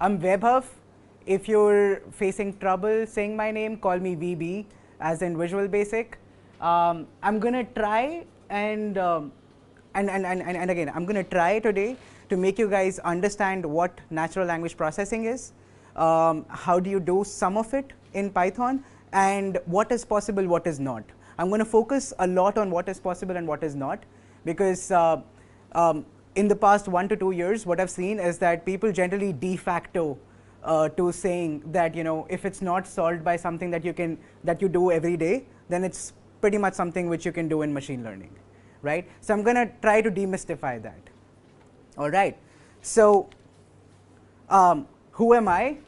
I'm Vaibhav. If you're facing trouble saying my name, call me VB, as in Visual Basic. I'm gonna try and again, I'm gonna try today to make you guys understand what natural language processing is, how do you do some of it in Python, and what is possible, what is not. I'm going to focus a lot on what is possible and what is not, because in the past 1 to 2 years, what I've seen is that people generally de facto to saying that, you know, if it's not solved by something that you do every day, then it's pretty much something which you can do in machine learning, right? So I'm going to try to demystify that. All right. So who am I?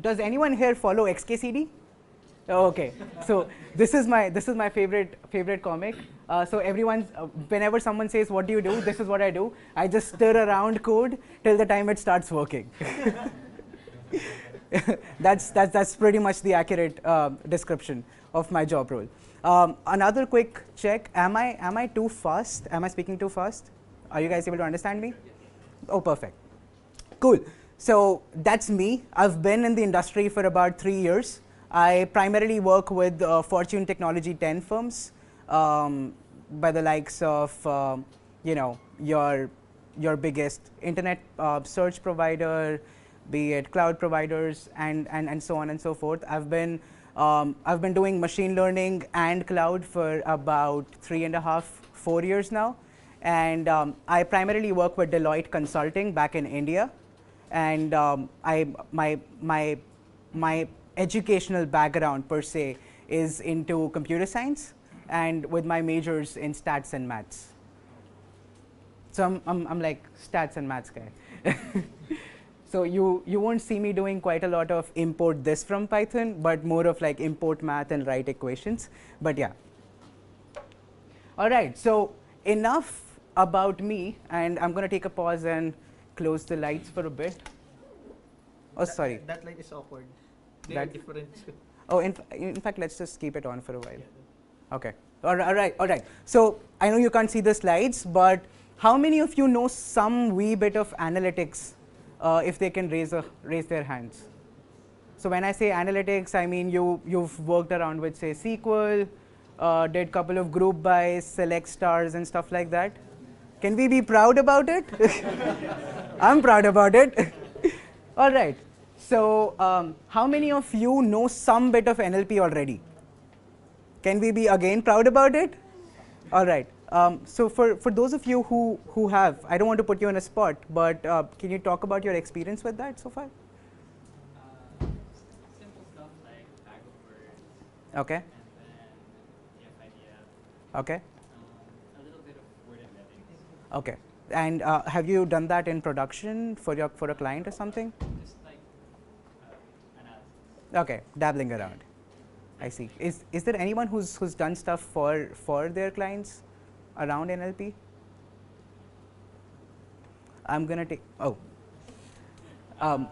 Does anyone here follow XKCD? Okay, so this is my favorite comic. So whenever someone says what do you do, this is what I do. I just stir around code till the time it starts working. That's pretty much the accurate description of my job role. Another quick check: am I too fast? Am I speaking too fast? Are you guys able to understand me? Oh, perfect. Cool. So that's me. I've been in the industry for about 3 years. I primarily work with Fortune Technology 10 firms, by the likes of you know, your biggest internet search provider, be it cloud providers, and so on and so forth. I've been doing machine learning and cloud for about 3.5, 4 years now, and I primarily work with Deloitte Consulting back in India, and my educational background per se is into computer science, and with my majors in stats and maths. So I'm like stats and maths guy. So you won't see me doing quite a lot of import this from Python, but more of like import math and write equations. But yeah. All right. So enough about me, and I'm going to take a pause and close the lights for a bit. Oh, sorry. That light is awkward. They're different. Oh, in fact, let's just keep it on for a while. Okay. All right. So I know you can't see the slides, but how many of you know some wee bit of analytics, if they can raise their hands? So when I say analytics, I mean you've worked around with, say, SQL, did couple of group bys, select stars, and stuff like that. Can we be proud about it? I'm proud about it. All right. So how many of you know some bit of NLP already? Can we be again proud about it? All right. So for those of you who have, I don't want to put you on a spot, but can you talk about your experience with that so far? Simple stuff like tag of words. Okay. And then if idea. Okay. A little bit of word embedding. Okay. And have you done that in production for a client or something? Just like analysis. Okay, dabbling around. I see. Is there anyone who's done stuff for their clients around NLP? I'm gonna take. Oh.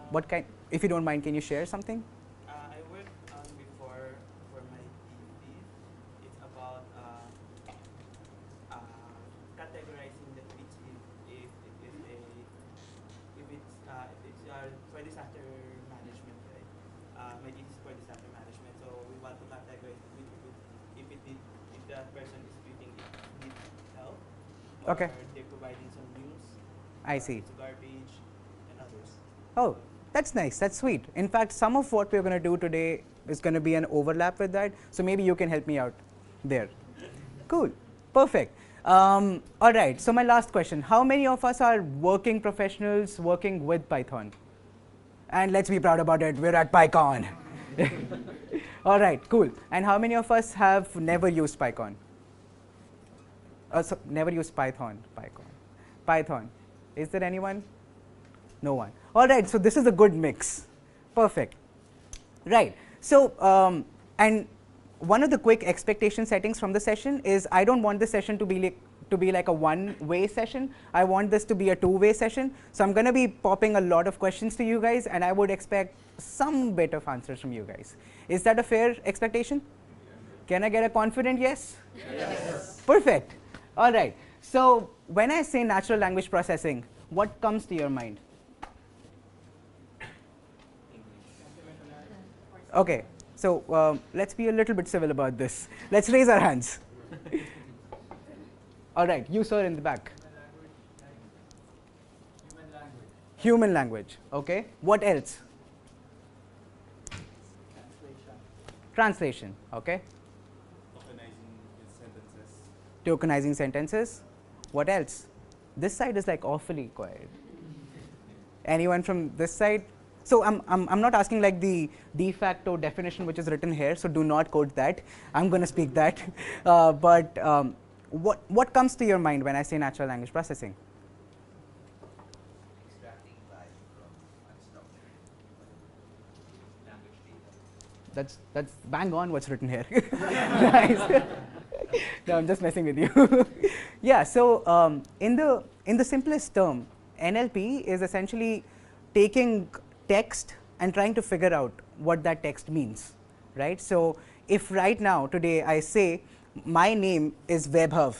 What kind? If you don't mind, can you share something? I worked on before for my PhD. It's about categorizing the tweets if it's for disaster management, right? My thesis is for disaster management, so we want to categorize if that person is tweeting it needs help, or Okay. they're providing some news. I see. It's garbage and others. Oh, that's nice. That's sweet. In fact, some of what we're going to do today is going to be an overlap with that. So maybe you can help me out there. Cool. Perfect. All right. So my last question: how many of us are working professionals working with Python? And let's be proud about it. We're at Pycon. All right. Cool. And how many of us have never used Python? So never used Python. Python. Is there anyone? No one. All right. So this is a good mix. Perfect. Right. So and one of the quick expectation settings from the session is I don't want the session to be like a one-way session. I want this to be a two-way session. So I'm going to be popping a lot of questions to you guys, and I would expect some bit of answers from you guys. Is that a fair expectation? Can I get a confident yes? Yes. Perfect. All right. So when I say natural language processing, what comes to your mind? Okay, so let's be a little bit civil about this. Let's raise our hands. All right, you sir in the back. Human language. Human language. Okay. What else? Translation. Okay. Tokenizing sentences. What else? This side is like awfully quiet. Anyone from this side? So I'm not asking like the de facto definition which is written here. So do not quote that. I'm going to speak that. What comes to your mind when I say natural language processing? Extracting value from unstructured language data. That's bang on what's written here. Nice. No, I'm just messing with you. Yeah. So in the simplest term, NLP is essentially taking text and trying to figure out what that text means, right? So if right now today I say my name is Vaibhav,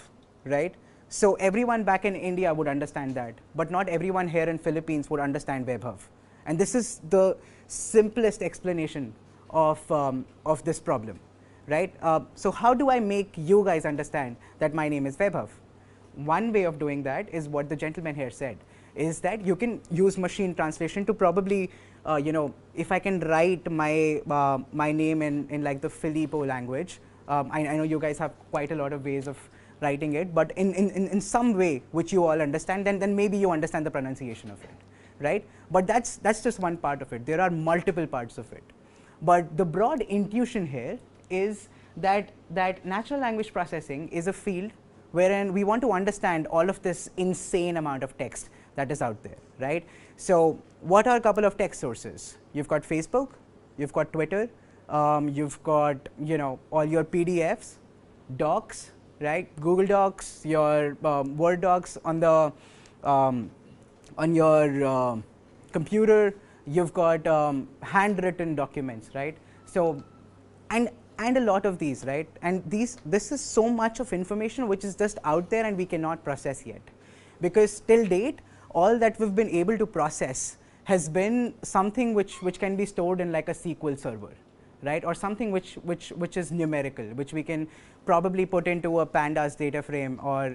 right? So everyone back in India would understand that, but not everyone here in Philippines would understand Vaibhav. And this is the simplest explanation of this problem, right? So how do I make you guys understand that my name is Vaibhav? One way of doing that is what the gentleman here said, is that you can use machine translation to probably, if I can write my my name in like the Filippo language. I know you guys have quite a lot of ways of writing it, but in some way which you all understand, then maybe you understand the pronunciation of it, right? But that's just one part of it. There are multiple parts of it. But the broad intuition here is that natural language processing is a field wherein we want to understand all of this insane amount of text that is out there, right? So what are a couple of text sources? You've got Facebook, you've got Twitter, you've got all your PDFs, docs, right? Google Docs, your Word docs on the on your computer. You've got handwritten documents, right? So and a lot of these, right? And this is so much of information which is just out there and we cannot process yet, because till date all that we've been able to process has been something which can be stored in like a SQL server, right? Or something which is numerical, which we can probably put into a pandas data frame, or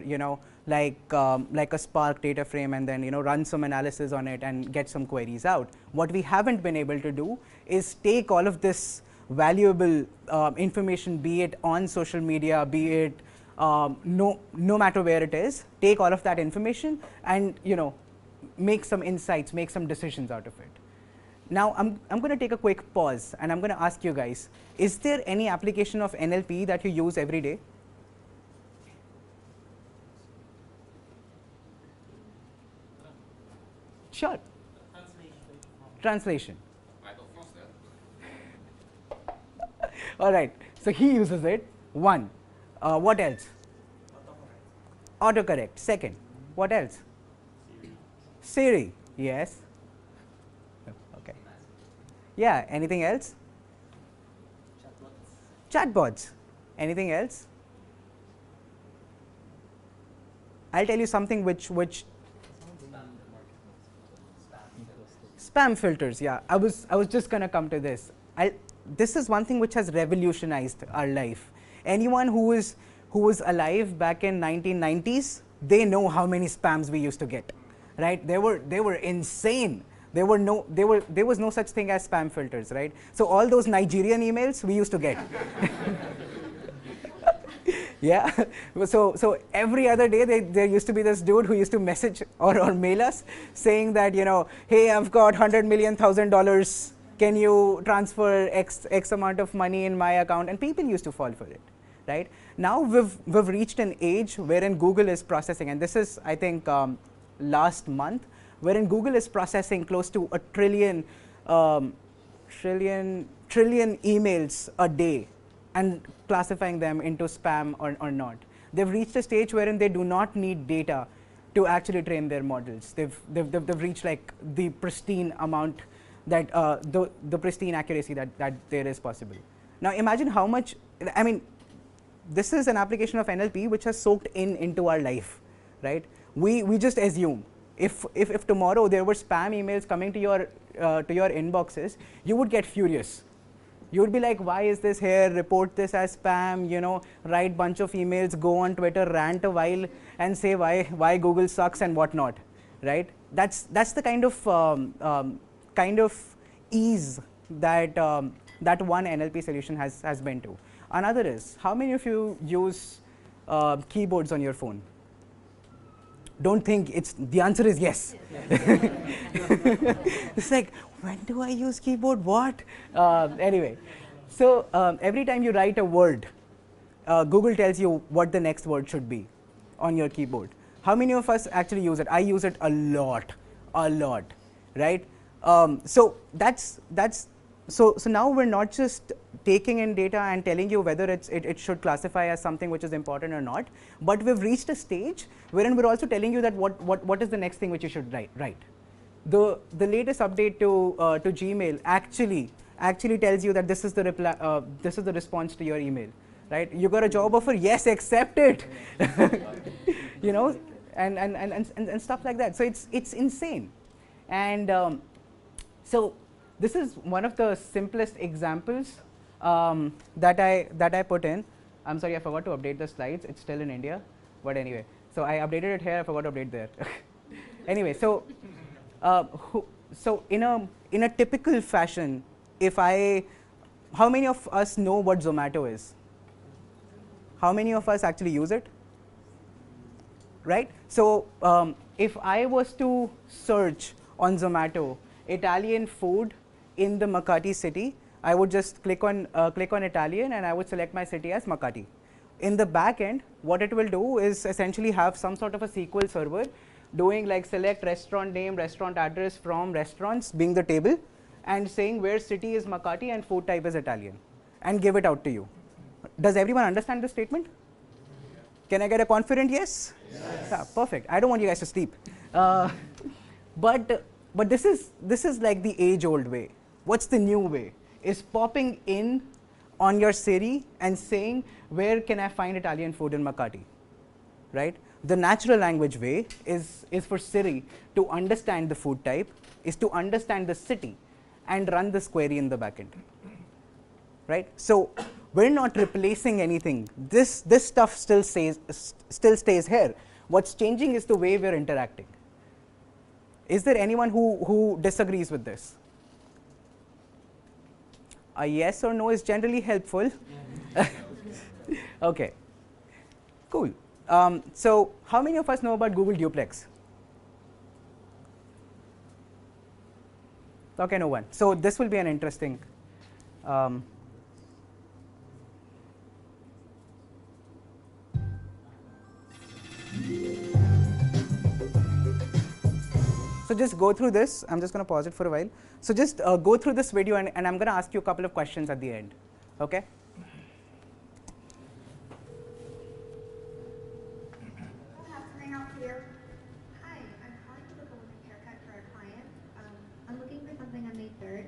like a Spark data frame, and then run some analysis on it and get some queries out. What we haven't been able to do is take all of this valuable information, be it on social media, be it no matter where it is, take all of that information and make some insights, make some decisions out of it. Now I'm going to take a quick pause and I'm going to ask you guys, is there any application of NLP that you use every day? Sure. Translation. All right. So he uses it. One. What else? Autocorrect. Second. What else? Siri. Yes. Okay. Yeah. Anything else? Chatbots. Anything else? I'll tell you something which spam filters. Yeah. I was just gonna come to this. This is one thing which has revolutionized our life. Anyone who was alive back in 1990s, they know how many spams we used to get, right? They were insane. There was no such thing as spam filters, right? So all those Nigerian emails we used to get. Yeah. So every other day there used to be this dude who used to message or mail us saying that hey, I've got $100 million. Can you transfer X amount of money in my account? And people used to fall for it, right? Now we've reached an age wherein Google is processing, and this is I think last month, wherein Google is processing close to a trillion emails a day and classifying them into spam or not. They've reached a stage wherein they do not need data to actually train their models. They've reached like the pristine amount that the pristine accuracy that there is possible. Now imagine how much, I mean, this is an application of NLP which has soaked into our life, right? We just assume if tomorrow there were spam emails coming to your inboxes, you would get furious, You would be like, why is this here? Report this as spam, you know, write bunch of emails, go on Twitter, rant a while, and say why Google sucks and whatnot, right? That's the kind of ease that that one NLP solution has been to. Another is, how many of you use keyboards on your phone? Don't think the answer is yes. It's like, when do I use keyboard? What? Anyway, so every time you write a word, Google tells you what the next word should be on your keyboard. How many of us actually use it? I use it a lot, right? So now we're not just taking in data and telling you whether it should classify as something which is important or not, but we've reached a stage wherein we're also telling you that what is the next thing which you should write. The latest update to Gmail actually tells you that this is the reply, this is the response to your email, right? You got a job offer, yes, accept it. You know, and stuff like that. So it's insane, and so this is one of the simplest examples that I put in. I'm sorry, I forgot to update the slides. It's still in India, but anyway. So I updated it here. I forgot to update there. Anyway, so so in a typical fashion, how many of us know what Zomato is? How many of us actually use it? Right? So if I was to search on Zomato Italian food in the Makati city, I would just click on Italian and I would select my city as Makati. In the back end, what it will do is essentially have some sort of a SQL server doing like select restaurant name, restaurant address from restaurants being the table, and saying where city is Makati and food type is Italian, and give it out to you. Does everyone understand this statement? Can I get a confident yes? Yes. Yeah, perfect. I don't want you guys to sleep. But this is like the age-old way. What's the new way? Is popping in on your Siri and saying, where can I find Italian food in Makati, right? The natural language way is for Siri to understand the food type, is to understand the city, and run this query in the backend, right? So we're not replacing anything. This stuff still stays here. What's changing is the way we're interacting. Is there anyone who disagrees with this? A yes or no is generally helpful. Okay, cool. So how many of us know about Google Duplex? Okay, no one. So this will be an interesting. So just go through this. I'm just going to pause it for a while. So just go through this video, and I'm going to ask you a couple of questions at the end. Okay? What's happening out here? Hi, I'm calling to book a women's haircut for a client. I'm looking for something on May 3rd.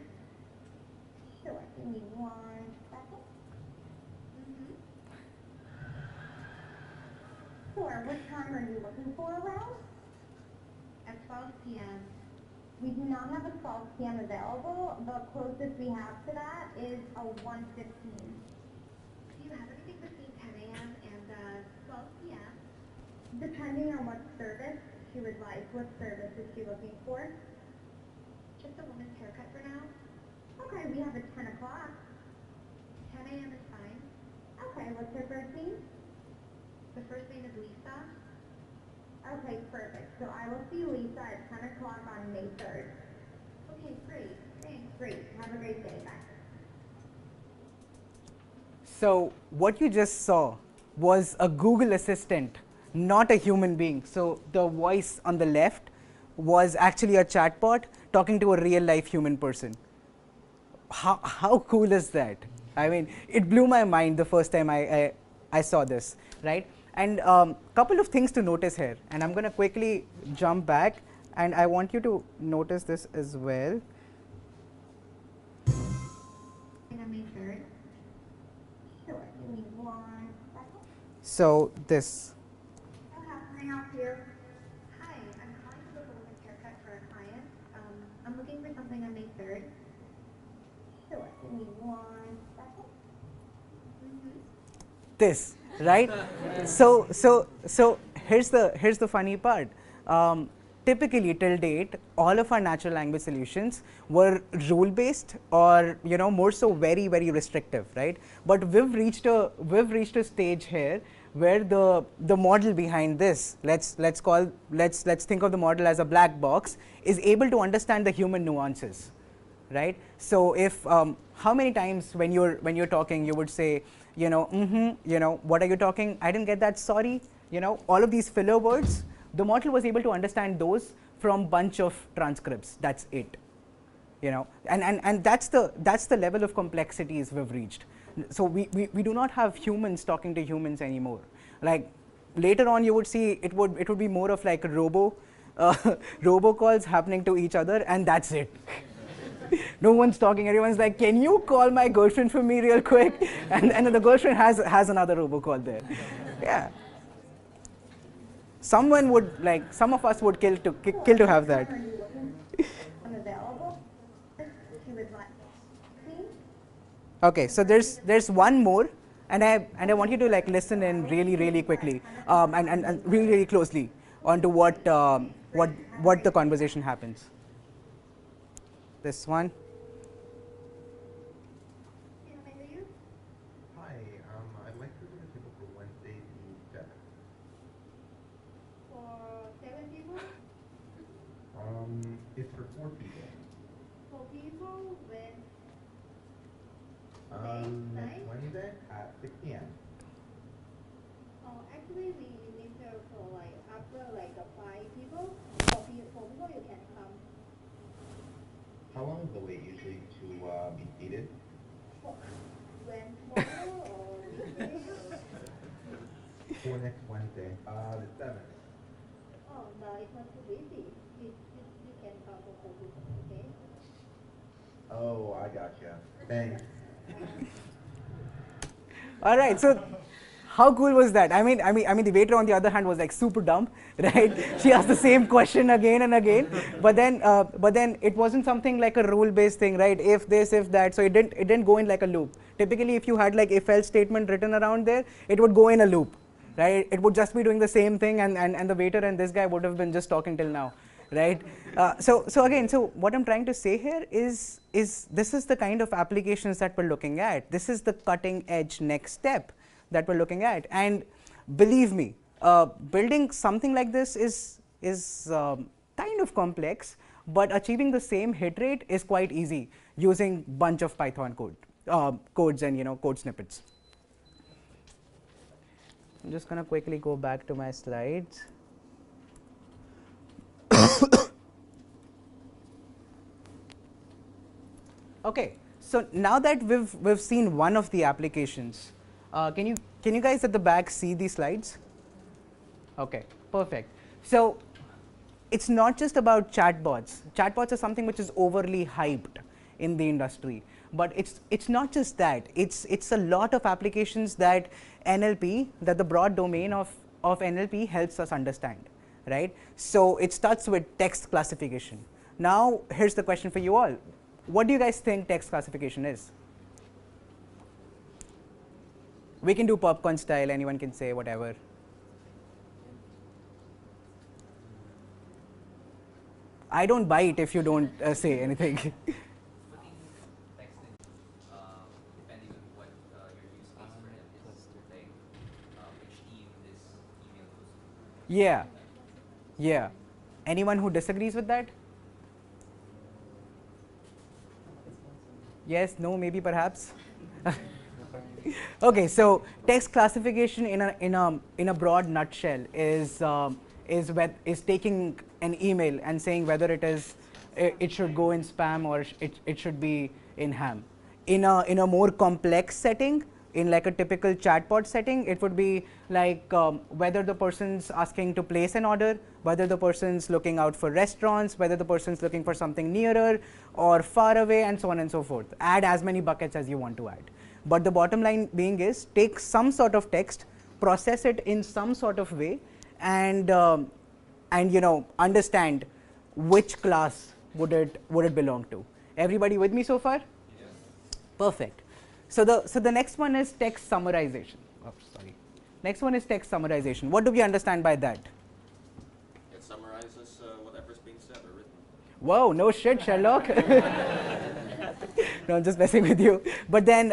Sure, give me 1 second. Sure, what time are you looking for around? At 12 p.m. We do not have a 12 p.m. available. The closest we have to that is a 1:15. Do you have anything between 10 a.m. and 12 p.m.? Depending on what service she would like. What service is she looking for? Just a woman's haircut for now. Okay, we have a 10 o'clock. 10 a.m. is fine. Okay, what's her first name? The first name is Lisa. Okay, perfect. So I will see Lisa at 10 o'clock on May 3rd. Okay, great. Thanks. Great. Have a great day. Bye. So what you just saw was a Google Assistant, not a human being. So the voice on the left was actually a chatbot talking to a real life human person. How cool is that? I mean, it blew my mind the first time I saw this, right? And couple of things to notice here, and I'm going to quickly jump back, and I want you to notice this as well. So this. What's happening out here? Hi, I'm calling to book a women's haircut for a client. I'm looking for something on May 3rd. Sure, give me 1 this, right? So here's the funny part. Typically till date, all of our natural language solutions were rule based, or more so very restrictive, right? But we've reached a stage here where the model behind this, let's think of the model as a black box, is able to understand the human nuances, right? So if how many times when you're talking you would say, what are you talking? I didn't get that. Sorry. All of these filler words. The model was able to understand those from bunch of transcripts. That's it. And that's the level of complexities we've reached. So we do not have humans talking to humans anymore. Like later on, you would see it would be more of like robocalls happening to each other, and that's it. No one's talking. Everyone's like, "Can you call my girlfriend for me real quick?" And the girlfriend has another robocall there. Yeah. Some of us would kill to have that. Okay, so there's one more, and I want you to like listen in really quickly, and really closely onto what the conversation happens. This one. Hi, I'd like to do a table for Wednesday the 7th. For 7 people? It's for 4 people. 4 people with Next Wednesday at 6 p.m. actually we need to for like after like 5 people. 4 people you can come. How long is the wait usually to be seated? When tomorrow or weekday? For next Wednesday, the 7th. Oh no, it's not too busy. You can come for 4 people, okay? Oh, I gotcha. Thanks. All right, so how cool was that? I mean, the waiter on the other hand was like super dumb, right? She asked the same question again and again, but then it wasn't something like a rule-based thing, right? If this, if that, so it didn't go in like a loop. Typically, if you had like if-else statement written around there, it would go in a loop, right? It would just be doing the same thing, and the waiter and this guy would have been just talking till now, right? So what I'm trying to say here is this is the kind of applications that we're looking at. This is the cutting edge next step that we're looking at, and believe me, building something like this is kind of complex, but achieving the same hit rate is quite easy using bunch of Python codes and code snippets. I'm just gonna quickly go back to my slides. Okay, so now that we've seen one of the applications, can you guys at the back see these slides? Okay, perfect. So it's not just about chatbots. Chatbots are something which is overly hyped in the industry, but it's not just that. It's a lot of applications that NLP, that the broad domain of NLP helps us understand, right? So it starts with text classification. Now here's the question for you all. What do you guys think text classification is? We can do popcorn style, anyone can say whatever. I don't bite if you don't say anything. Putting text in, depending on what your use case for it is, like which team this email goes to. Yeah, yeah. Anyone who disagrees with that? Yes, no, maybe, perhaps. Okay, so text classification in a broad nutshell is taking an email and saying whether it should go in spam or it should be in ham. In a more complex setting, in like a typical chatbot setting, it would be like whether the person's asking to place an order, whether the person's looking out for restaurants, whether the person's looking for something nearer or far away, and so on and so forth. Add as many buckets as you want to add. But the bottom line being is take some sort of text, process it in some sort of way, and understand which class would it belong to. Everybody with me so far? Yes. Perfect. So the next one is text summarization. sorry. Next one is text summarization. What do we understand by that? It summarizes whatever's being said or written. Whoa, no shit, Sherlock. No, I'm just messing with you. But then,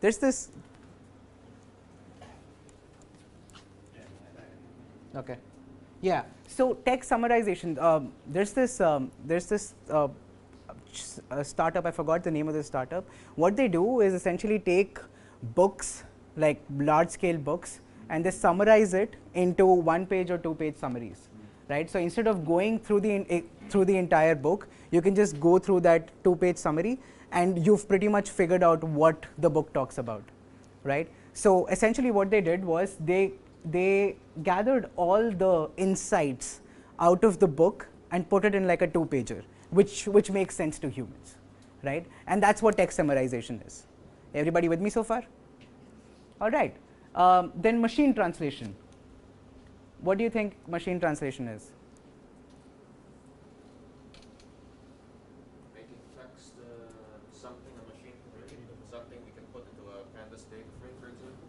there's this. Okay. Yeah. So text summarization. There's this startup. I forgot the name of the startup. What they do is essentially take books, like large-scale books, and they summarize it into 1-page or 2-page summaries, right? So instead of going through the entire book, you can just go through that 2-page summary, and you've pretty much figured out what the book talks about, right? So essentially, what they did was they gathered all the insights out of the book and put it in like a 2-pager, which makes sense to humans, right? And that's what text summarization is. Everybody with me so far? All right. Then machine translation. What do you think machine translation is? Making text something a machine can read, something we can put into a pandas data frame, for example.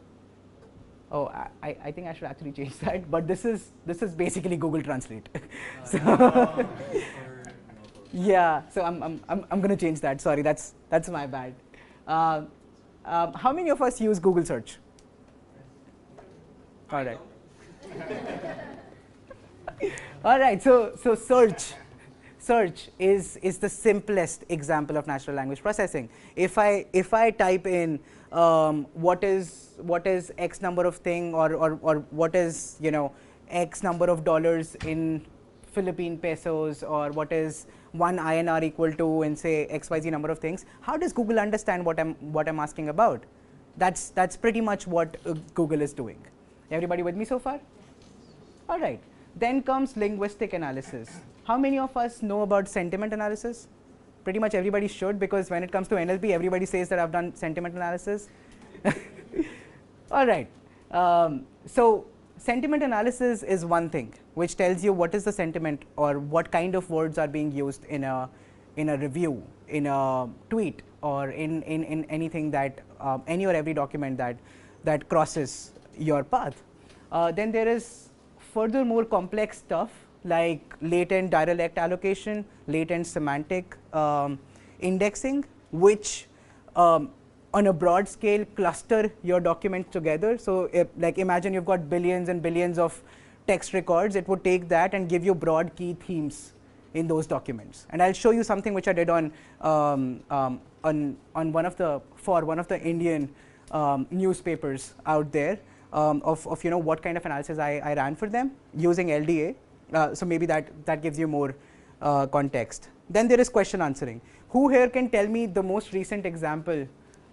Oh, I think I should actually change that. But this is basically Google Translate. Yeah. So I'm going to change that. Sorry, that's my bad. How many of us use Google search? All right. All right. So search is the simplest example of natural language processing. If I type in what is X number of thing, or what is X number of dollars in Philippine pesos, or what is 1 INR equal to, and say XYZ number of things, how does Google understand what I'm asking about? That's pretty much what Google is doing. Everybody with me so far? All right. Then comes linguistic analysis. How many of us know about sentiment analysis? Pretty much everybody should, because when it comes to NLP, everybody says that I've done sentiment analysis. All right. So sentiment analysis is one thing which tells you what is the sentiment, or what kind of words are being used in a review, in a tweet, or in anything that any or every document that crosses your path. Then there is further more complex stuff like latent direct allocation, latent semantic indexing, which on a broad scale cluster your document together. So like imagine you've got billions and billions of text records. It would take that and give you broad key themes in those documents. And I'll show you something which I did on one of the Indian newspapers out there, of what kind of analysis I ran for them using LDA. So maybe that gives you more context. Then there is question answering. Who here can tell me the most recent example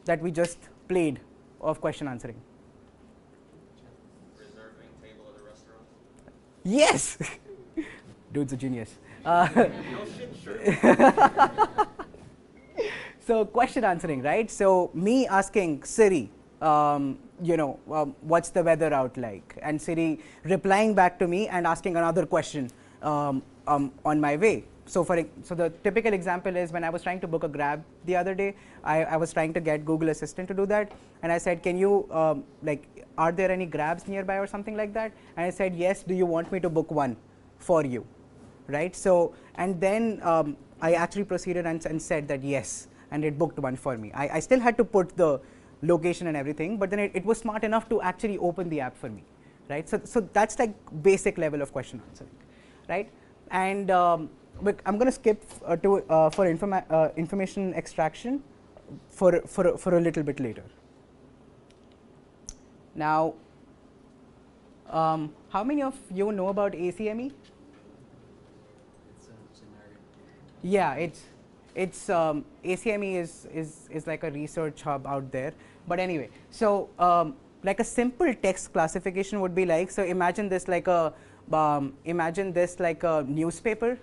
that we just played of question answering? Reserving table at a restaurant. Yes. Dude's a genius. No shit, sure. So question answering, right? So me asking Siri, what's the weather out like, and Siri replying back to me and asking another question on my way. So the typical example is when I was trying to book a Grab the other day, I was trying to get Google Assistant to do that, and I said, can you are there any Grabs nearby or something like that? And I said, yes. Do you want me to book one for you, right? So and then I actually proceeded and said that yes, and it booked one for me. I still had to put the location and everything, but then it was smart enough to actually open the app for me, right? So that's like basic level of question answering, right? And I'm going to skip for information extraction for a little bit later. Now, how many of you know about ACCME? It's a scenario. Yeah, it's ACCME is like a research hub out there. But anyway, so like a simple text classification would be like, so imagine this like a newspaper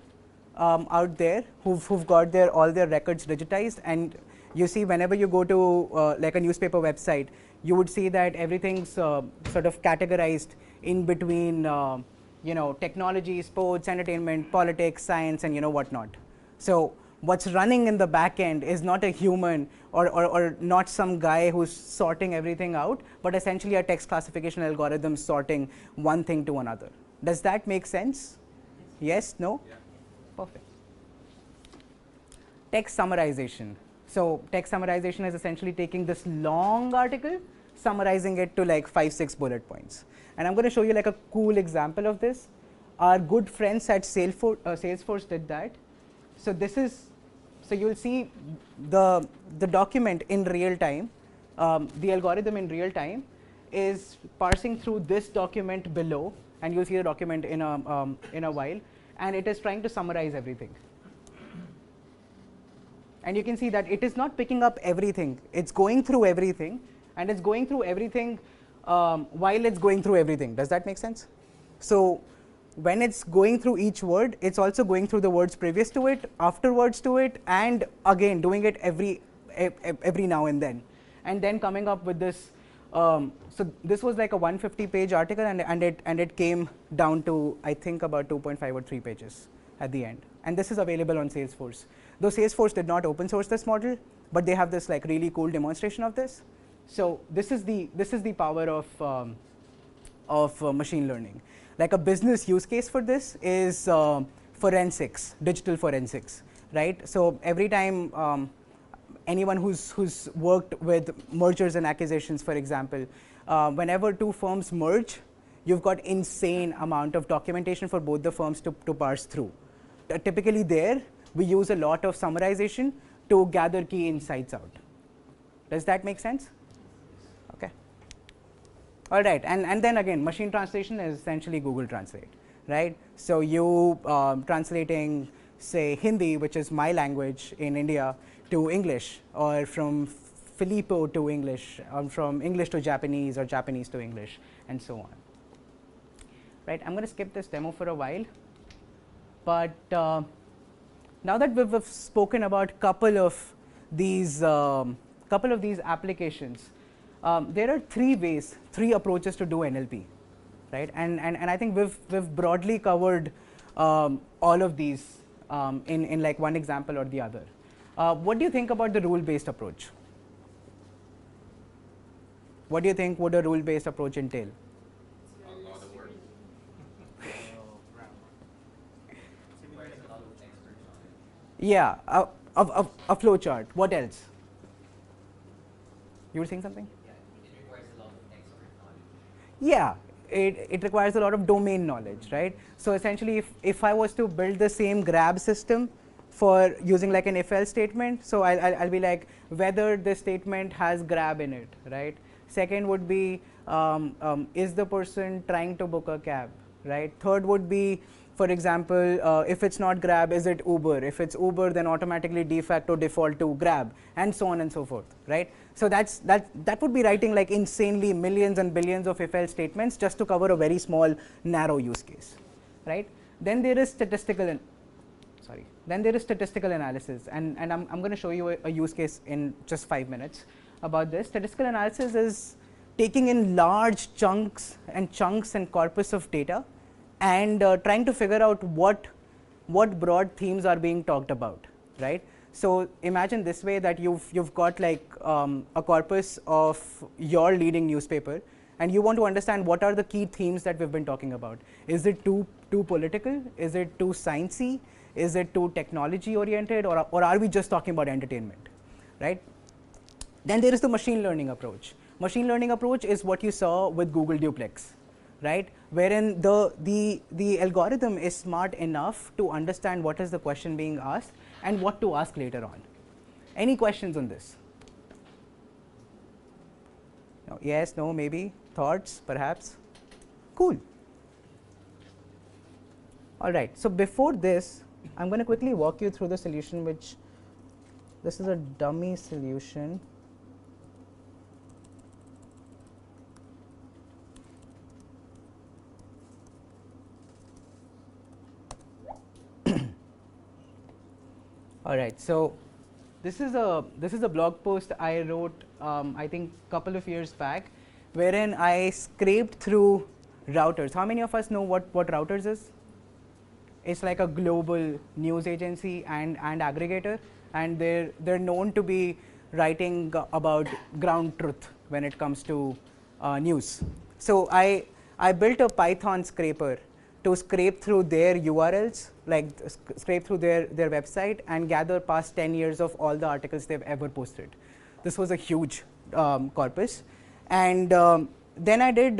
out there who've got all their records digitized, and you see whenever you go to like a newspaper website, you would see that everything's sort of categorized in between technology, sports, entertainment, politics, science, and whatnot. So what's running in the back end is not a human or not some guy who's sorting everything out, but essentially a text classification algorithm sorting one thing to another. Does that make sense? Yes? No? Yeah. Perfect. Text summarization. So text summarization is essentially taking this long article, summarizing it to like 5-6 bullet points. And I'm going to show you like a cool example of this. Our good friends at Salesforce did that. So this is, so you'll see the document in real time, the algorithm in real time is parsing through this document below, and you'll see the document in a while, and it is trying to summarize everything. And you can see that it is not picking up everything. It's going through everything, and it's going through everything while it's going through everything. Does that make sense? So when it's going through each word, it's also going through the words previous to it, afterwards to it, and again doing it every now and then coming up with this. So this was like a 150-page article, and it came down to, I think, about 2.5 or 3 pages at the end. And this is available on Salesforce. Though Salesforce did not open source this model, but they have this like really cool demonstration of this. So this is the power of machine learning. Like a business use case for this is forensics, digital forensics, right? So every time anyone who's worked with mergers and acquisitions, for example, whenever two firms merge, you've got insane amount of documentation for both the firms to parse through. Typically there, we use a lot of summarization to gather key insights out. Does that make sense? Okay. All right, and then again, machine translation is essentially Google Translate, right? So you translating, say, Hindi, which is my language in India, to English, or from Filipino to English, from English to Japanese, or Japanese to English, and so on. Right, I'm going to skip this demo for a while, but now that we've spoken about couple of these applications, there are 3 approaches to do NLP, right? And I think we've broadly covered all of these in like one example or the other. What do you think about the rule-based approach? What do you think would a rule-based approach entail? A lot of work. Yeah, a flow chart. What else? You were saying something? Yeah, it requires a lot of expert knowledge. Yeah, it requires a lot of domain knowledge, right? So essentially, if I was to build the same grab system for using like an if-else statement, so I'll be like whether this statement has grab in it, right? Second would be is the person trying to book a cab, right? Third would be, for example, if it's not Grab, is it Uber? If it's Uber, then automatically de facto default to Grab, and so on and so forth, right? So that would be writing like insanely millions and billions of if-else statements just to cover a very small, narrow use case, right? Then there is statistical analysis, and I'm going to show you a use case in just 5 minutes about this. Statistical analysis is taking in large chunks and corpus of data, and trying to figure out what broad themes are being talked about, right? So imagine this way, that you've got like a corpus of your leading newspaper, and you want to understand what are the key themes that we've been talking about. Is it too political? Is it too sciencey? Is it too technology oriented, or are we just talking about entertainment, right? Then there is the machine learning approach. Machine learning approach is what you saw with Google Duplex, right? Wherein the algorithm is smart enough to understand what is the question being asked and what to ask later on. Any questions on this? No, yes, no, maybe, thoughts, perhaps? Cool. All right, so before this, I'm going to quickly walk you through the solution, which this is a dummy solution. All right, so this is a blog post I wrote I think couple of years back, wherein I scraped through routers. How many of us know what routers is? it's like a global news agency and aggregator, and they're known to be writing about ground truth when it comes to news. So I built a Python scraper to scrape through their URLs, like scrape through their website and gather past 10 years of all the articles they've ever posted. This was a huge corpus, and then I did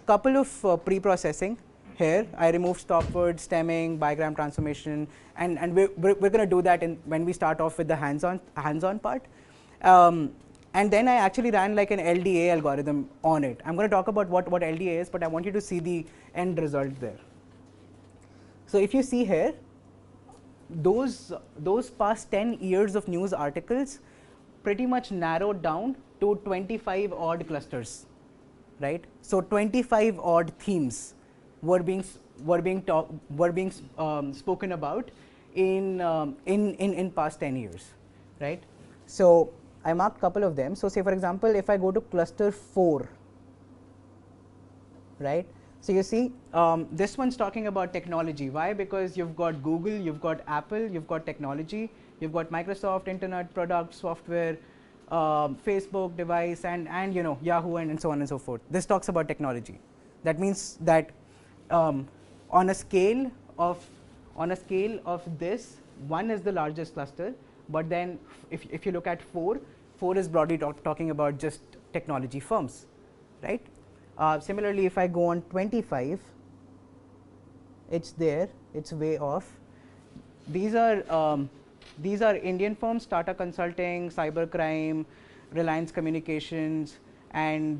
couple of pre-processing here. I removed stop words, stemming, bigram transformation, and we're going to do that when we start off with the hands-on part. And then I actually ran like an LDA algorithm on it. I'm going to talk about what LDA is, but I want you to see the end result there. So if you see here, those past 10 years of news articles pretty much narrowed down to 25 odd clusters, right? So 25 odd themes were being spoken about in past 10 years, right? So I marked a couple of them. So say for example, if I go to cluster 4, right? So you see, this one's talking about technology. Why? Because you've got Google, you've got Apple, you've got technology, you've got Microsoft, internet, product, software, Facebook, device, and you know, Yahoo, and so on and so forth. This talks about technology. That means that on a scale of this, 1 is the largest cluster, but then if you look at 4 is broadly talking about just technology firms, right? Similarly, if I go on 25, it's there, it's way off. These are Indian firms: Tata Consulting, Cybercrime, Reliance Communications, and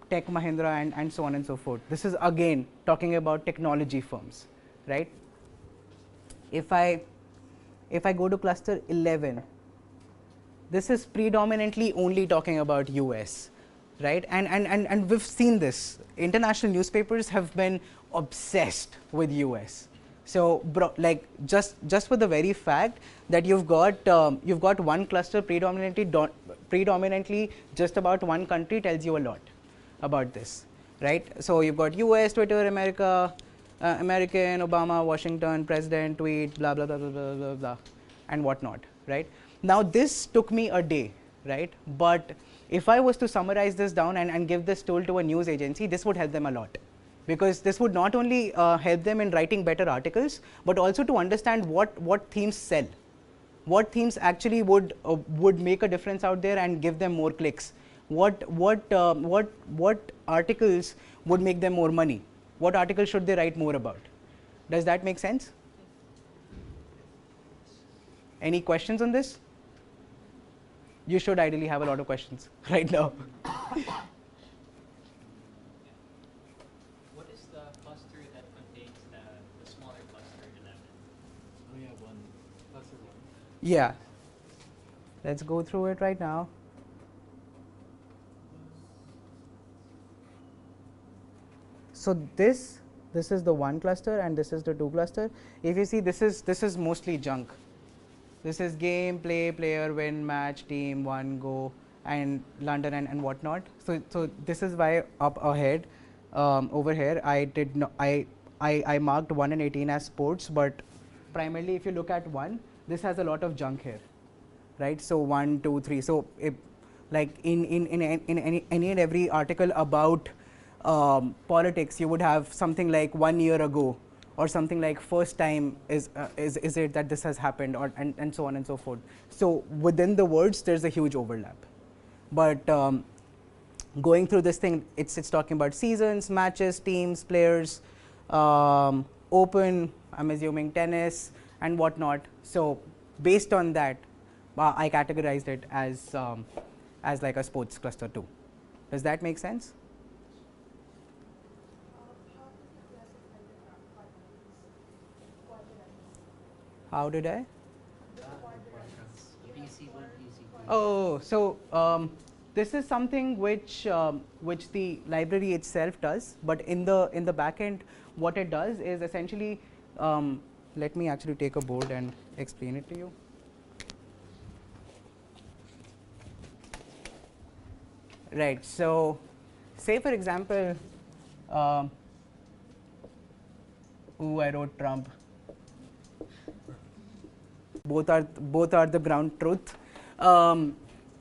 Tech Mahindra, and so on and so forth. This is again talking about technology firms, right? If I go to cluster 11, this is predominantly only talking about US, right? And we've seen this. International newspapers have been obsessed with US. So like just for the very fact that you've got one cluster predominantly just about one country tells you a lot about this, right? So you've got US, Twitter, America, American, Obama, Washington, President, tweet, blah blah blah blah blah blah blah, and whatnot, right? Now this took me a day, right? But if I was to summarize this down and give this tool to a news agency, this would help them a lot, because this would not only help them in writing better articles, but also to understand what themes sell, what themes actually would make a difference out there and give them more clicks, what articles would make them more money, what articles should they write more about. Does that make sense? Any questions on this? You should ideally have a lot of questions right now. What is the cluster that contains the smaller cluster 11? Oh yeah, cluster 1. Yeah. Let's go through it right now. So this is the 1 cluster and this is the 2 cluster. If you see, this is mostly junk. This is game, play, player, win, match, team, 1, go, and London and whatnot. So this is why up ahead over here I marked 1 and 18 as sports, but primarily if you look at 1, this has a lot of junk here, right? So 1, 2, 3. So like in any and every article about politics, you would have something like 1 year ago, or something like first time is it that this has happened, or and so on and so forth. So within the words there's a huge overlap, but going through this thing, it's talking about seasons, matches, teams, players, open, I'm assuming tennis and whatnot. So based on that, I categorized it as like a sports cluster too. Does that make sense? How did I? Oh, so this is something which the library itself does, but in the back end, what it does is essentially, let me actually take a board and explain it to you. Right. So, say for example, I wrote Trump. both are the ground truth.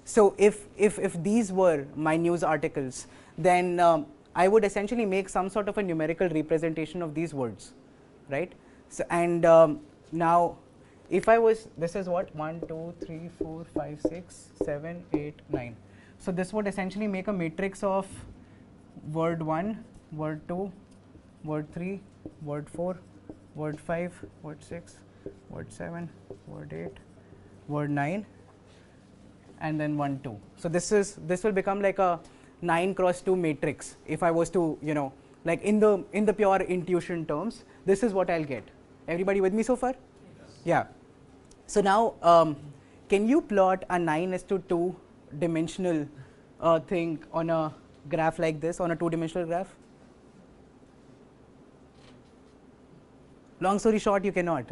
So if these were my news articles, then I would essentially make some sort of a numerical representation of these words, right? So and now, if I was, this is what 1, 2, 3, 4, 5, 6, 7, 8, 9. So this would essentially make a matrix of word 1, word 2, word 3, word 4, word 5, word 6, word 7, word 8, word 9, and then 1, 2. So this will become like a 9 cross 2 matrix. If I was to, you know, like in the pure intuition terms, this is what I'll get. Everybody with me so far? Yes. Yeah. So now, can you plot a 9:2 dimensional thing on a graph like this, on a 2-dimensional graph? Long story short, you cannot.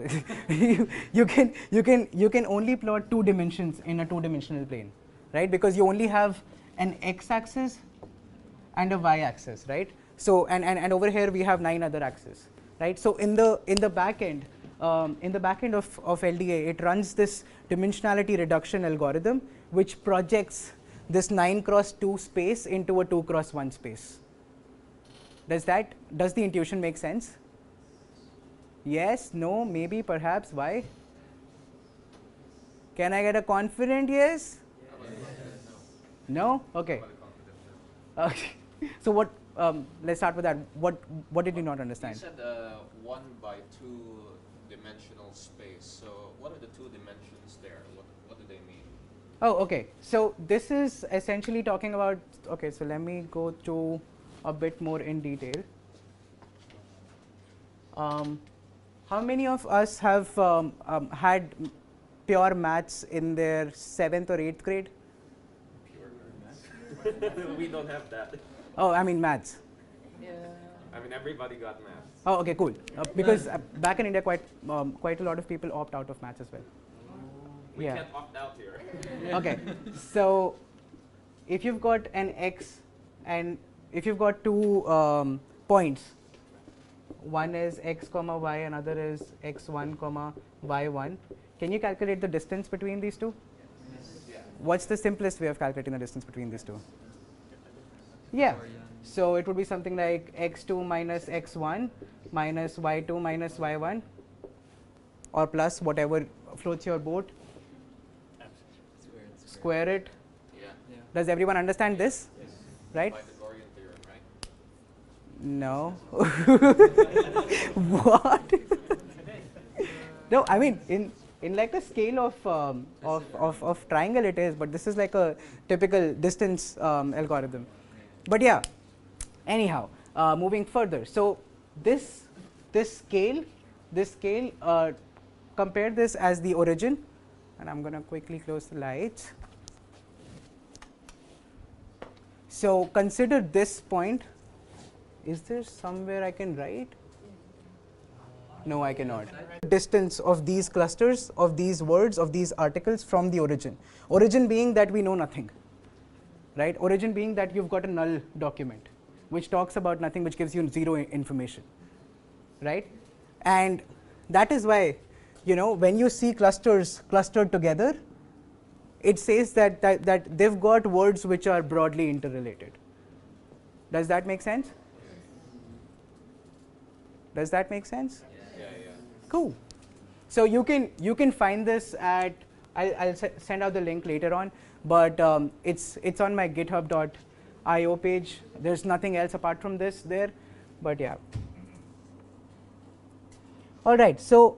you can only plot 2 dimensions in a 2-dimensional plane, right? Because you only have an x-axis and a y-axis, right? So and over here we have 9 other axes, right? So in the back end of LDA, it runs this dimensionality reduction algorithm, which projects this 9 cross 2 space into a 2 cross 1 space. Does the intuition make sense? Yes, no, maybe, perhaps. Why? Can I get a confident yes? No? Okay. Okay. So what? Let's start with that. What did you not understand? You said 1 by 2 dimensional space. So what are the 2 dimensions there? What do they mean? Oh, okay. So this is essentially talking about. Okay, so let me go to a bit more in detail. How many of us have had pure maths in their 7th or 8th grade? Pure maths? We don't have that. Oh, I mean maths. Yeah. I mean, everybody got maths. Oh, okay, cool. Because back in India, quite a lot of people opt out of maths as well. We can't opt out here. Okay, so if you've got an x and if you've got 2 points, one is x comma y, another is x1 comma y1. Can you calculate the distance between these 2? Yes. Yeah. What's the simplest way of calculating the distance between these 2? Yeah. So it would be something like x2 minus x1 minus y2 minus y1, or plus whatever floats your boat. Square it. Yeah. Does everyone understand this? Yes. Right? Pythagorean theorem, right? No. What? No, I mean in like a scale of triangle it is, but this is like a typical distance algorithm. But yeah, anyhow, moving further. So this scale, compare this as the origin, and I'm going to quickly close the lights. So consider this point. Is there somewhere I can write? No, I cannot. Distance of these clusters, of these words, of these articles from the origin. Origin being that we know nothing, right? Origin being that you've got a null document, which talks about nothing, which gives you 0 information, right? And that is why, you know, when you see clusters clustered together, it says that they've got words which are broadly interrelated. Does that make sense? Does that make sense? Yeah. Cool. So you can find this at, I'll send out the link later on, but it's on my github.io page. There's nothing else apart from this there, but yeah. All right. So,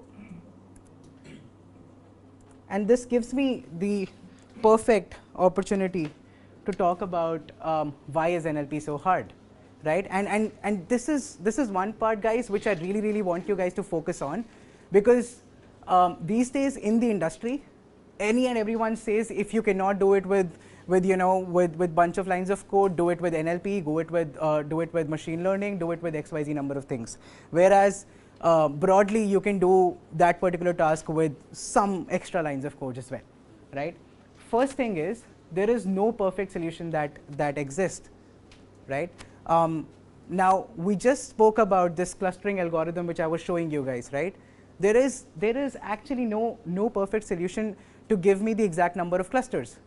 and this gives me the perfect opportunity to talk about why is NLP so hard, right? And this is one part, guys, which I really want you guys to focus on, because these days in the industry, any and everyone says if you cannot do it with bunch of lines of code, do it with NLP, do it with machine learning, do it with XYZ number of things. Whereas broadly you can do that particular task with some extra lines of code as well, right? First thing is, there is no perfect solution that exists, right? Now we just spoke about this clustering algorithm which I was showing you guys, right? there is actually no perfect solution to give me the exact number of clusters,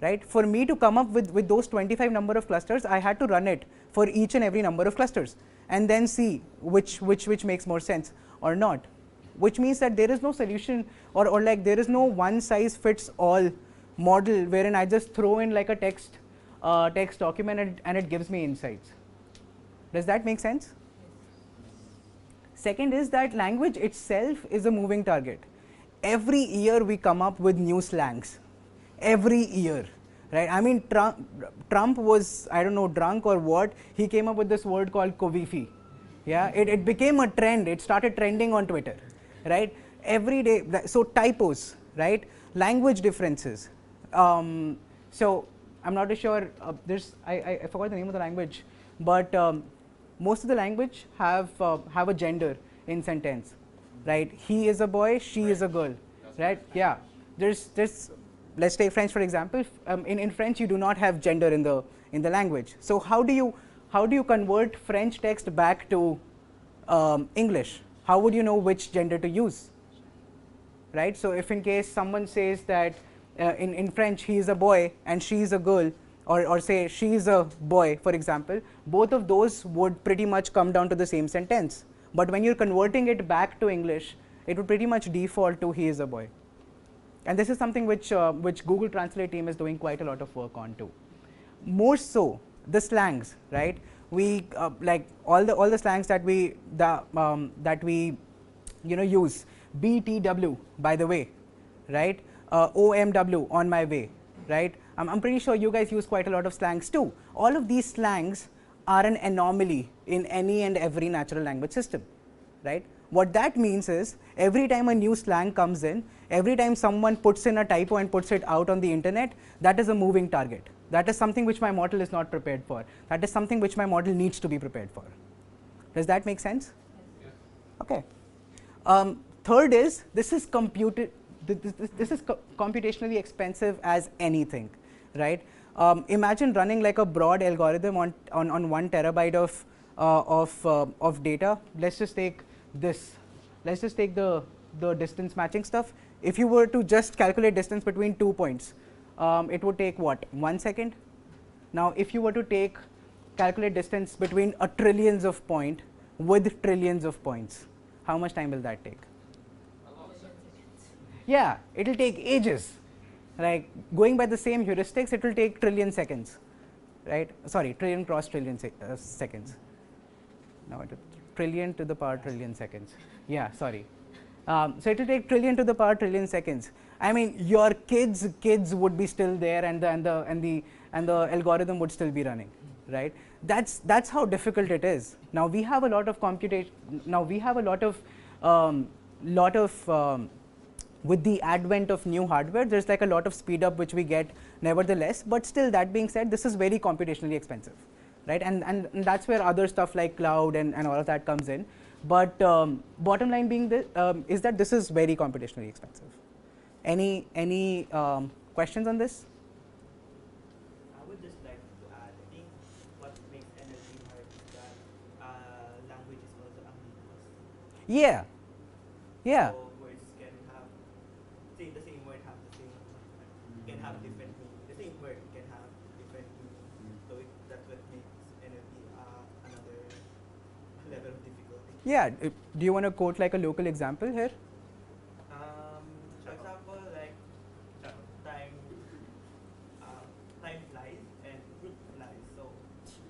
right? For me to come up with those 25 number of clusters, I had to run it for each and every number of clusters and then see which makes more sense or not, which means that there is no solution or like there is no one size fits all model wherein I just throw in like a text document and it gives me insights. Does that make sense? Second is that language itself is a moving target. Every year we come up with new slangs. Every year, right? I mean, Trump was, I don't know, drunk or what. He came up with this word called Kovifi. Yeah, it became a trend. It started trending on Twitter, right? Every day. So typos, right? Language differences. So I'm not too sure. I forgot the name of the language, but most of the language have a gender in sentence, right? He is a boy, she is a girl, right? Yeah. There's let's take French for example. In French, you do not have gender in the language. So how do you convert French text back to English? How would you know which gender to use, right? So if in case someone says that in French he is a boy and she is a girl, or say she is a boy, for example, both of those would pretty much come down to the same sentence. But when you're converting it back to English, it would pretty much default to he is a boy. And this is something which Google Translate team is doing quite a lot of work on too. More so, the slangs, right? We like all the slangs that we use. BTW, by the way, right? OMW, on my way, right? I'm pretty sure you guys use quite a lot of slangs too. All of these slangs are an anomaly in any and every natural language system, right? What that means is every time a new slang comes in, every time someone puts in a typo and puts it out on the internet, that is a moving target. That is something which my model is not prepared for. That is something which my model needs to be prepared for. Does that make sense? Yes. Okay. Third is this is computationally expensive as anything, right? Imagine running like a broad algorithm on 1 terabyte of data. Let's just take this. Let's just take the distance matching stuff. If you were to just calculate distance between 2 points, it would take what, 1 second? Now, if you were to calculate distance between a trillions of point with trillions of points, how much time will that take? Yeah, it will take ages. Like going by the same heuristics, it will take trillion seconds, right? Sorry, trillion cross trillion seconds. Now it is trillion to the power trillion seconds. Yeah, sorry. So it will take trillion to the power trillion seconds. I mean, your kids would be still there, and the algorithm would still be running, right? That's how difficult it is. Now we have a lot of computation. Now we have a lot of with the advent of new hardware, there's like a lot of speed up which we get nevertheless, but still, that being said, this is very computationally expensive, right? And that's where other stuff like cloud and all of that comes in. But bottom line being is that this is very computationally expensive. Any questions on this? I would just like to add, I think what makes NLP hard is that language is also ambiguous. Yeah. Yeah. So words can have, say the same word have the same, can have different meaning. The same word can have different meaning. So that's what makes NLP another level of difficulty. Yeah. Do you want to quote like a local example here? For example, like time flies and fruit flies. So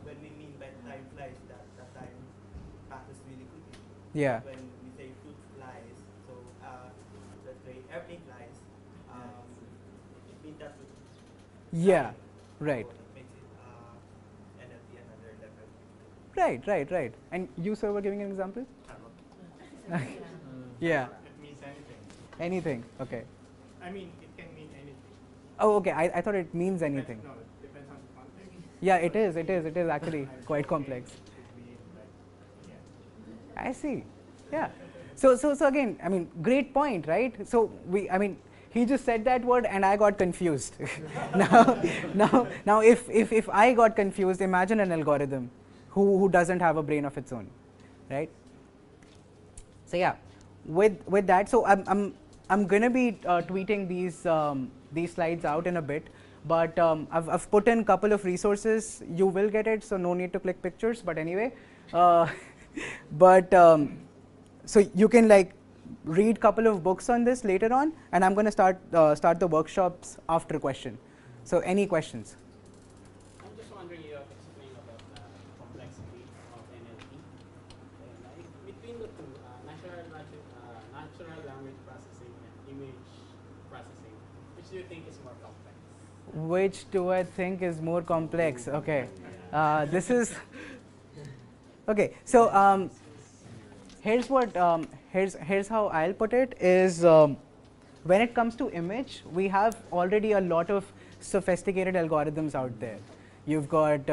when we mean by time flies, that time passes really quickly. Yeah. When we say fruit flies, so let's say airplane flies, it means that. Yeah. Right. So that makes it NLP another level. Right. And you, sir, were giving an example? Yeah. It means anything. Anything. Okay. I mean, it can mean anything. Oh, okay. I thought it means anything. No, it depends on the context. Yeah, it is actually quite complex. It could be like, yeah. I see. Yeah. So again, I mean, great point, right? So he just said that word and I got confused. now, if I got confused, imagine an algorithm who doesn't have a brain of its own, right? So yeah, with that, so I'm gonna be tweeting these slides out in a bit, but I've put in a couple of resources. You will get it, so no need to click pictures. But anyway, but so you can like read couple of books on this later on, and I'm gonna start the workshops after question. So any questions? I'm just wondering, you have explained about the complexity of NLP. Between the two, natural language processing and image processing, which do you think is more complex? Which do I think is more complex? Okay, this is okay. So here's what here's how I'll put it is when it comes to image, we have already a lot of sophisticated algorithms out there. You've got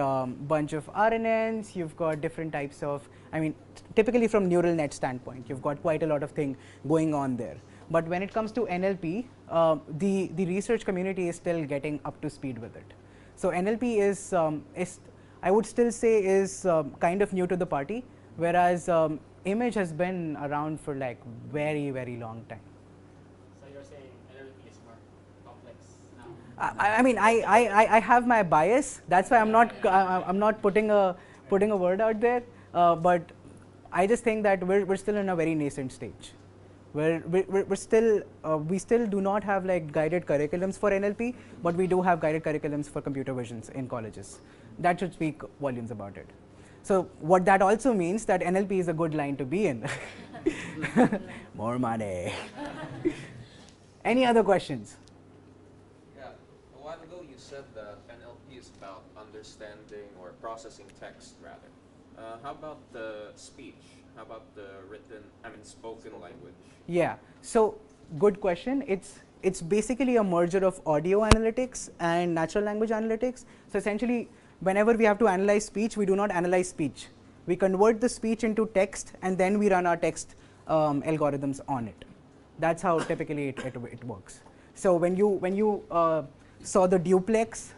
bunch of RNNs, you've got different types of, I mean, typically from neural net standpoint, you've got quite a lot of thing going on there. But when it comes to NLP, the research community is still getting up to speed with it. So NLP is I would still say is kind of new to the party, whereas image has been around for like very, very long time. So you're saying NLP is more complex now? I mean, I have my bias. That's why I'm not putting a word out there. But I just think that we're still in a very nascent stage. We're still we still do not have like guided curriculums for NLP, but we do have guided curriculums for computer visions in colleges. That should speak volumes about it. So what that also means that NLP is a good line to be in. More money. Any other questions? Yeah, a while ago you said that NLP is about understanding or processing text rather. How about the speech? How about the spoken language? Yeah, so good question. It's basically a merger of audio analytics and natural language analytics. So essentially, whenever we have to analyze speech, we do not analyze speech. We convert the speech into text, and then we run our text algorithms on it. That's how typically it works. So when you saw the Duplex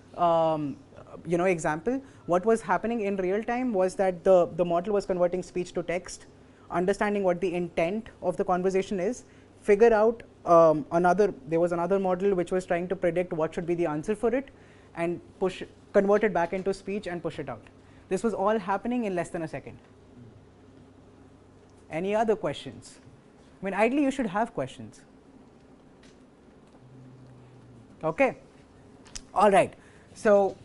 example, what was happening in real time was that the model was converting speech to text, understanding what the intent of the conversation is, figure out there was another model which was trying to predict what should be the answer for it, and convert it back into speech and push it out. This was all happening in less than a second. Any other questions? I mean, ideally you should have questions. Okay. All right. So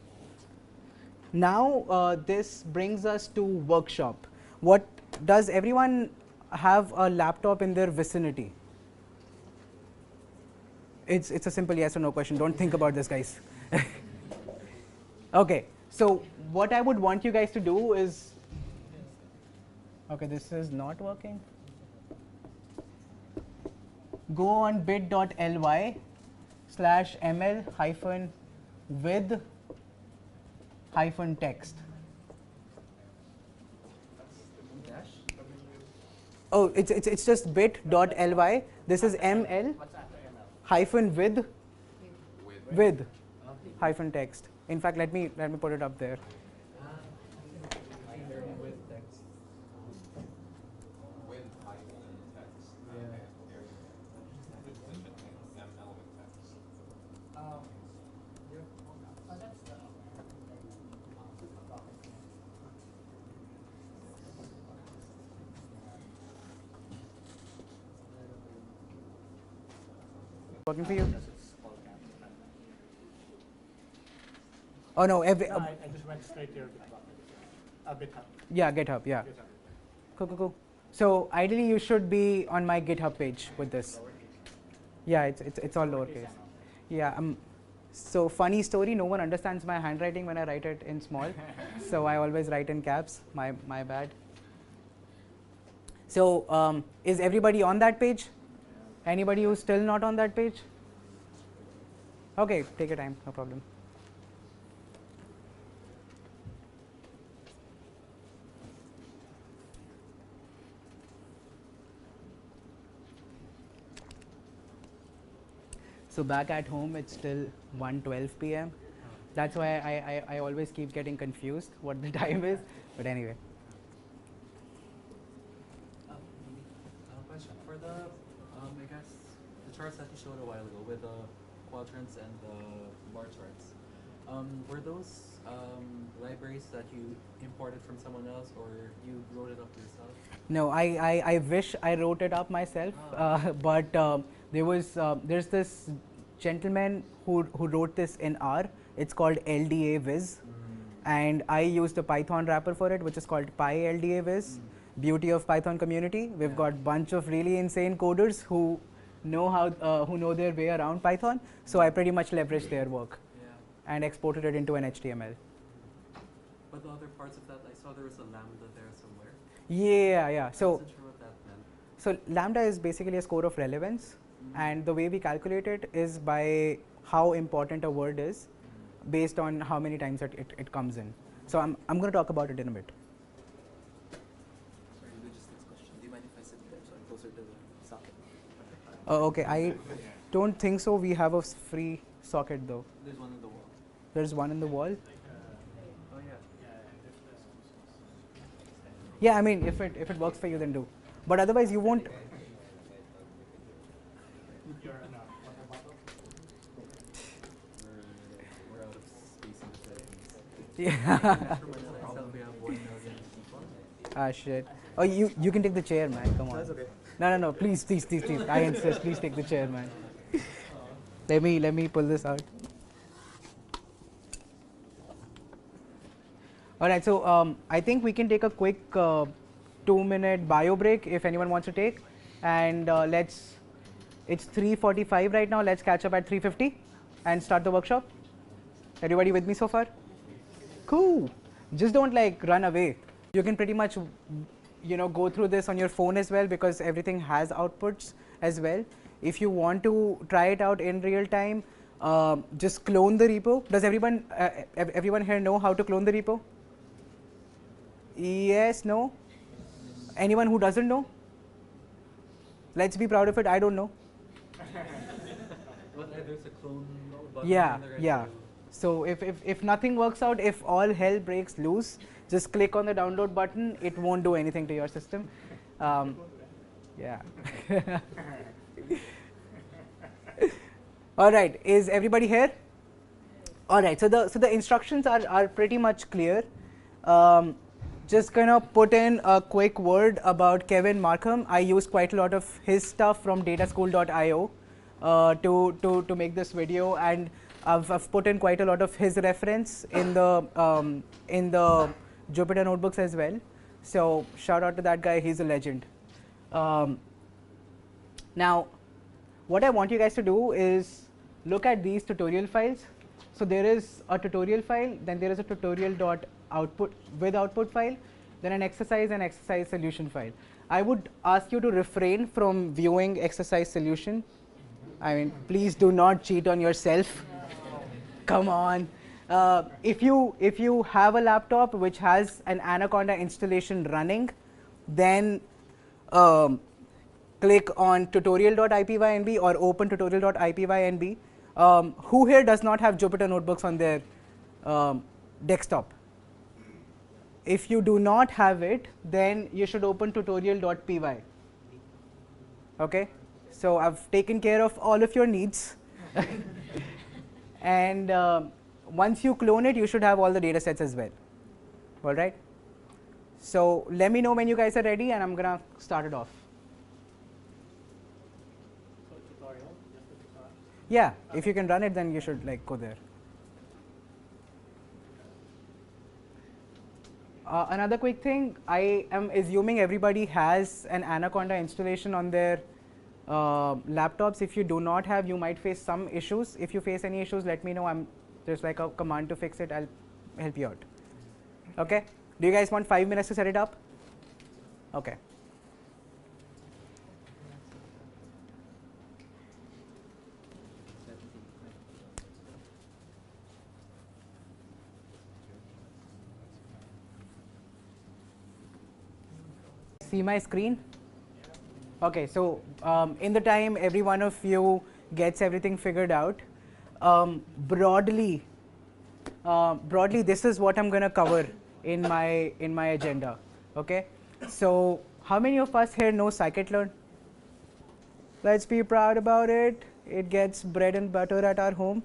now this brings us to workshop. What does everyone have a laptop in their vicinity? It's a simple yes or no question. Don't think about this, guys. Okay. So what I would want you guys to do is, okay, this is not working. Go on bit.ly/ml-with-text. Oh, it's just bit.ly. This is ml hyphen with hyphen text. In fact, let me put it up there. Working for you? Oh no, I just went straight to your GitHub. Yeah, GitHub, yeah. Cool. So ideally you should be on my GitHub page with this. Yeah, it's all lowercase. Yeah, so funny story, no one understands my handwriting when I write it in small. So I always write in caps, my bad. So is everybody on that page? Anybody who's still not on that page? Okay, take your time, no problem. So back at home, it's still 1:12 p.m. That's why I always keep getting confused what the time is. But anyway. Question question for the, I guess, the charts that you showed a while ago with the quadrants and the bar charts. Were those libraries that you imported from someone else, or you wrote it up yourself? No, I wish I wrote it up myself, but there's this gentleman who wrote this in R. It's called LDA Viz, and I used the Python wrapper for it, which is called PyLDA Viz. Beauty of Python community. We've got bunch of really insane coders who know their way around Python. So I pretty much leveraged their work and exported it into an HTML. But the other parts of that, I saw there was a lambda there somewhere. Yeah. So I wasn't sure what that meant. So lambda is basically a score of relevance, and the way we calculate it is by how important a word is, based on how many times it comes in. So I'm going to talk about it in a bit. Sorry, logistics question. Do you mind if I sit there so I'm closer to the socket? Okay, I don't think so. We have a free socket though. There's one in the wall. There's one in the wall. Oh yeah. Yeah, I mean, if it works for you, then do. But otherwise, you won't. We're out of space in the settings. Yeah. For myself, we have 1 million people. Ah shit. Oh, you can take the chair, man. Come on. That's okay. No. Please. I insist. Please take the chair, man. Let me pull this out. All right. So I think we can take a quick 2-minute bio break if anyone wants to take, and it's 3:45 right now. Let's catch up at 3:50 and start the workshop. Everybody with me so far? Cool. Just don't like run away. You can pretty much go through this on your phone as well, because everything has outputs as well. If you want to try it out in real time, just clone the repo. Does everyone here know how to clone the repo? Yes, no? Anyone who doesn't know? Let's be proud of it. I don't know. Well, there's a clone button. Yeah. So if nothing works out, if all hell breaks loose, just click on the download button. It won't do anything to your system. Yeah. All right. Is everybody here? All right. So the instructions are pretty much clear. Just gonna put in a quick word about Kevin Markham. I used quite a lot of his stuff from dataschool.io to make this video, and I've put in quite a lot of his reference in the Jupyter notebooks as well. So shout out to that guy. He's a legend. Now, what I want you guys to do is look at these tutorial files. So there is a tutorial file, then there is a tutorial.output with output file, then an exercise and exercise solution file. I would ask you to refrain from viewing exercise solution. I mean, please do not cheat on yourself. Come on. If you have a laptop which has an Anaconda installation running, then click on tutorial.ipynb or open tutorial.ipynb. Who here does not have Jupyter notebooks on their desktop? If you do not have it, then you should open tutorial.py. Okay, so I've taken care of all of your needs. And once you clone it, you should have all the data sets as well. All right. So let me know when you guys are ready, and I'm gonna start it off. So tutorial, just the tutorial. Yeah, if you can run it, then you should like go there. Another quick thing, I am assuming everybody has an Anaconda installation on their laptops. If you do not have, you might face some issues. If you face any issues, let me know. There's like a command to fix it. I'll help you out. Okay? Do you guys want 5 minutes to set it up? Okay. See my screen? Okay, so in the time every one of you gets everything figured out, broadly, this is what I'm going to cover in my agenda. Okay, so how many of us here know scikit-learn? Let's be proud about it. It gets bread and butter at our home.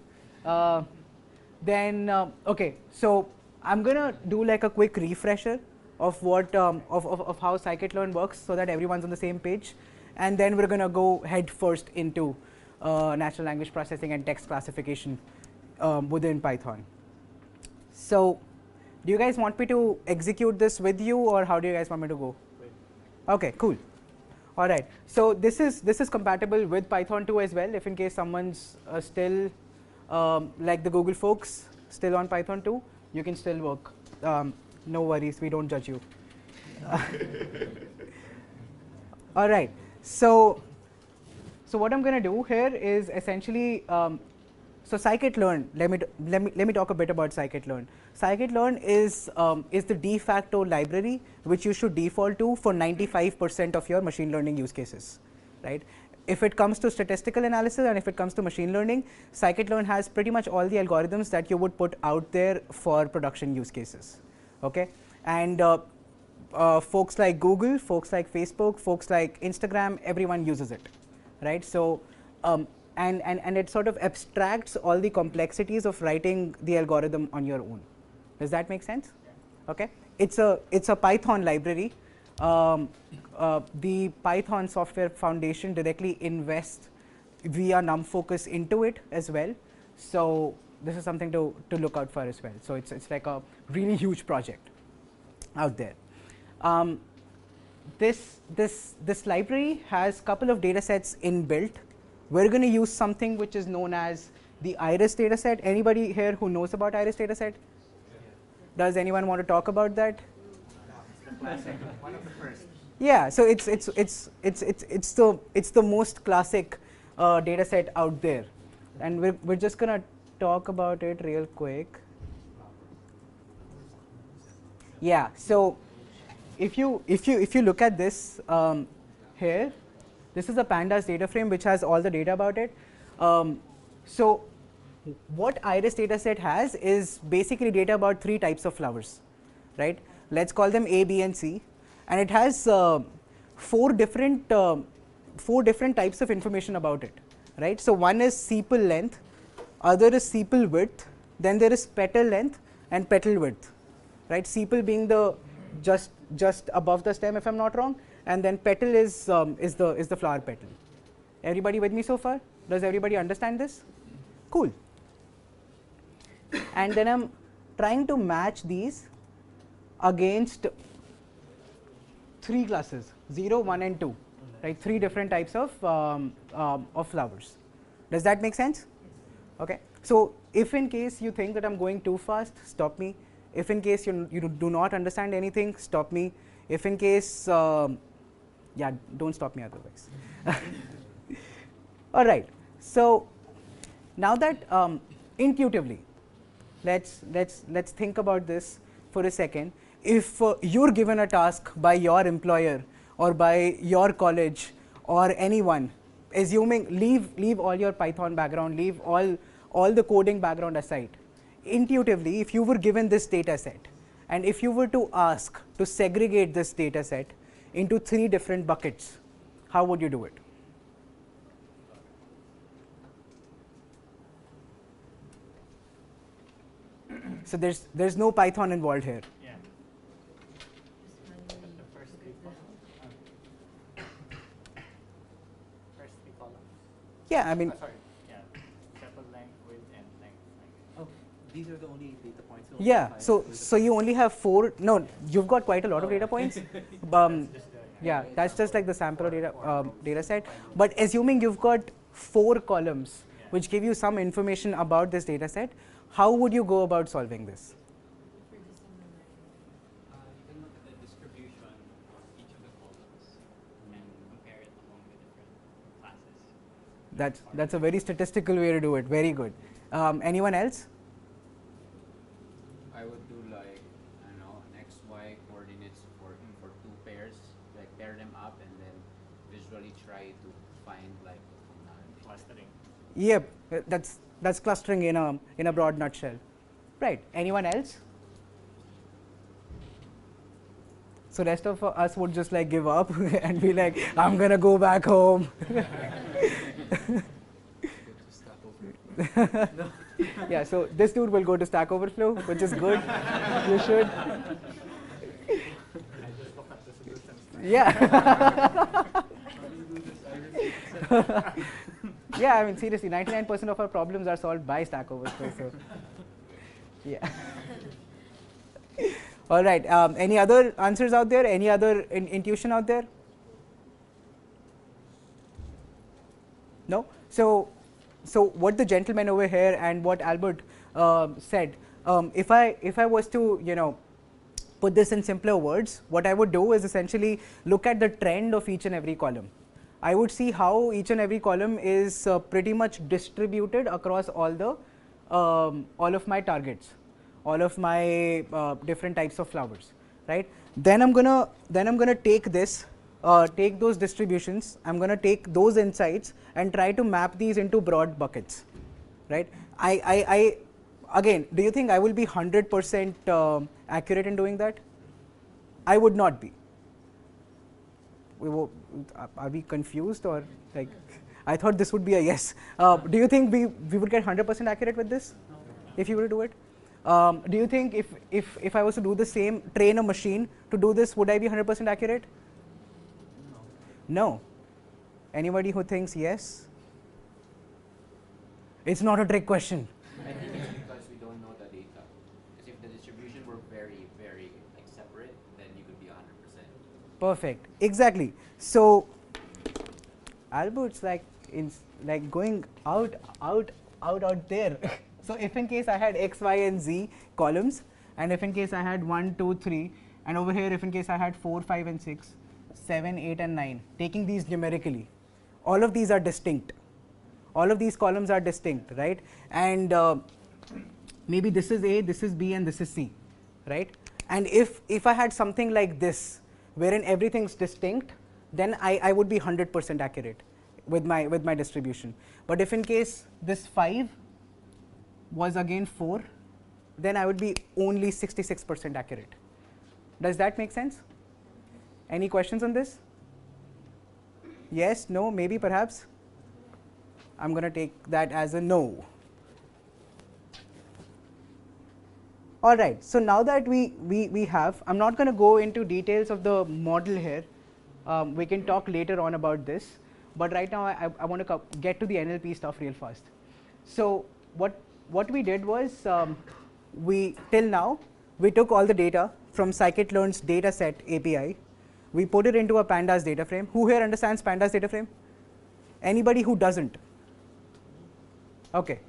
Okay, so I'm gonna do like a quick refresher of what of how scikit-learn works, so that everyone's on the same page, and then we're gonna go head first into natural language processing and text classification within Python. So, do you guys want me to execute this with you, or how do you guys want me to go? Okay, cool. All right. So this is compatible with Python 2 as well. If in case someone's still like the Google folks still on Python 2, you can still work. No worries, we don't judge you. All right. So what I'm going to do here is essentially so scikit-learn. Let me talk a bit about scikit-learn. Scikit-learn is the de facto library which you should default to for 95% of your machine learning use cases, right? If it comes to statistical analysis and if it comes to machine learning, scikit-learn has pretty much all the algorithms that you would put out there for production use cases, okay? And folks like Google, folks like Facebook, folks like Instagram, everyone uses it, right? So and it sort of abstracts all the complexities of writing the algorithm on your own. Does that make sense? Yeah. Okay. It's a Python library. The Python Software Foundation directly invests via NumFocus into it as well. So this is something to look out for as well. So it's like a really huge project out there. This library has a couple of data sets inbuilt. We're going to use something which is known as the Iris dataset. Anybody here who knows about Iris dataset? Does anyone want to talk about that? One of the first. Yeah, so it's the most classic data set out there, and we're just gonna talk about it real quick. Yeah, so if you look at this here, this is a pandas data frame which has all the data about it. So what Iris dataset has is basically data about 3 types of flowers, right? Let's call them A, B, and C, and it has 4 different types of information about it, right? So one is sepal length, other is sepal width, then there is petal length and petal width, right? Sepal being the just above the stem, if I'm not wrong, and then petal is the flower petal. Everybody with me so far? Does everybody understand this? Cool. And then I'm trying to match these against 3 classes, 0, 1, and 2, right? 3 different types of flowers. Does that make sense? Okay. So if in case you think that I'm going too fast, stop me. If in case you do not understand anything, stop me. If in case, yeah, don't stop me otherwise. All right. So now that intuitively, let's think about this for a second. If you're given a task by your employer or by your college or anyone, assuming leave all your Python background, leave all the coding background aside, intuitively, if you were given this data set and if you were to ask to segregate this data set into 3 different buckets, how would you do it? So there's no Python involved here. Yeah. The first 3 columns. First 3 columns. Yeah, I mean. Sorry. Yeah. Sepal length, width, and length. Oh, these are the only data points. Yeah. So you only have 4. No, you've got quite a lot of data points. Yeah, that's just like the sample data set. But assuming you've got 4 columns which give you some information about this data set, how would you go about solving this? You can look at the distribution of each of the columns and compare it among the different classes. That's a very statistical way to do it. Very good. Anyone else? I would do like, I don't know, an XY coordinates for 2 pairs, like pair them up and then visually try to find like Clustering. Yep, that's clustering in a broad nutshell. Right. Anyone else? So rest of us would just like give up and be like, I'm gonna go back home. Yeah, so this dude will go to Stack Overflow, which is good. You should. I just look at the solutions. Yeah. Yeah, I mean, seriously, 99% of our problems are solved by Stack Overflow. So, yeah. All right. Any other answers out there? Any other intuition out there? No. So what the gentleman over here and what Albert said, if I was to put this in simpler words, what I would do is essentially look at the trend of each and every column. I would see how each and every column is pretty much distributed across all of my targets, all of my different types of flowers, right? Then I'm gonna take this, take those distributions. I'm gonna take those insights and try to map these into broad buckets, right? I again, do you think I will be 100% accurate in doing that? I would not be. Are we confused or like? I thought this would be a yes. Do you think we would get 100% accurate with this if you were to do it? Do you think if I was to do the same, train a machine to do this, would I be 100% accurate? No. Anybody who thinks yes? It's not a trick question. I think it's because we don't know the data. Because if the distribution were very, very like separate, then you could be 100%. Perfect. Exactly. So Albert's like going out there. So if in case I had X, Y, and Z columns, and if in case I had 1, 2, 3, and over here if in case I had 4, 5, and 6, 7, 8, and 9, taking these numerically, all of these are distinct. All of these columns are distinct, right? And maybe this is A, this is B, and this is C, right? And if I had something like this, wherein everything's distinct, then I would be 100% accurate with my distribution. But if in case this 5 was again 4, then I would be only 66% accurate. Does that make sense? Any questions on this? Yes, no, maybe, perhaps? I'm going to take that as a no. All right, so now that we have, I'm not going to go into details of the model here. We can talk later on about this. But right now, I want to get to the NLP stuff real fast. So what we did was, till now, we took all the data from Scikit-learn's dataset API. We put it into a pandas data frame. Who here understands pandas data frame? Anybody who doesn't? Okay.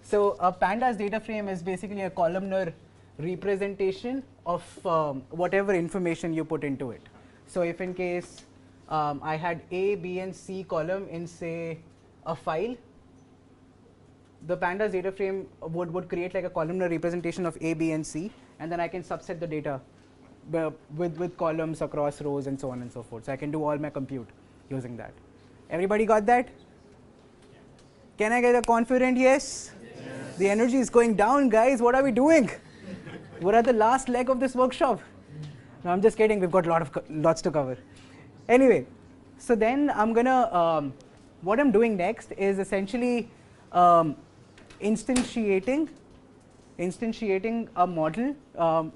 So a pandas data frame is basically a columnar representation of whatever information you put into it. So if in case I had A, B, and C column in, say, a file, the pandas data frame would create like a columnar representation of A, B, and C, and then I can subset the data with columns across rows and so on and so forth. So I can do all my compute using that. Everybody got that? Can I get a confident yes? Yes. The energy is going down, guys. What are we doing? We're at the last leg of this workshop. No, I'm just kidding. We've got lots to cover. Anyway, so then I'm gonna, what I'm doing next is essentially instantiating a model.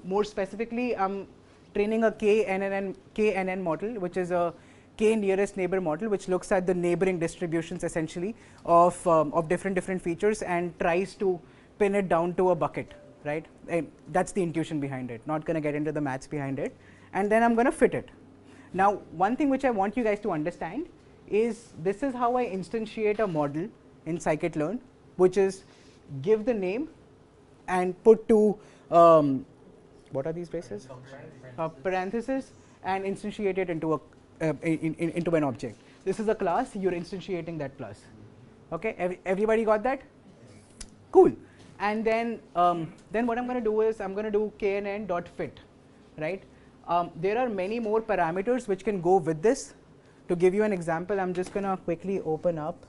More specifically, I'm training a KNN model, which is a K nearest neighbor model, which looks at the neighboring distributions essentially of different features and tries to pin it down to a bucket, right? And that's the intuition behind it. Not going to get into the maths behind it. And then I'm going to fit it. Now, one thing which I want you guys to understand is this is how I instantiate a model in scikit-learn, which is give the name and put two, what are these braces? Parentheses, and instantiate it into into an object. This is a class, you're instantiating that class. Okay, everybody got that? Cool. And then what I'm going to do is I'm going to do knn.fit, right? There are many more parameters which can go with this. To give you an example, I'm just going to quickly open up.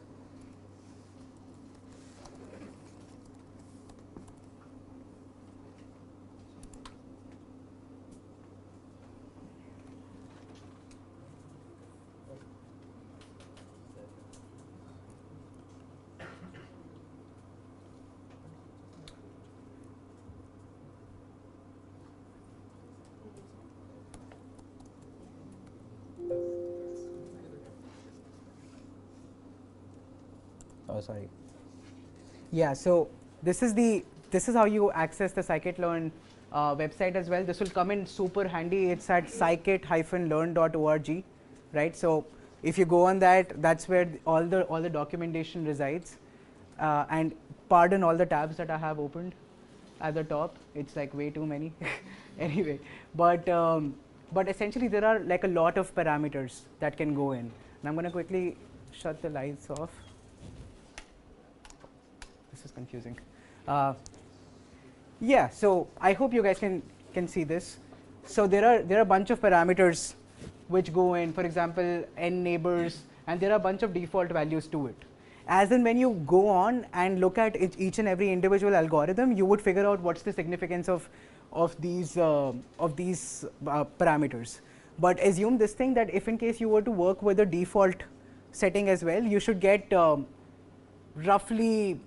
Oh, sorry. Yeah, so this is how you access the scikit-learn website as well. This will come in super handy. It's at scikit-learn.org, right? So if you go on that, that's where all the documentation resides. And pardon all the tabs that I have opened at the top. It's like way too many. Anyway, but essentially there are like a lot of parameters that can go in. And I'm going to quickly shut the lights off. This is confusing. Yeah, so I hope you guys can see this. So there are a bunch of parameters which go in, for example, n neighbors, and there are a bunch of default values to it. As in when you go on and look at each and every individual algorithm, you would figure out what's the significance of these parameters. But assume this thing that if in case you were to work with a default setting as well, you should get roughly,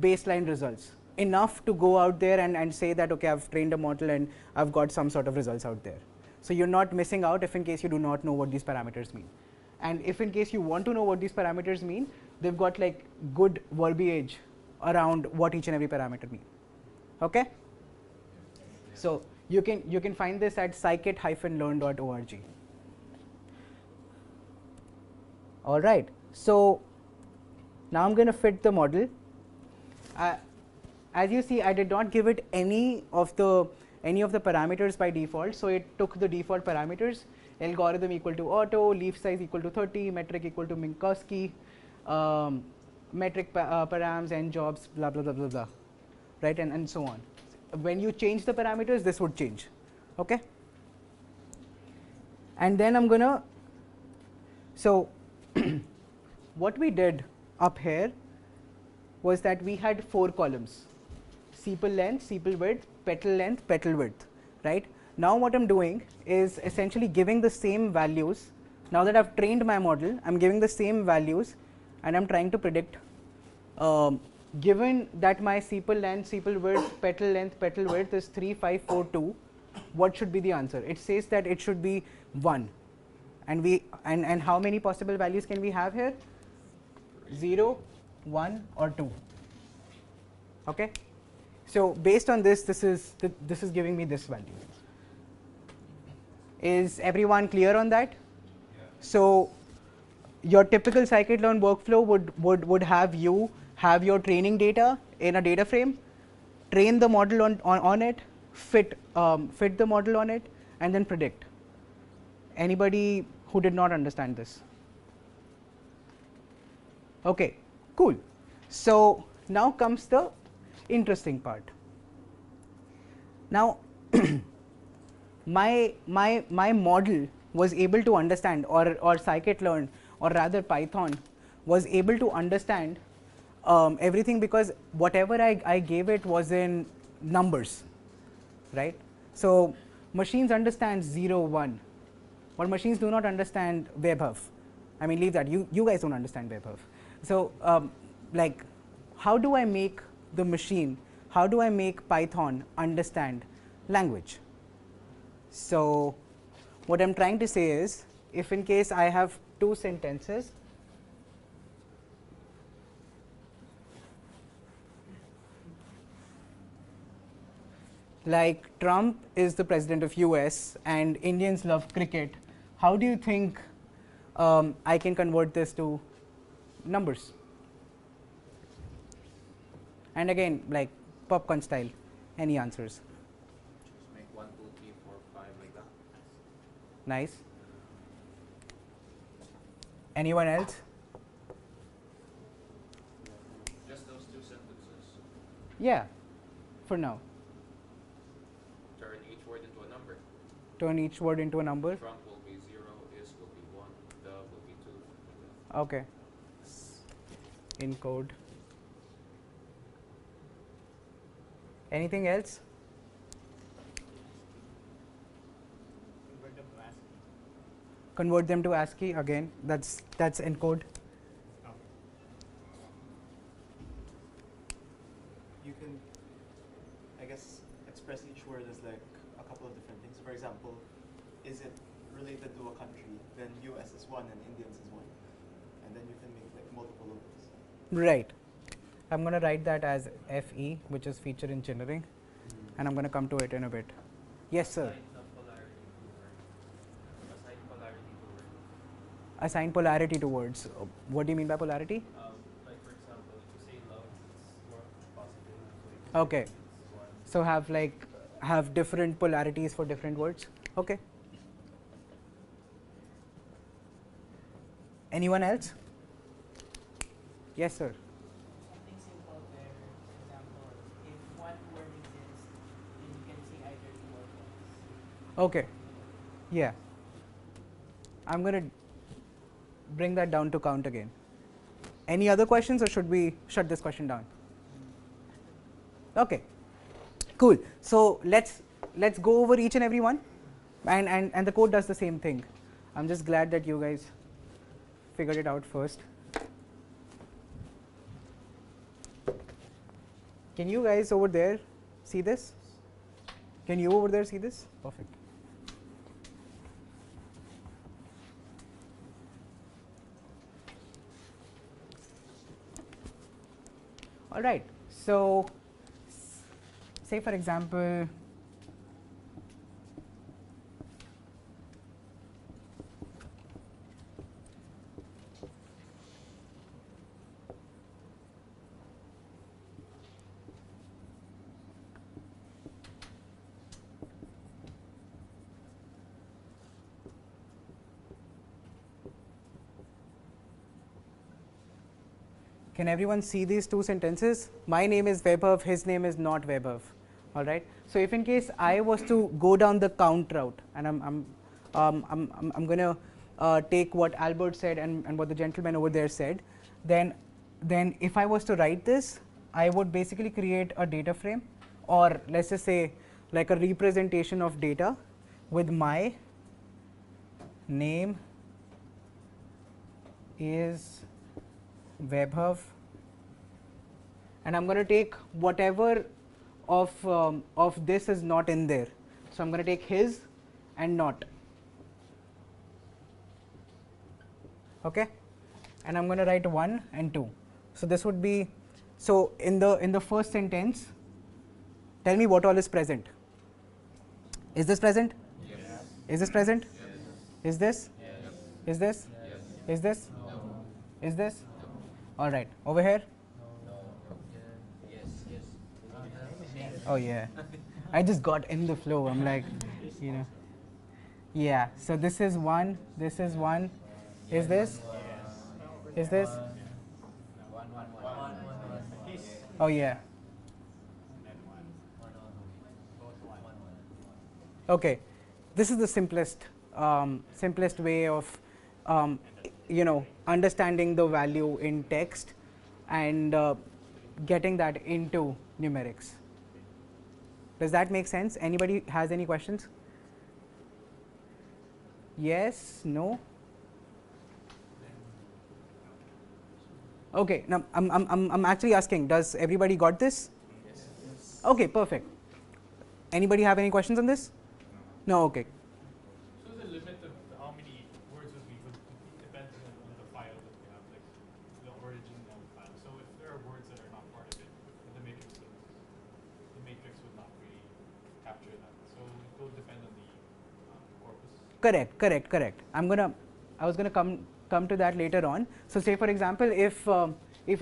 baseline results, enough to go out there and say that, okay, I've trained a model and I've got some sort of results out there. So you're not missing out if in case you do not know what these parameters mean. And if in case you want to know what these parameters mean, they've got like good verbiage around what each and every parameter mean. Okay? So you can find this at scikit-learn.org. All right. So now I'm going to fit the model. As you see, I did not give it any of the parameters by default. So it took the default parameters: algorithm equal to auto, leaf size equal to 30, metric equal to Minkowski, metric params, n jobs, blah blah blah blah blah, right, and so on. When you change the parameters, this would change. Okay. And then I'm gonna. So what we did up here was that we had 4 columns: sepal length, sepal width, petal length, petal width, right? Now what I'm doing is essentially giving the same values. Now that I've trained my model, I'm giving the same values and I'm trying to predict, given that my sepal length, sepal width, petal length, petal width is 3, 5, 4, 2, what should be the answer? It says that it should be 1. And how many possible values can we have here? 0, 1 or 2. Okay. So based on this, this is giving me this value. Is everyone clear on that? Yeah. So your typical scikit-learn workflow would have you have your training data in a data frame, train the model on it, fit the model on it, and then predict. Anybody who did not understand this? Okay, cool. So now comes the interesting part. Now my model was able to understand, or scikit-learn, or rather Python was able to understand everything, because whatever I gave it was in numbers, right? So machines understand 0, 1, but machines do not understand Vaibhav. I mean, leave that. You guys don't understand Vaibhav. So like, how do I make the machine, how do I make Python understand language? So what I'm trying to say is, if in case I have 2 sentences, like Trump is the president of US and Indians love cricket, how do you think I can convert this to numbers? And again, like popcorn style, any answers? Just make 1, 2, 3, 4, 5 like that. Nice. Anyone else? Just those 2 sentences. Yeah, for now. Turn each word into a number. Turn each word into a number. Trump will be 0, is will be 1, the will be 2. Okay. Encode. Anything else? Convert them to ASCII. Again, that's encode. You can, I guess, express each word as like a couple of different things. For example, is it related to a country? Then US is 1 and Indians is 1. And then you can make like multiple of those. Right. I'm going to write that as FE, which is feature engineering, and I'm going to come to it in a bit. Yes, sir. Assign polarity to words. What do you mean by polarity? Like for example, if you say love, it's more positive. So Okay. So have different polarities for different words. Okay. Anyone else? Yes, sir. Something simple there. For example, if one word exists, then you can say either two or false. Okay. Yeah. I'm going to bring that down to count again. Any other questions, or should we shut this question down? Okay. Cool. So let's go over each and every one, and the code does the same thing. I'm just glad that you guys figured it out first. Can you guys over there see this? Can you over there see this? Perfect. All right. So say for example, can everyone see these two sentences? My name is Vaibhav, his name is not Vaibhav. All right. So if in case I was to go down the count route, and I'm going to take what Albert said and what the gentleman over there said, then if I was to write this, I would basically create a data frame, or let's just say like a representation of data with my name is Vaibhav, and I'm going to take whatever of this is not in there. So I'm going to take his and not. Okay, and I'm going to write 1 and 2. So this would be, so in the first sentence, tell me what all is present. Is this present? Yes. Is this present? Yes. Is this? Yes. Is this? Yes. Is this? No. Is this? All right. Over here? Oh yeah. I just got in the flow. I'm like, you know. Yeah. So this is 1. This is 1. Is this? Is this? Oh yeah. Okay. This is the simplest way of understanding the value in text and getting that into numerics. Does that make sense? Anybody has any questions? Yes? No? Okay. Now I'm actually asking, does everybody got this? Yes. Okay, perfect. Anybody have any questions on this? No. Okay. So the limit of how many words would be depends on the file that we have, like the original file. So if there are words that are not part of it, the matrix would not really capture that. So it will depend on the corpus. Correct. I was gonna come to that later on. So say for example, if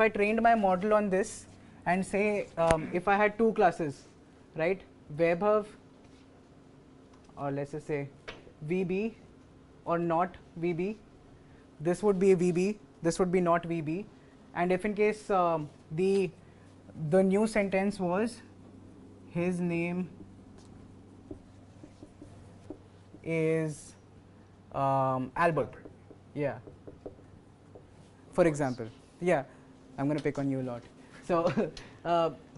I trained my model on this, and say if I had 2 classes, right, Vaibhav, or let's just say VB or not VB, this would be a VB, this would be not VB, and if in case the new sentence was his name is Albert, yeah, for example, yeah, I'm going to pick on you a lot. So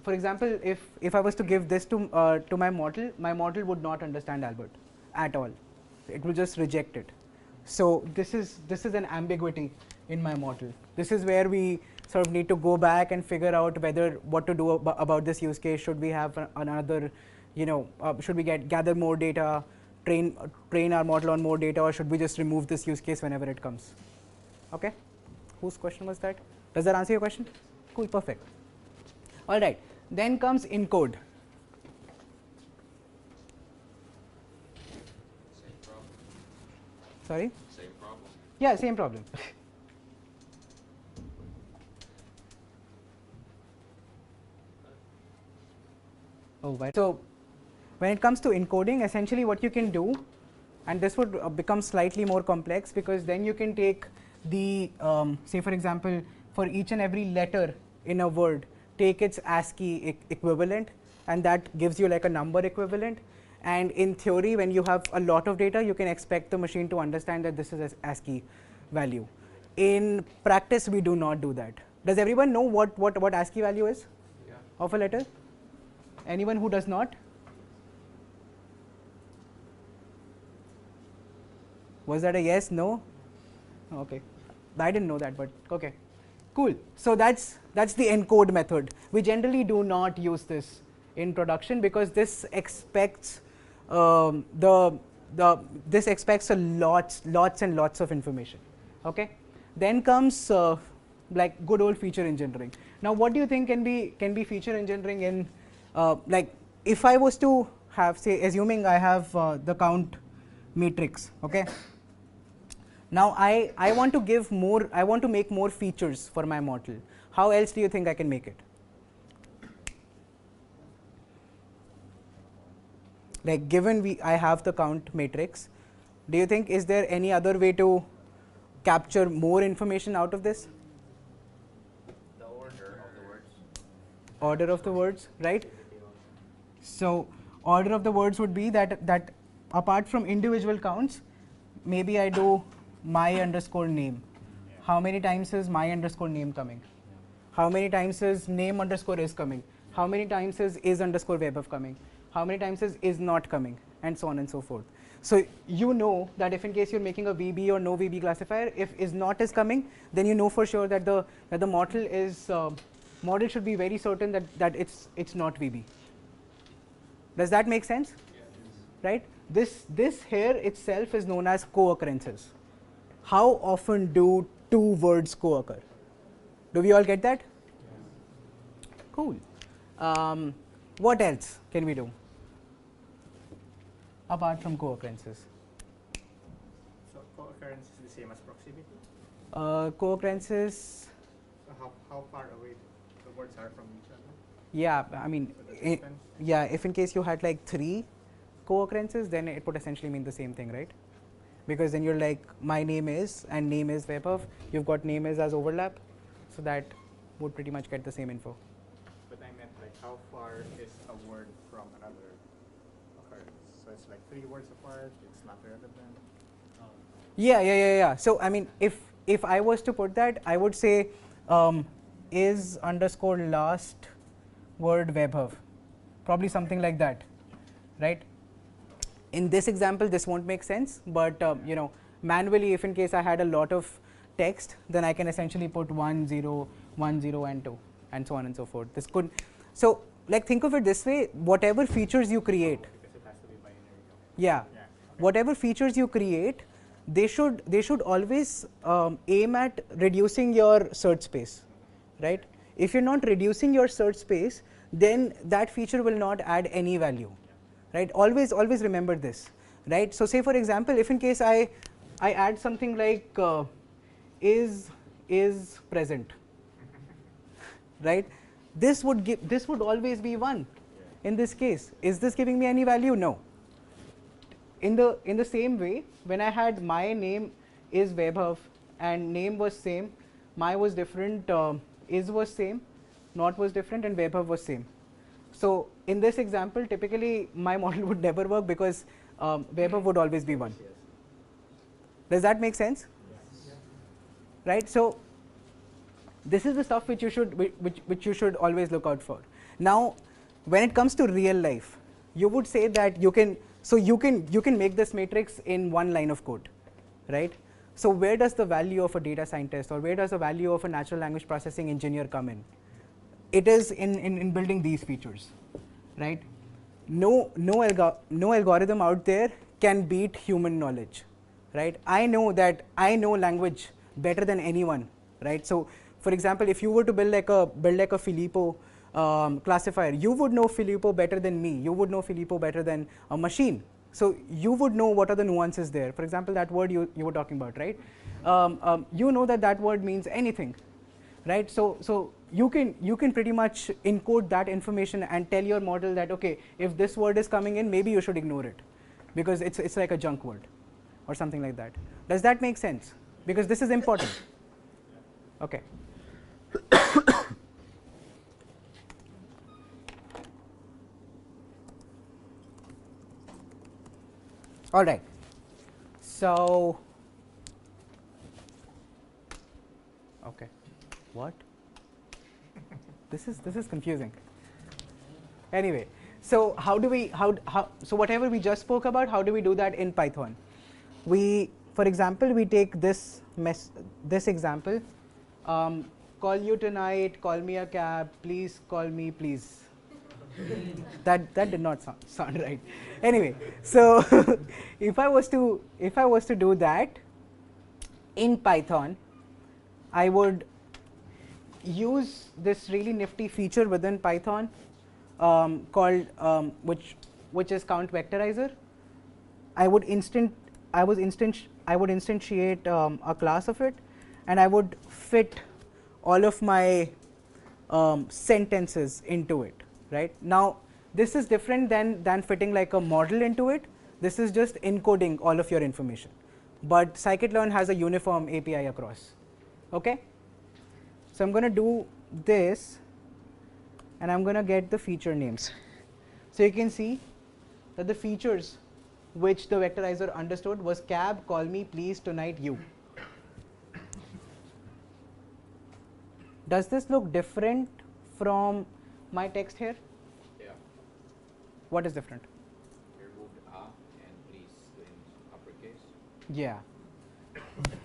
for example, if I was to give this to my model would not understand Albert at all. It will just reject it. So this is an ambiguity in my model. This is where we sort of need to go back and figure out what to do about this use case. Should we have another, should we gather more data, train our model on more data, or should we just remove this use case whenever it comes? Okay. Whose question was that? Does that answer your question? Cool, perfect. All right, then comes encode. Same problem. Sorry? Same problem. Yeah, same problem. Oh, right. So when it comes to encoding, essentially what you can do, and this would become slightly more complex, because then you can take the, say for example, for each and every letter in a word, take its ASCII equivalent, and that gives you like a number equivalent. And in theory, when you have a lot of data, you can expect the machine to understand that this is an ASCII value. In practice, we do not do that. Does everyone know what ASCII value is of a letter? Anyone who does not? Was that a yes, no? Okay, I didn't know that, but okay, cool. So that's the encode method. We generally do not use this in production because this expects this expects a lots and lots of information. Okay, then comes like good old feature engineering. Now, what do you think can be feature engineering in like if I was to have, say, assuming I have the count matrix, okay. Now I want to give more, I want to make more features for my model. How else do you think I can make it? Like given I have the count matrix, do you think is there any other way to capture more information out of this? The order of the words. Order of the words, right? So order of the words would be that apart from individual counts, maybe I do my underscore name. How many times is my underscore name coming? How many times is name underscore is coming? How many times is underscore Vaibhav coming? How many times is not coming? And so on and so forth. So you know that if in case you're making a VB or no VB classifier, if is not is coming, then you know for sure that the model is model should be very certain that it's not VB. Does that make sense? Yes. Right? This here itself is known as co-occurrences. How often do two words co-occur? Do we all get that? Yes. Cool. What else can we do apart from co-occurrences? So co-occurrence is the same as proximity? Co-occurrences. So how far away the words are from each other? Yeah, I mean, yeah, if in case you had like 3 co-occurrences, then it would essentially mean the same thing, right? Because then you're like, my name is, and name is Vaibhav, you've got name is as overlap, so that would pretty much get the same info. But I meant like how far is a word from another occurrence? So it's like 3 words apart, it's not relevant. Yeah. So I mean, if I was to put that, I would say is underscore last word Vaibhav, probably something like that, right? In this example, this won't make sense, but you know, manually, if in case I had a lot of text, then I can essentially put 1, 0, 1, 0, and 2, and so on and so forth. This could, so like think of it this way: whatever features you create, Because it has to be binary. yeah, Okay. whatever features you create, they should always aim at reducing your search space, right? If you're not reducing your search space, then that feature will not add any value, right? Always remember this, right? So say for example, if in case I add something like is present, right? This would always be 1 in this case. Is this giving me any value? No. In the same way, when I had my name is Vaibhav and name was same, my was different, is was same, not was different, and Vaibhav was same. So in this example, typically my model would never work because Vaibhav would always be 1. Does that make sense? Yes. Right. So this is the stuff which you should always look out for. Now, when it comes to real life, you would say that you can make this matrix in 1 line of code, right? So where does the value of a data scientist or where does the value of a natural language processing engineer come in? It is in building these features, right? No algorithm out there can beat human knowledge, right? I know language better than anyone, right? So For example, if you were to build like a Filippo classifier, you would know Filippo better than me. You would know Filippo better than a machine. So you would know what are the nuances there. For example, that word you were talking about, right? You know that word means anything, right? So you can pretty much encode that information and tell your model that, okay, if this word is coming in, maybe you should ignore it because it's like a junk word or something like that. Does that make sense? Because this is important. Okay. All right. So, okay. What? This is confusing. Anyway, so how do we so whatever we just spoke about, how do we do that in Python? For example, we take this example. Call you tonight. Call me a cab. Please call me, please. that did not sound right. Anyway, so if I was to do that in Python, I would use this really nifty feature within Python called which is count vectorizer. I would instantiate a class of it, and I would fit all of my sentences into it. Right now, this is different than fitting like a model into it. This is just encoding all of your information. But scikit-learn has a uniform API across. Okay. So I'm going to do this, and I'm going to get the feature names. So you can see that the features which the vectorizer understood was cab, call me, please, tonight, you. Does this look different from my text here? Yeah. What is different? You removed and please in uppercase. Yeah.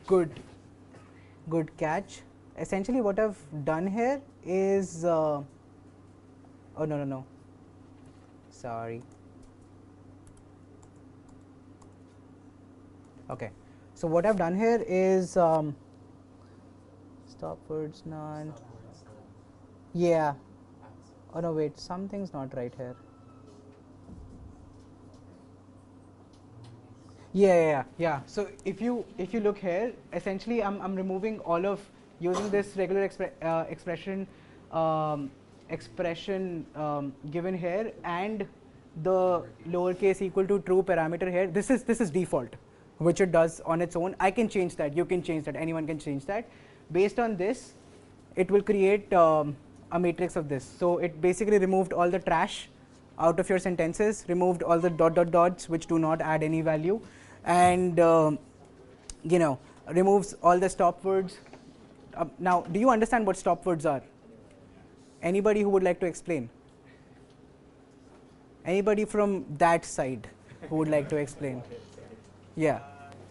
Good catch. Essentially, what I've done here is oh no. Sorry. Okay. So what I've done here is stop words none. Yeah. Oh no, wait. Something's not right here. Yeah. So if you look here, essentially I'm removing all of using this regular expression given here and the lowercase equal to true parameter here. This is default, which it does on its own. I can change that. You can change that. Anyone can change that. Based on this, it will create a matrix of this. So it basically removed all the trash out of your sentences, removed all the dots which do not add any value, and removes all the stop words. Now, do you understand what stop words are? Anybody who would like to explain? Anybody from that side who would like to explain? Yeah.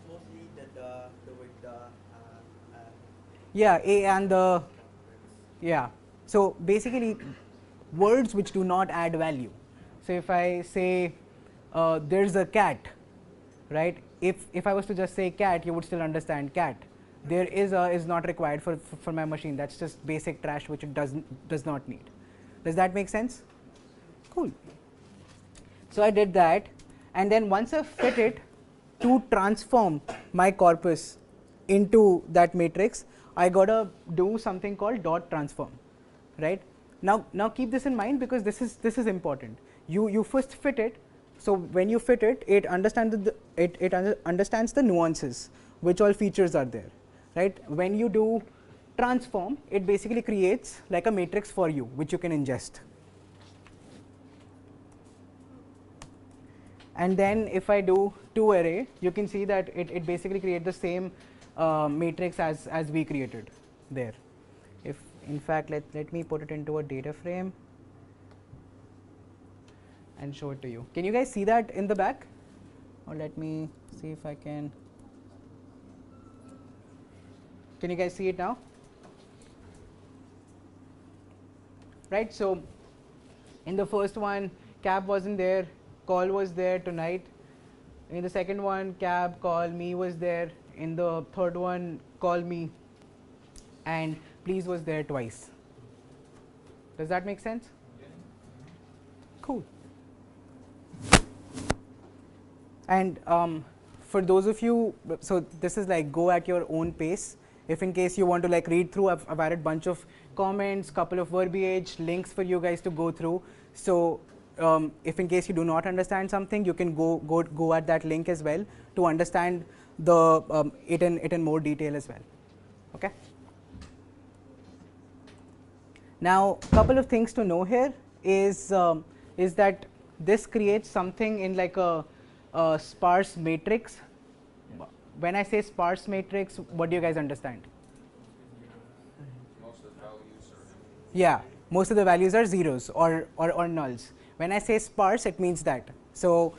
Mostly the word yeah, a and the yeah. So basically, words which do not add value. So if I say there's a cat, right? If I was to just say cat, you would still understand cat. There is not required for my machine. That's just basic trash which it does not need. Does that make sense? Cool. So I did that, and then once I fit it to transform my corpus into that matrix, I gotta do something called dot transform, right? Now keep this in mind because this is important. You first fit it. So when you fit it, it understands the nuances, which all features are there, right? When you do transform, it basically creates like a matrix for you, which you can ingest. And then if I do toArray, you can see that it basically creates the same matrix as we created there. If in fact, let me put it into a data frame and show it to you. Can you guys see that in the back? Or let me see if I can. Can you guys see it now? Right, so in the first one, cab wasn't there, call was there tonight. In the second one, cab, call, me was there. In the third one, call me. And please was there twice. Does that make sense? Cool. And for those of you, so this is like go at your own pace. If in case you want to like read through, I've added bunch of comments, couple of verbiage, links for you guys to go through. So if in case you do not understand something, you can go at that link as well to understand the it in more detail as well. Okay. Now, couple of things to know here is that this creates something in like a sparse matrix. When I say sparse matrix, what do you guys understand? Most of the values are. Yeah, most of the values are zeros or nulls. When I say sparse, it means that. So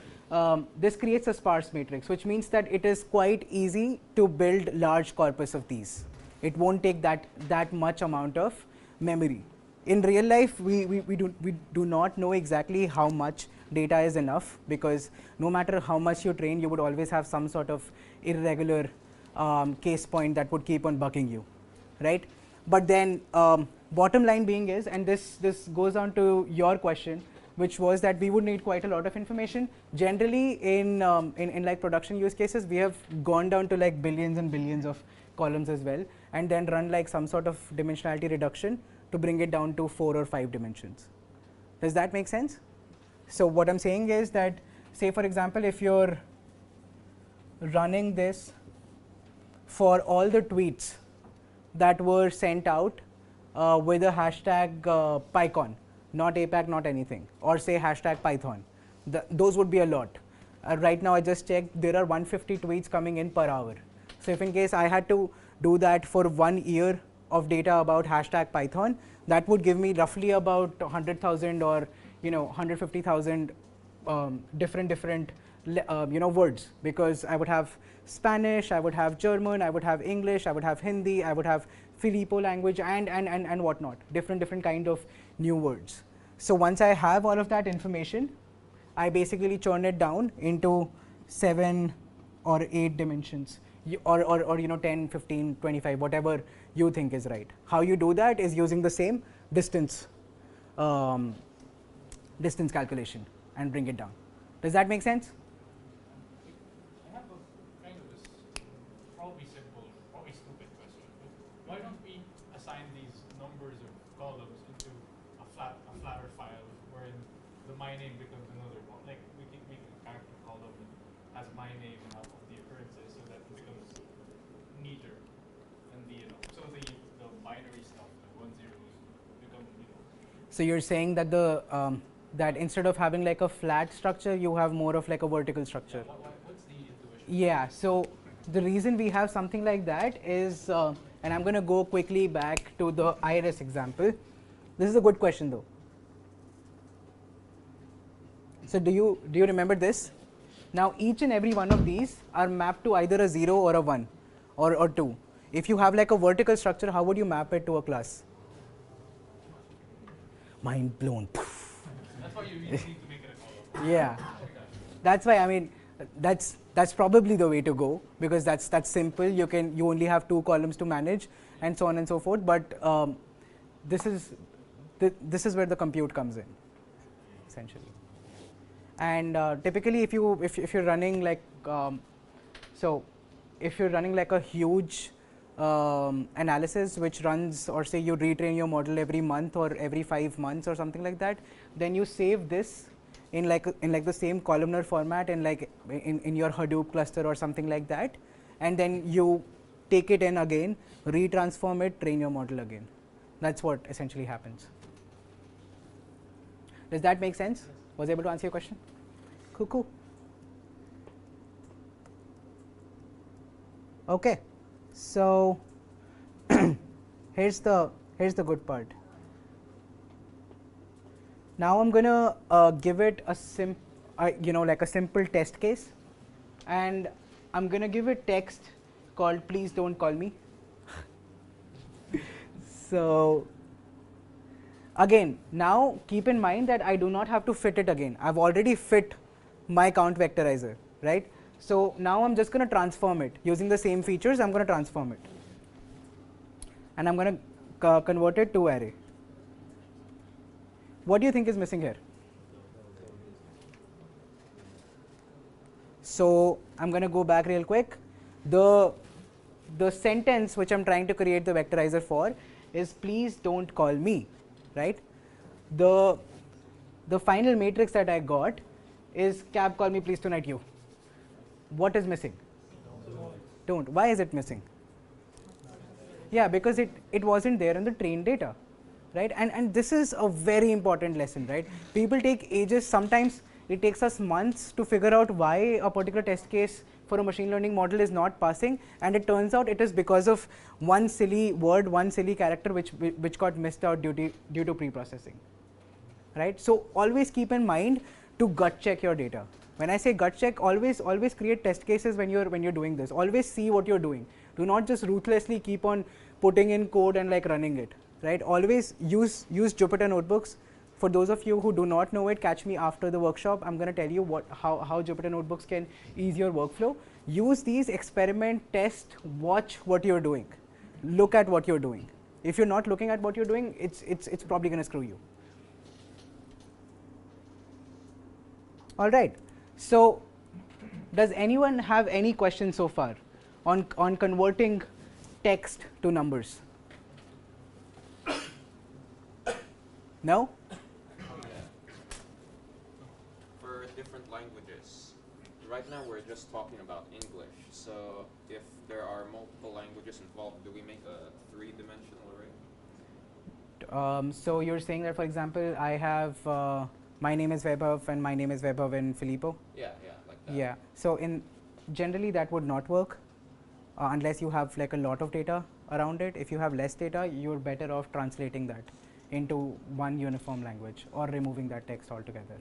this creates a sparse matrix, which means that it is quite easy to build large corpus of these. It won't take that much amount of memory. In real life, we do not know exactly how much data is enough, because no matter how much you train, you would always have some sort of irregular case point that would keep on bugging you, right? But then bottom line being is, and this goes on to your question, which was that we would need quite a lot of information. Generally in like production use cases, we have gone down to like billions and billions of columns as well, and then run like some sort of dimensionality reduction to bring it down to 4 or 5 dimensions. Does that make sense? So what I'm saying is that, say for example, if you're running this for all the tweets that were sent out with a hashtag Pycon, not APAC, not anything, or say hashtag Python, those would be a lot. Right now I just checked, there are 150 tweets coming in per hour. So if in case I had to do that for 1 year of data about hashtag Python, that would give me roughly about 100,000 or 150,000 different words, because I would have Spanish, I would have German, I would have English, I would have Hindi, I would have Filippo language and whatnot, different kind of new words. So once I have all of that information, I basically churn it down into 7 or 8 dimensions, or 10, 15, 25, whatever you think is right. How you do that is using the same distance calculation and bring it down. Does that make sense? I have a kind of a probably simple, probably stupid question. Why don't we assign these numbers of columns into a flatter file wherein the my name becomes another one? Like we can make a character column that has my name and half of the occurrences, so that it becomes neater, and so the binary stuff, the 1 zeros, become So you're saying that that instead of having like a flat structure, you have more of like a vertical structure. Yeah, what's the intuition? Yeah, so the reason we have something like that is, and I'm going to go quickly back to the iris example. This is a good question though. So do you remember this? Now each and every one of these are mapped to either a 0 or a 1 or 2. If you have like a vertical structure, how would you map it to a class? Mind blown. That's why you need to make it a column. Yeah, that's why, I mean, that's probably the way to go, because that's simple. You only have 2 columns to manage and so on and so forth. But this is where the compute comes in, essentially. And typically, if you're running like if you're running like a huge analysis which runs, or say you retrain your model every month or every 5 months or something like that, then you save this in like the same columnar format in your Hadoop cluster or something like that, and then you take it in again, retransform it, train your model again. That's what essentially happens. Does that make sense? Was I able to answer your question? Cool. Okay, so here's the good part. Now I'm gonna give it a like a simple test case, and I'm gonna give it text called "Please don't call me." So again, now keep in mind that I do not have to fit it again. I've already fit my count vectorizer, right? So now I'm just going to transform it using the same features. I'm going to transform it, and I'm going to converted to array. What do you think is missing here? So I'm going to go back real quick. The sentence which I'm trying to create the vectorizer for is please don't call me, right? The final matrix that I got is cab call me please tonight you. What is missing? Don't. Why is it missing? Yeah, because it wasn't there in the trained data, right? And this is a very important lesson, right? People take ages, sometimes it takes us months to figure out why a particular test case for a machine learning model is not passing, and it turns out it is because of one silly word, one silly character which got missed out due to pre-processing, right? So always keep in mind to gut check your data. When I say gut check, always create test cases when you're doing this. Always see what you're doing. Do not just ruthlessly keep on putting in code and like running it, right? Always use Jupyter notebooks. For those of you who do not know it, catch me after the workshop. I'm going to tell you how Jupyter notebooks can ease your workflow. Use these, experiment, test, watch what you're doing. Look at what you're doing. If you're not looking at what you're doing, it's probably going to screw you. All right. So does anyone have any questions so far on converting text to numbers? No? For different languages, right now we're just talking about English. So if there are multiple languages involved, do we make a 3-dimensional array? So you're saying that, for example, I have my name is Vaibhav and my name is Vaibhav and Filippo? Yeah, like that. Yeah. So generally that would not work unless you have like a lot of data around it. If you have less data, you're better off translating that into one uniform language or removing that text altogether.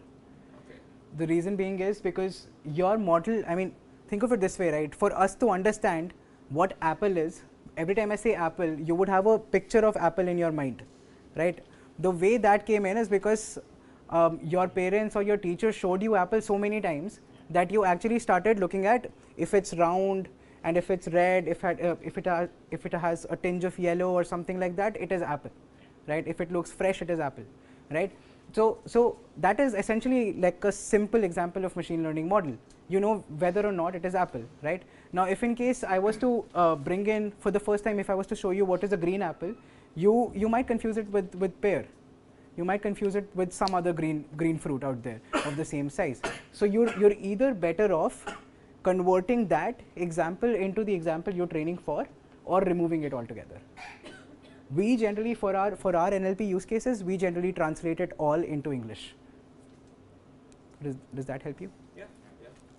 Okay. The reason being is because your model, I mean, think of it this way, right? For us to understand what Apple is, every time I say Apple, you would have a picture of Apple in your mind, right? The way that came in is because your parents or your teacher showed you Apple so many times that you actually started looking at if it's round and if it's red, if it has a tinge of yellow or something like that, it is Apple, right? If it looks fresh, it is Apple, right? So that is essentially like a simple example of machine learning model. You know whether or not it is Apple, right? Now, if in case I was to bring in for the first time, if I was to show you what is a green apple, you might confuse it with pear. You might confuse it with some other green fruit out there of the same size. So you're either better off converting that example into the example you're training for, or removing it altogether. We generally, for our NLP use cases, we generally translate it all into English. Does that help you?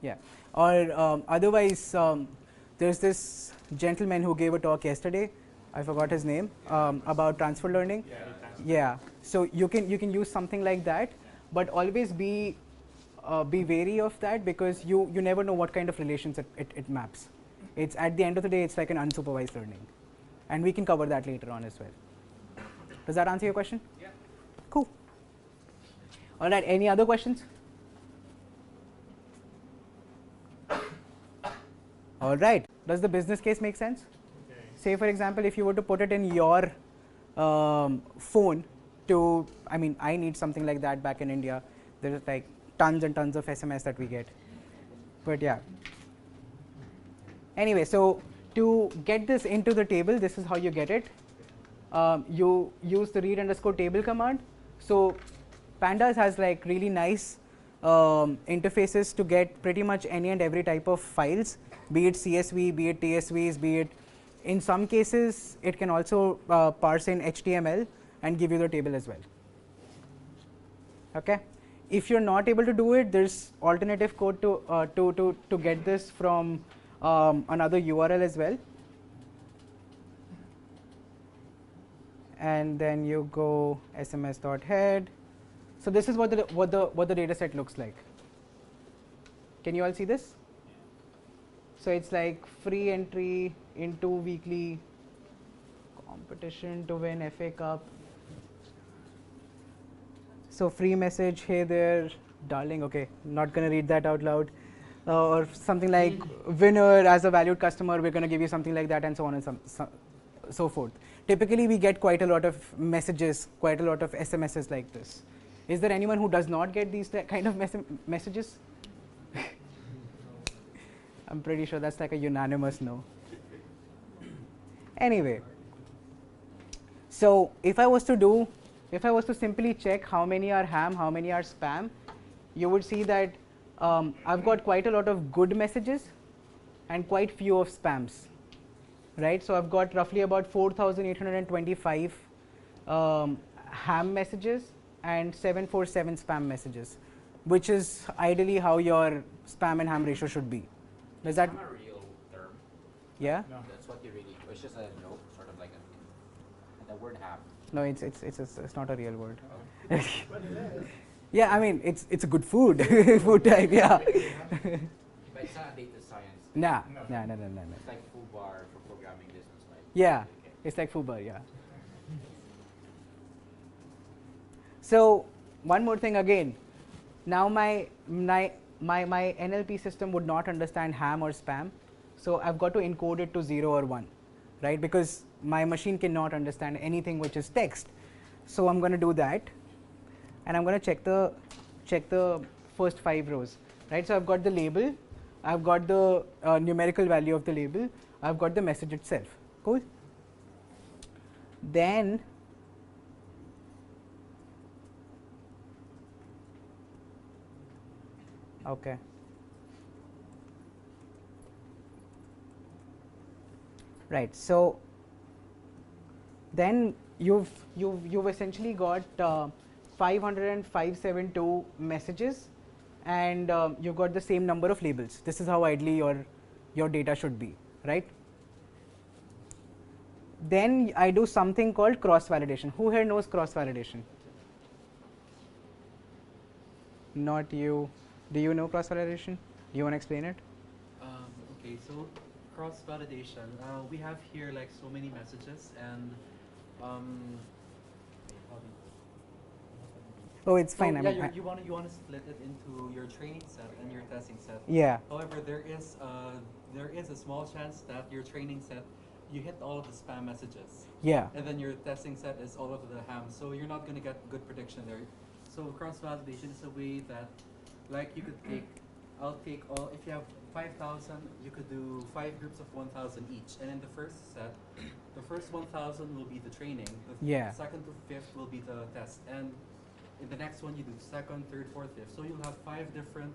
Yeah. Or otherwise, there's this gentleman who gave a talk yesterday. I forgot his name, about transfer learning. Yeah. So you can use something like that, but always be wary of that, because you never know what kind of relations it maps. It's at the end of the day, it's like an unsupervised learning, and we can cover that later on as well. Does that answer your question? Yeah. Cool. All right. Any other questions? All right. Does the business case make sense? Okay. Say, for example, if you were to put it in your phone to, I mean, I need something like that back in India. There's like tons and tons of SMS that we get. But yeah. Anyway, so to get this into the table, this is how you get it. You use the read_table command. So Pandas has like really nice interfaces to get pretty much any and every type of files, be it CSV, be it TSVs, be it, in some cases, it can also parse in HTML and give you the table as well. Okay. If you're not able to do it, there's alternative code to get this from another URL as well. And then you go sms.head. So this is what the data set looks like. Can you all see this? So it's like free entry into weekly competition to win FA Cup. So free message, hey there, darling. Okay, not gonna read that out loud. Or something like winner, as a valued customer, we're gonna give you something like that, and so on and so forth. Typically, we get quite a lot of messages, quite a lot of SMSs like this. Is there anyone who does not get these kind of messages? I'm pretty sure that's like a unanimous no. Anyway, so if I was to simply check how many are ham, how many are spam, you would see that I've got quite a lot of good messages and quite few of spams, right? So I've got roughly about 4,825 ham messages and 747 spam messages, which is ideally how your spam and ham ratio should be. Does that? It's not a real term. Yeah. No. That's what you really. It's just a joke, sort of like the word ham. No, it's not a real word. Oh. Yeah, I mean it's a good food, food type. Yeah. But it's not data science. Nah. No. It's It's like foobar for programming business, right? yeah, Okay. it's like foobar. Yeah. So one more thing again. Now my NLP system would not understand ham or spam, so I've got to encode it to 0 or 1, right? Because my machine cannot understand anything which is text. So I'm going to do that, and I'm going to check the first 5 rows, right? So I've got the label, I've got the numerical value of the label, I've got the message itself. Cool. Then okay. Right. So then you've essentially got 572 messages, and you've got the same number of labels. This is how ideally your data should be, right? Then I do something called cross validation. Who here knows cross validation? Not you. Do you know cross validation? Do you want to explain it? Okay, so cross validation. We have here like so many messages, and Oh, it's fine. So, I yeah, mean, you want to split it into your training set and your testing set. yeah. However, there is a small chance that your training set you hit all of the spam messages. Yeah. And then your testing set is all of the ham. So you're not going to get good prediction there. So cross validation is a way that, like, you could take, I'll take all. If you have 5,000, you could do 5 groups of 1,000 each. And in the first set, the first 1,000 will be the training. The Yeah. second to fifth will be the test. And in the next one, you do second, third, fourth, fifth. So you'll have 5 different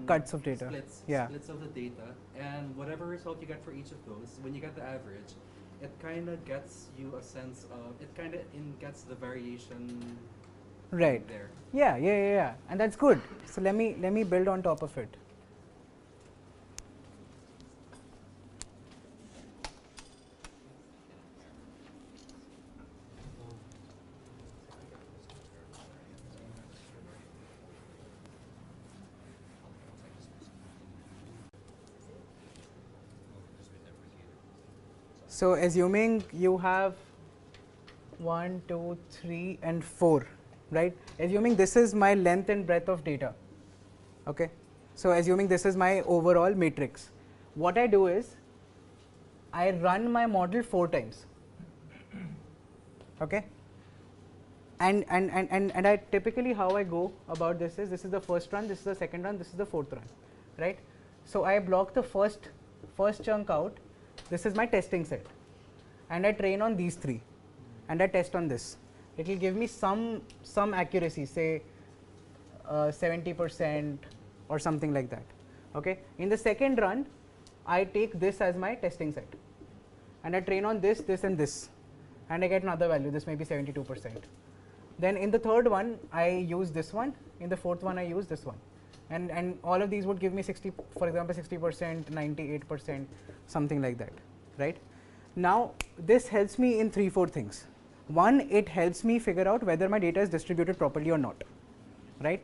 Cuts of data. Splits, Yeah. splits of the data, and whatever result you get for each of those, when you get the average, it kind of gets you a sense of, it kind of gets the variation Right. there. Yeah, and that's good. So let me build on top of it. So assuming you have 1, 2, 3, and 4, right? Assuming this is my length and breadth of data, okay? So assuming this is my overall matrix, what I do is I run my model 4 times, okay? And I typically, how I go about this is the first run, this is the second run, this is the fourth run, right? So I block the first chunk out. This is my testing set, and I train on these 3, and I test on this. It will give me some accuracy, say 70% or something like that. Okay. In the second run, I take this as my testing set, and I train on this, this, and this, and I get another value. This may be 72%. Then in the third one, I use this one. In the fourth one, I use this one. And all of these would give me 60, for example, 60%, 98%, something like that, right? Now, this helps me in 3-4 things. One, it helps me figure out whether my data is distributed properly or not, right?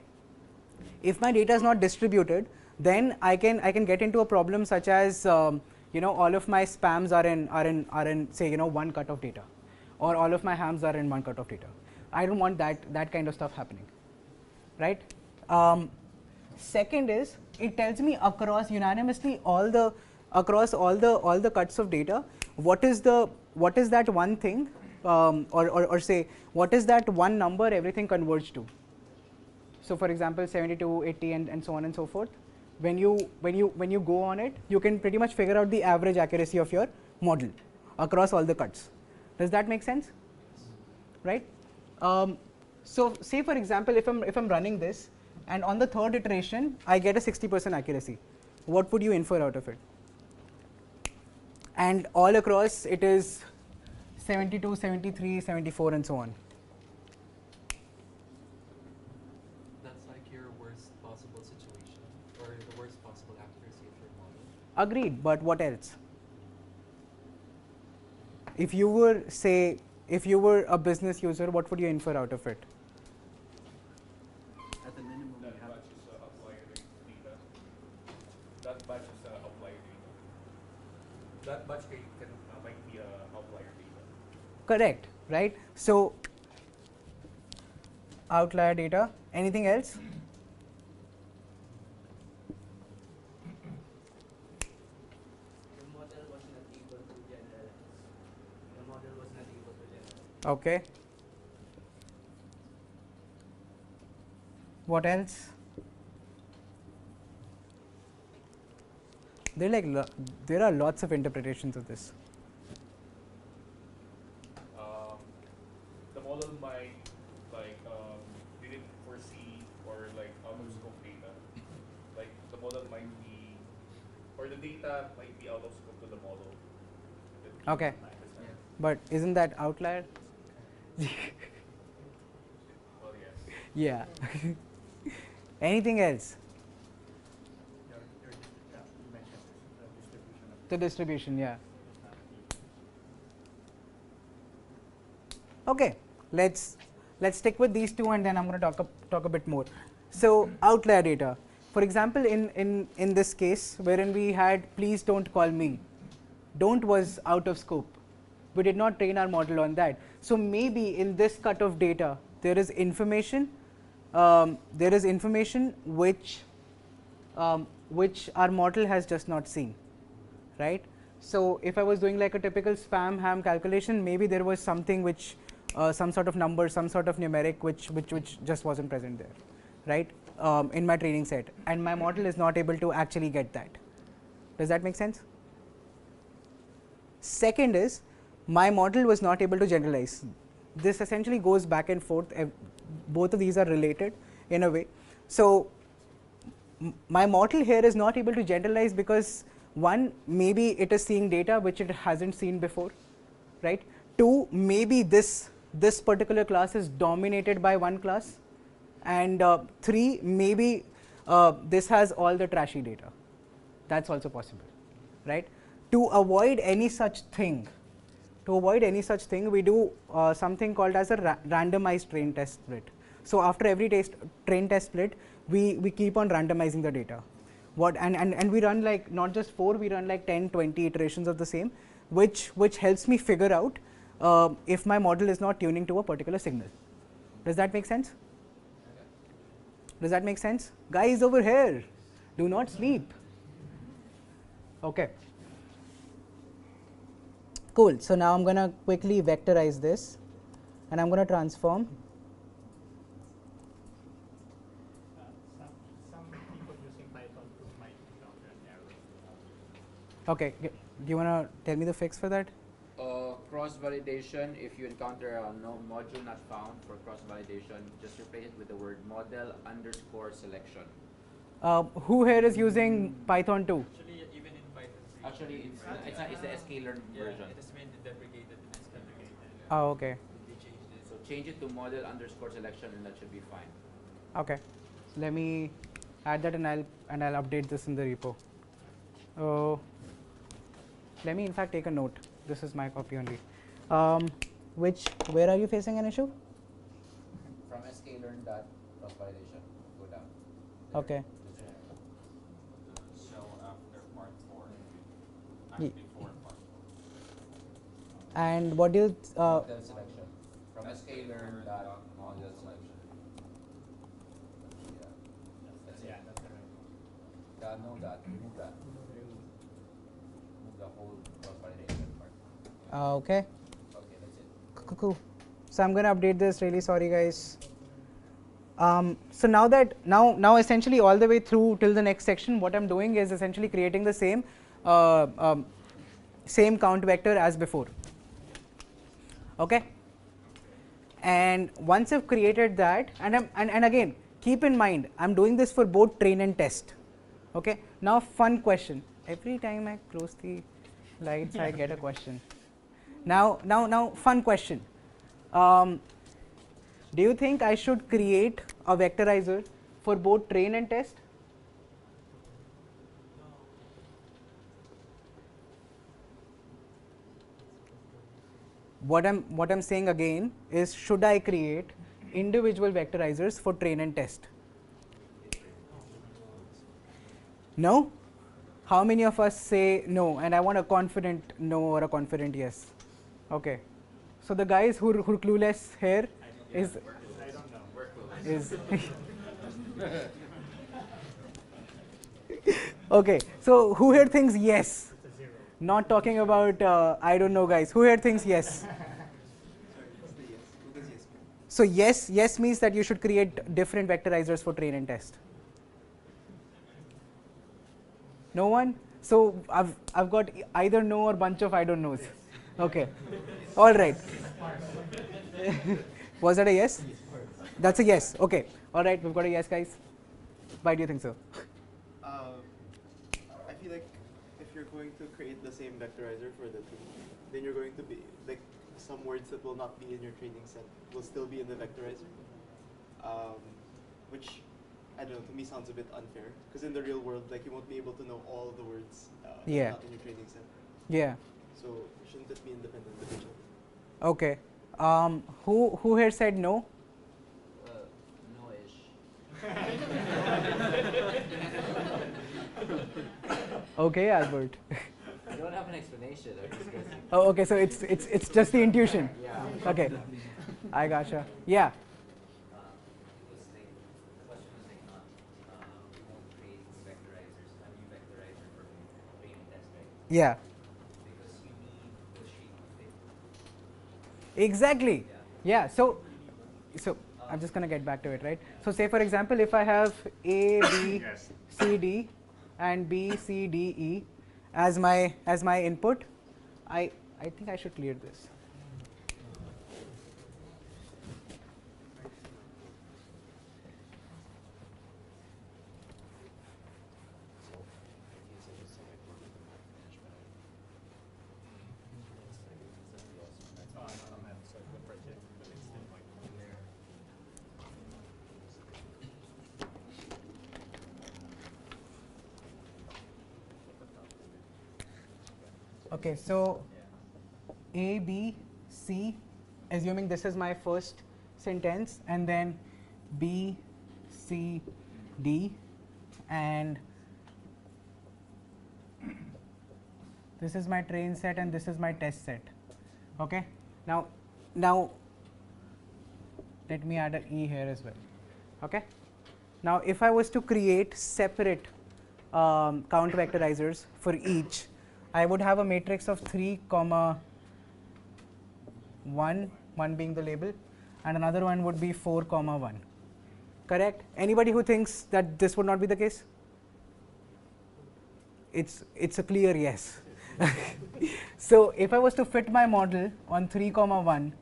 If my data is not distributed, then I can get into a problem such as all of my spams are in say 1 cut of data, or all of my hams are in 1 cut of data. I don't want that kind of stuff happening, right? Second is, it tells me across unanimously all the across all the cuts of data, what is that one thing, or say what is that one number everything converged to. So for example 72, 80 and so on and so forth. When you go on it, you can pretty much figure out the average accuracy of your model across all the cuts. Does that make sense? Right? So say for example if I'm running this and on the third iteration I get a 60% accuracy, what would you infer out of it? And all across it is 72, 73, 74 and so on. That's like your worst possible situation, or the worst possible accuracy of your model. Agreed, but what else? If you were a business user, what would you infer out of it? At the minimum, That we have batch is outlier data. That batch is outlier data. That batch might be outlier data. Correct, right? So outlier data. Anything else? The model was not able to generalize. The model was not able to generalize. Okay. What else? There are lots of interpretations of this. The model might didn't foresee or out of scope data. Like the model might be, or the data might be out of scope to the model. Okay. But isn't that outlier? Well, yes. Yeah. Anything else? You mentioned the distribution of The distribution, yeah. Okay, let's stick with these two, and then I'm going to talk a bit more. So outlier data. For example, in this case, wherein we had please don't call me, don't was out of scope. We did not train our model on that. So maybe in this cut of data, there is information. Which our model has just not seen, right? So if I was doing like a typical spam ham calculation, maybe there was something which some sort of number, some sort of numeric which just wasn't present there, right? In my training set, and my model is not able to actually get that. Does that make sense? Second is, my model was not able to generalize. This essentially goes back and forth. Both of these are related in a way. So my model here is not able to generalize because one, maybe it is seeing data which it hasn't seen before, right? Two, maybe this particular class is dominated by one class, and three, maybe this has all the trashy data. That's also possible, right? To avoid any such thing, we do something called as a randomized train test split. So after every train test split, we keep on randomizing the data. And we run like not just 4, we run like 10, 20 iterations of the same, which helps me figure out if my model is not tuning to a particular signal. Does that make sense? Does that make sense? Guys over here, do not sleep. Okay. Cool. So now I'm going to quickly vectorize this, and I'm going to transform. some people using Python might encounter an error. Okay. Do you want to tell me the fix for that? Cross-validation, if you encounter a no module not found for cross-validation, just replace it with the word model_selection. Who here is using Python 2? Actually, even in Python 3. Actually, it's the scikit-learn version. It has been deprecated and it's deprecated. Oh, okay. They changed it. So change it to model_selection and that should be fine. Okay. So let me add that, and I'll update this in the repo. Let me in fact take a note. This is my copy only. Where are you facing an issue? From scikit-learn cross-validation, go down. Okay. So after part 4, Ye- and before part 4. And what do you? Model selection. From scikit-learn model selection. Yeah. That's it. Yeah, that's right. No, that remove that. Okay. Okay, that's it. Cool. So I'm going to update this. Really sorry, guys. So now essentially all the way through till the next section, what I'm doing is essentially creating the same same count vector as before. Okay. And once I've created that, and again, keep in mind, I'm doing this for both train and test. Okay. Now, fun question. Every time I close the lights, I get a question. Now, fun question. Do you think I should create a vectorizer for both train and test? What I'm saying again is, should I create individual vectorizers for train and test? No? How many of us say no? And I want a confident no or a confident yes. Okay. So the guys who are clueless here is I don't know. We're clueless. is okay. So who here thinks yes? It's a 0. Not talking about I don't know, guys. Who here thinks yes? So yes means that you should create different vectorizers for train and test. No one? So I've got either no or bunch of I don't knows. Okay. All right. Was that a yes? That's a yes. Okay. All right. We've got a yes, guys. Why do you think so? I feel like if you're going to create the same vectorizer for the two, then you're going to be like some words that will not be in your training set will still be in the vectorizer, which I don't know, to me sounds a bit unfair, because in the real world, like, you won't be able to know all the words that are not in your training set. Yeah. So shouldn't it be independent of each other? Okay. Who here said no? No-ish. Okay, Albert. I don't have an explanation. I'm just guessing. Oh, okay. So it's just the intuition. Yeah. Okay. I gotcha. Yeah. The question was like not we won't create vectorizers, a new vectorizer for train and test, right? Yeah. Because you need the sheet to fit. Exactly. Yeah. So I'm just gonna get back to it, right? So say for example, if I have A, B, C, D, and B, C, D, E as my input, I think I should clear this. Okay, so A, B, C, assuming this is my first sentence, and then B, C, D, and this is my train set and this is my test set. Okay, now let me add an E here as well. Okay, now if I was to create separate count vectorizers for each, I would have a matrix of 3, 1, 1 being the label, and another one would be 4, 1. Correct? Anybody who thinks that this would not be the case? It's a clear yes. So if I was to fit my model on 3, 1,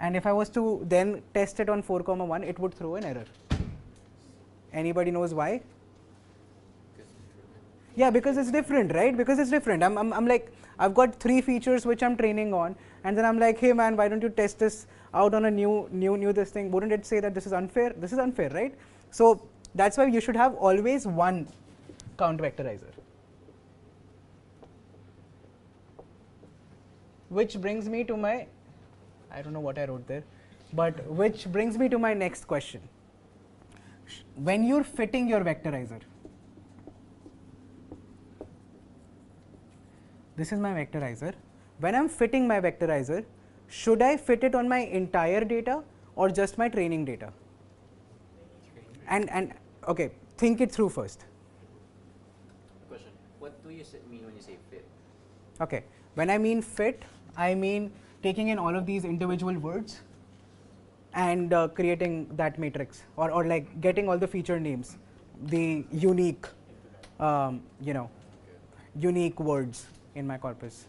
and if I was to then test it on 4, 1, it would throw an error. Anybody knows why? Yeah, because it's different, right? Because it's different. I'm like, I've got 3 features which I'm training on, and then I'm like, hey man, why don't you test this out on a new this thing? Wouldn't it say that this is unfair? This is unfair, right? So that's why you should have always one count vectorizer. Which brings me to my, I don't know what I wrote there, but which brings me to my next question. When you're fitting your vectorizer, this is my vectorizer. When I'm fitting my vectorizer, should I fit it on my entire data or just my training data? And okay, think it through first. Question: what do you mean when you say fit? Okay. When I mean fit, I mean taking in all of these individual words and creating that matrix, or like getting all the feature names, the unique, you know, unique words in my corpus.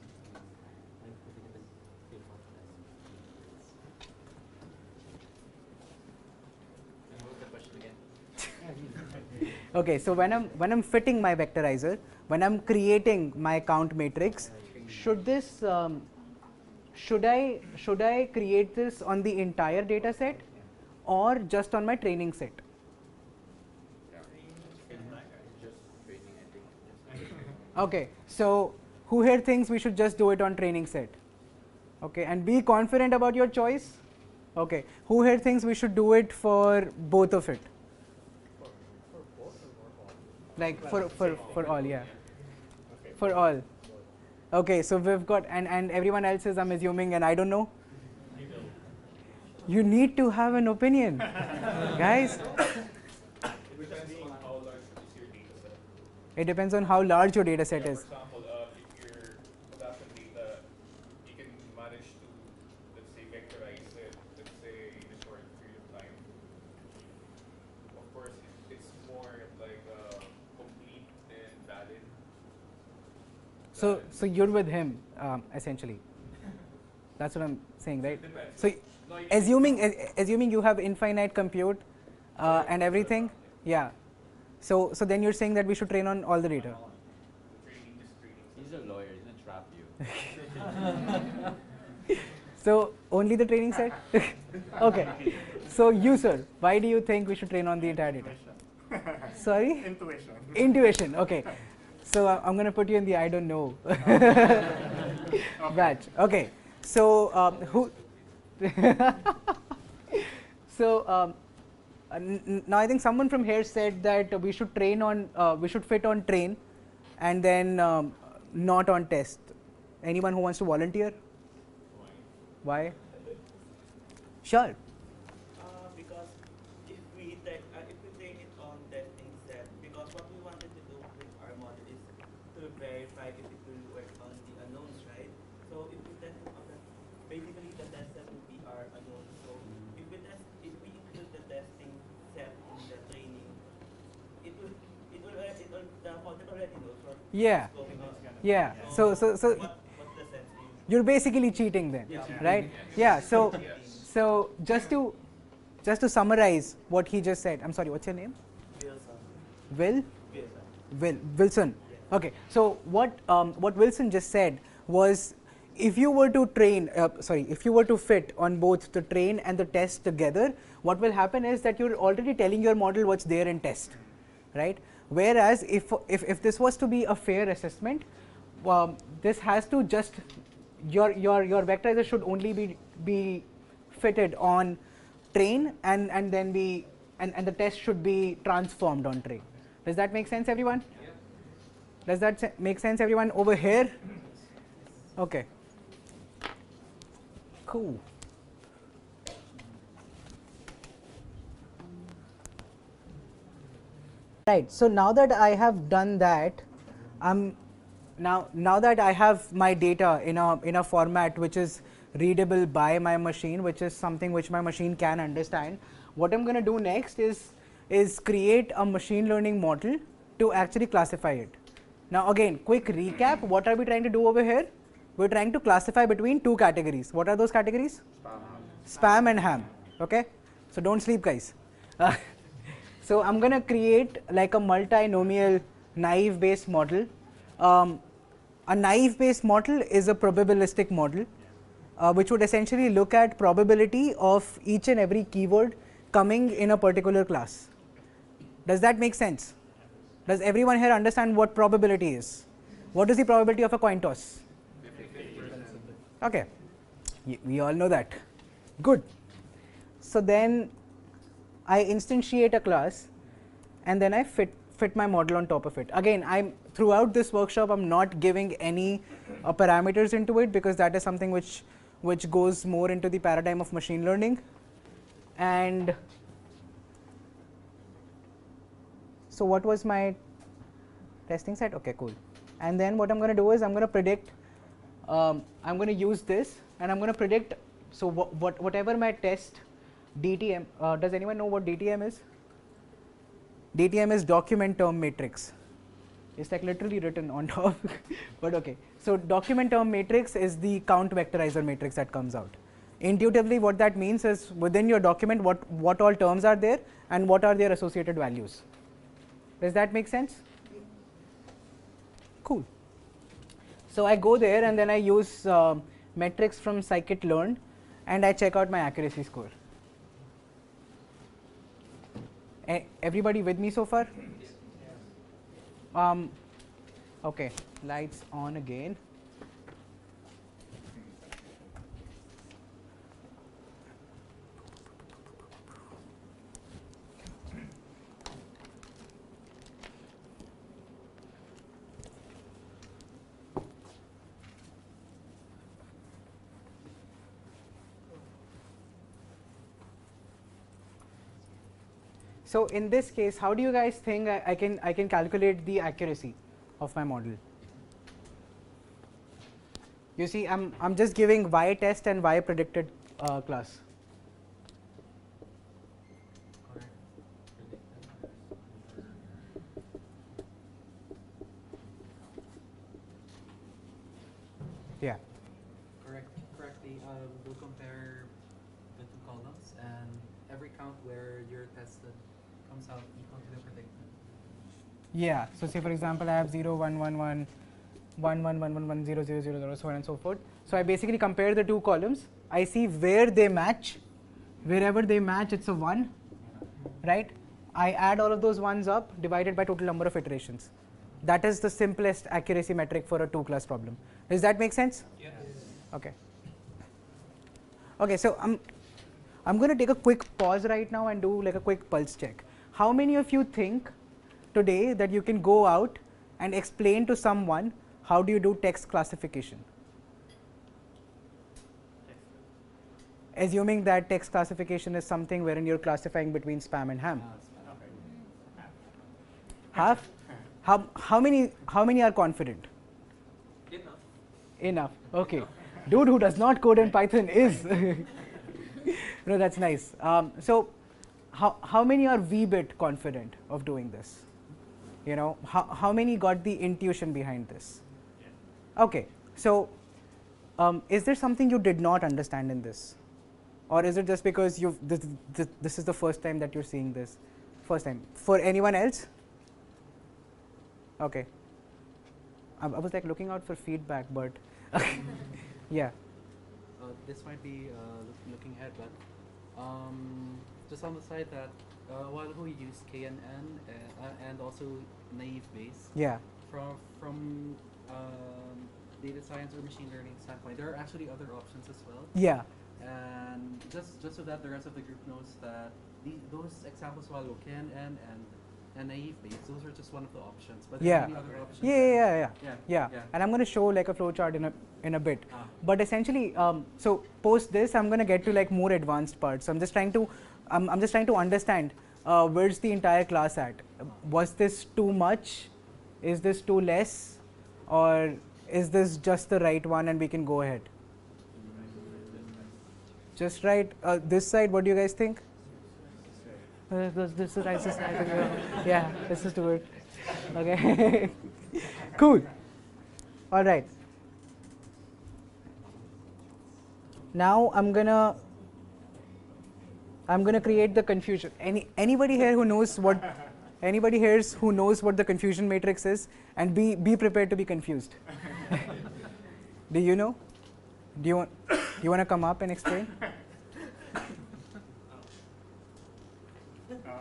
Okay, so when I'm fitting my vectorizer, when I'm creating my count matrix, should this should I create this on the entire data set or just on my training set? Okay, so who here thinks we should just do it on training set? Okay, and be confident about your choice. Okay, who here thinks we should do it for both of it? Like for all, yeah. For all. Okay, so we've got, and everyone else is, I'm assuming, and I don't know. You need to have an opinion, guys. It depends on how large your data set is. For example, if you're adapting data, you can manage to, let's say, vectorize it, let's say, in a short period of time. Of course, it's more like complete and valid. So you're with him, essentially. That's what I'm saying, right? So assuming you have infinite compute and everything, yeah. So then you're saying that we should train on all the data. He's a lawyer. He's gonna trap you. So only the training set? Okay. So you, sir, why do you think we should train on the entire data? Sorry? Intuition. Intuition. Okay. So I'm going to put you in the I don't know batch. Okay. So who? So now I think someone from here said that we should train on, we should fit on train, and then not on test. Anyone who wants to volunteer? Why? Sure. Because if we train it on testing set, because what we wanted to do with our model is to verify if it will work on the unknowns, right? So if we test it on the, basically the test set will be our unknown. So if we include the testing set in the training, the model already knows what Yeah. is going on. Yeah. So what's the sense? you're basically cheating then, right? Yeah. So just to summarize what he just said. I'm sorry. What's your name? Wilson. Wilson. Okay. So what Wilson just said was, if you were to train, if you were to fit on both the train and the test together, what will happen is that you're already telling your model what's there in test, right? Whereas if this was to be a fair assessment, this has to just, your vectorizer should only be fitted on train and then be, and the test should be transformed on train. Does that make sense, everyone? Yeah. Does that make sense, everyone over here? Okay. Cool. Right. So now that I have done that, now that I have my data in a format which is readable by my machine, which is something which my machine can understand, what I'm going to do next is create a machine learning model to actually classify it. Now again, quick recap, what are we trying to do over here? We're trying to classify between two categories. What are those categories? Spam and ham. Okay, so don't sleep, guys. So I'm going to create like a multinomial naive based model. A naive based model is a probabilistic model which would essentially look at probability of each and every keyword coming in a particular class. Does that make sense? Does everyone here understand what probability is? What is the probability of a coin toss? Okay, we all know that. Good. So then I instantiate a class and then I fit my model on top of it. Again, throughout this workshop I'm not giving any parameters into it, because that is something which goes more into the paradigm of machine learning. And so what was my testing set? Okay, cool. And then what I'm going to do is I'm going to predict I'm going to use this and I'm going to predict. So whatever my test DTM, does anyone know what DTM is? DTM is document term matrix. It's like literally written on top, but okay. So document term matrix is the count vectorizer matrix that comes out. Intuitively, what that means is within your document, what all terms are there and what are their associated values. Does that make sense? Cool. So I go there and then I use metrics from scikit-learn and I check out my accuracy score. Everybody with me so far? Okay, lights on again. So in this case, how do you guys think I can calculate the accuracy of my model? You see, I'm just giving y test and y predicted class. Yeah. Correctly. We'll compare the two columns, and every count where you're tested comes out equal to the predicted. Yeah. So say for example, I have 0, 1, 1, 1, 1, 1, 1, 1, 1, 0, 0, 0, 0, so on and so forth. So I basically compare the two columns. I see where they match. Wherever they match, it's a 1, right? I add all of those ones up, divided by total number of iterations. That is the simplest accuracy metric for a 2-class problem. Does that make sense? Yes. Okay. Okay, so I'm going to take a quick pause right now and do like a quick pulse check. How many of you think today that you can go out and explain to someone how do you do text classification? Assuming that text classification is something wherein you're classifying between spam and ham. Half? How many are confident? Enough. Enough. Okay. Dude who does not code in Python is. No, that's nice. So how many are V-bit confident of doing this? You know, how many got the intuition behind this? Okay. So is there something you did not understand in this? Or is it just because this is the first time that you're seeing this? First time. For anyone else? Okay. I was like looking out for feedback, but yeah. This might be looking ahead, but just on the side that while we use KNN and also naive Bayes, Yeah. From data science or machine learning standpoint, there are actually other options as well. Yeah. And just so that the rest of the group knows that those examples while KNN and naive Bayes, those are just one of the options. But there are many other options. Yeah. And I'm going to show like a flowchart in a bit. But essentially, so post this, I'm going to get to like more advanced parts. So I'm just trying to understand where's the entire class at. Was this too much? Is this too less? Or is this just the right one and we can go ahead? Just right. This side, what do you guys think? This is right. Yeah, this is good. Okay. Cool. All right. Now I'm gonna create the confusion. Anybody here who knows what the confusion matrix is, and be prepared to be confused. Do you know? Do you want to come up and explain?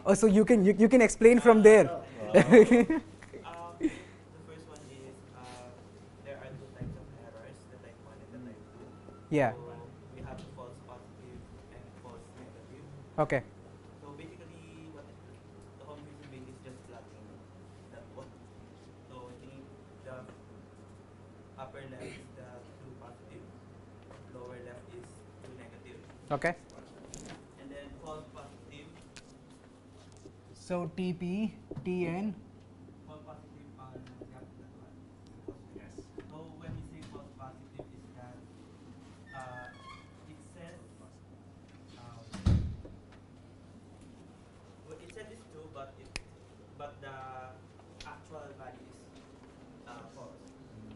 Oh, so you can explain from there. The first one is there are two types of errors, the type 1 and the type 2. Yeah. So we have false positive and false negative. Okay. So basically, what the confusion rate is just plotting that one. So I think the upper left is the true positive, lower left is true negative. Okay. And then false positive. So TP, TN. False positive are that one. Yes. So when we say false positive is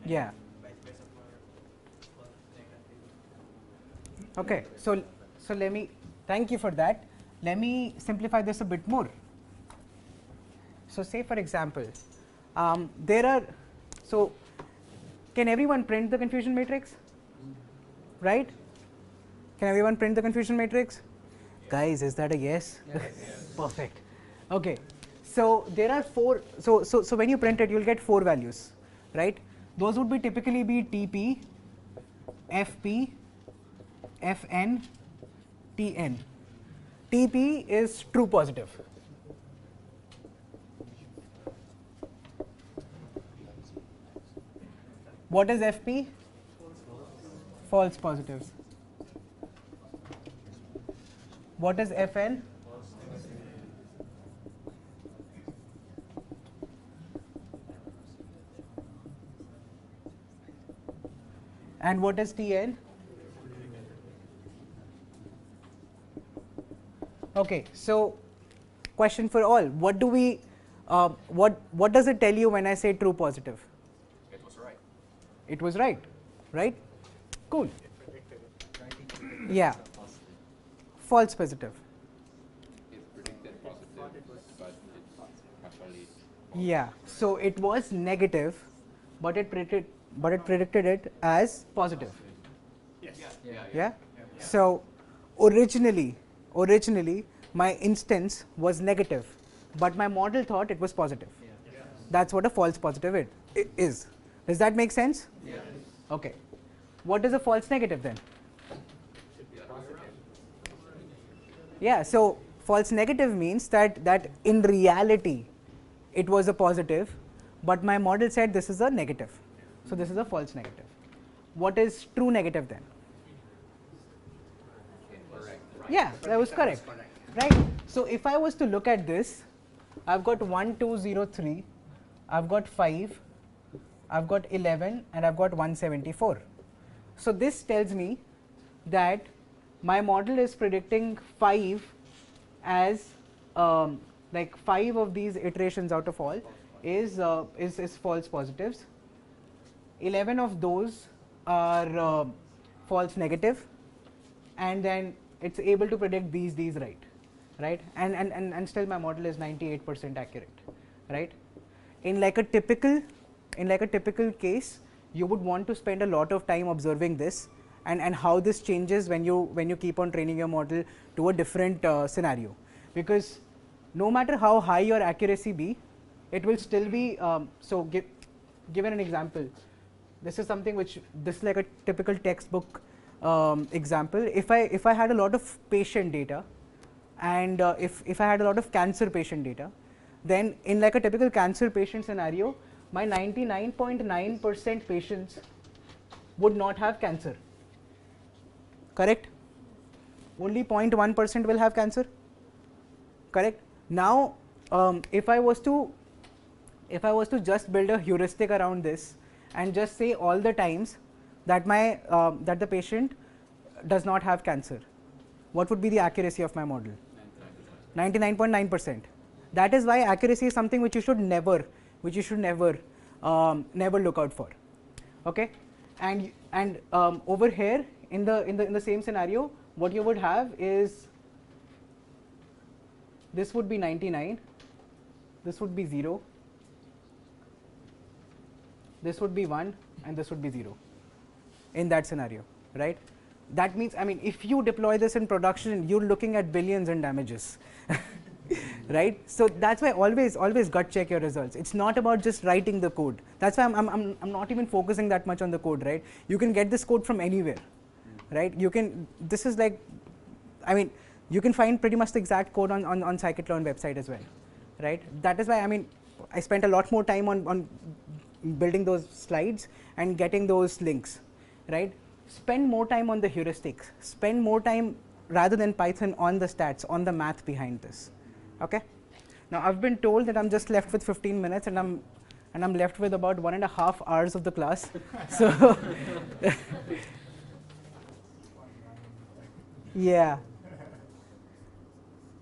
and Yeah. vice versa for false negative. Okay, so let me, thank you for that. Let me simplify this a bit more. So say for example, there are, so can everyone print the confusion matrix? Right? Can everyone print the confusion matrix? Guys, is that a yes? Perfect. Okay. So there are four, so when you print it, you'll get four values, right? Those would be typically be TP, FP, FN, TN. TP is true positive. What is FP? False positives. What is FN? And what is TN? Okay, so question for all. What do we, what does it tell you when I say true positive? It was right. It was right, right? Cool. Yeah. False positive. It predicted positive, but it actually. Yeah. So it was negative, but it predicted it as positive. Yes. Yeah. So originally my instance was negative, but my model thought it was positive. That's what a false positive is. Does that make sense? Yeah. Okay. What is a false negative then? Yeah, so false negative means that in reality it was a positive, but my model said this is a negative. So this is a false negative. What is true negative then? Yeah, that was correct. Right? So if I was to look at this, I've got 1, 2, 0, 3, I've got 5, I've got 11, and I've got 174. So this tells me that my model is predicting 5 as like 5 of these iterations out of all is false positives. 11 of those are false negative, and then it's able to predict these right, and still my model is 98% accurate, right? In like a typical case, you would want to spend a lot of time observing this and how this changes when you keep on training your model to a different scenario, because no matter how high your accuracy be, it will still be given an example. This is something which this is like a typical textbook example. If I had a lot of patient data, and if I had a lot of cancer patient data, then in like a typical cancer patient scenario, my 99.9% patients would not have cancer. Correct? Only 0.1% will have cancer. Correct? Now, if I was to just build a heuristic around this and just say all the times that that the patient does not have cancer, what would be the accuracy of my model? 99.9%. That is why accuracy is something which you should never look out for. Okay, and over here in the same scenario, what you would have is this would be 99, this would be 0, this would be 1, and this would be 0 in that scenario, right? That means, I mean, if you deploy this in production, you're looking at billions in damages, right? So that's why always gut check your results. It's not about just writing the code. That's why I'm not even focusing that much on the code, right? You can get this code from anywhere, right? You can, this is like, I mean, you can find pretty much the exact code on Scikit-learn website as well, right? That is why, I mean, I spent a lot more time on building those slides and getting those links, right? Spend more time on the heuristics, spend more time rather than Python on the stats, on the math behind this. Okay. Now I've been told that I'm just left with 15 minutes, and I'm left with about 1.5 hours of the class. So yeah.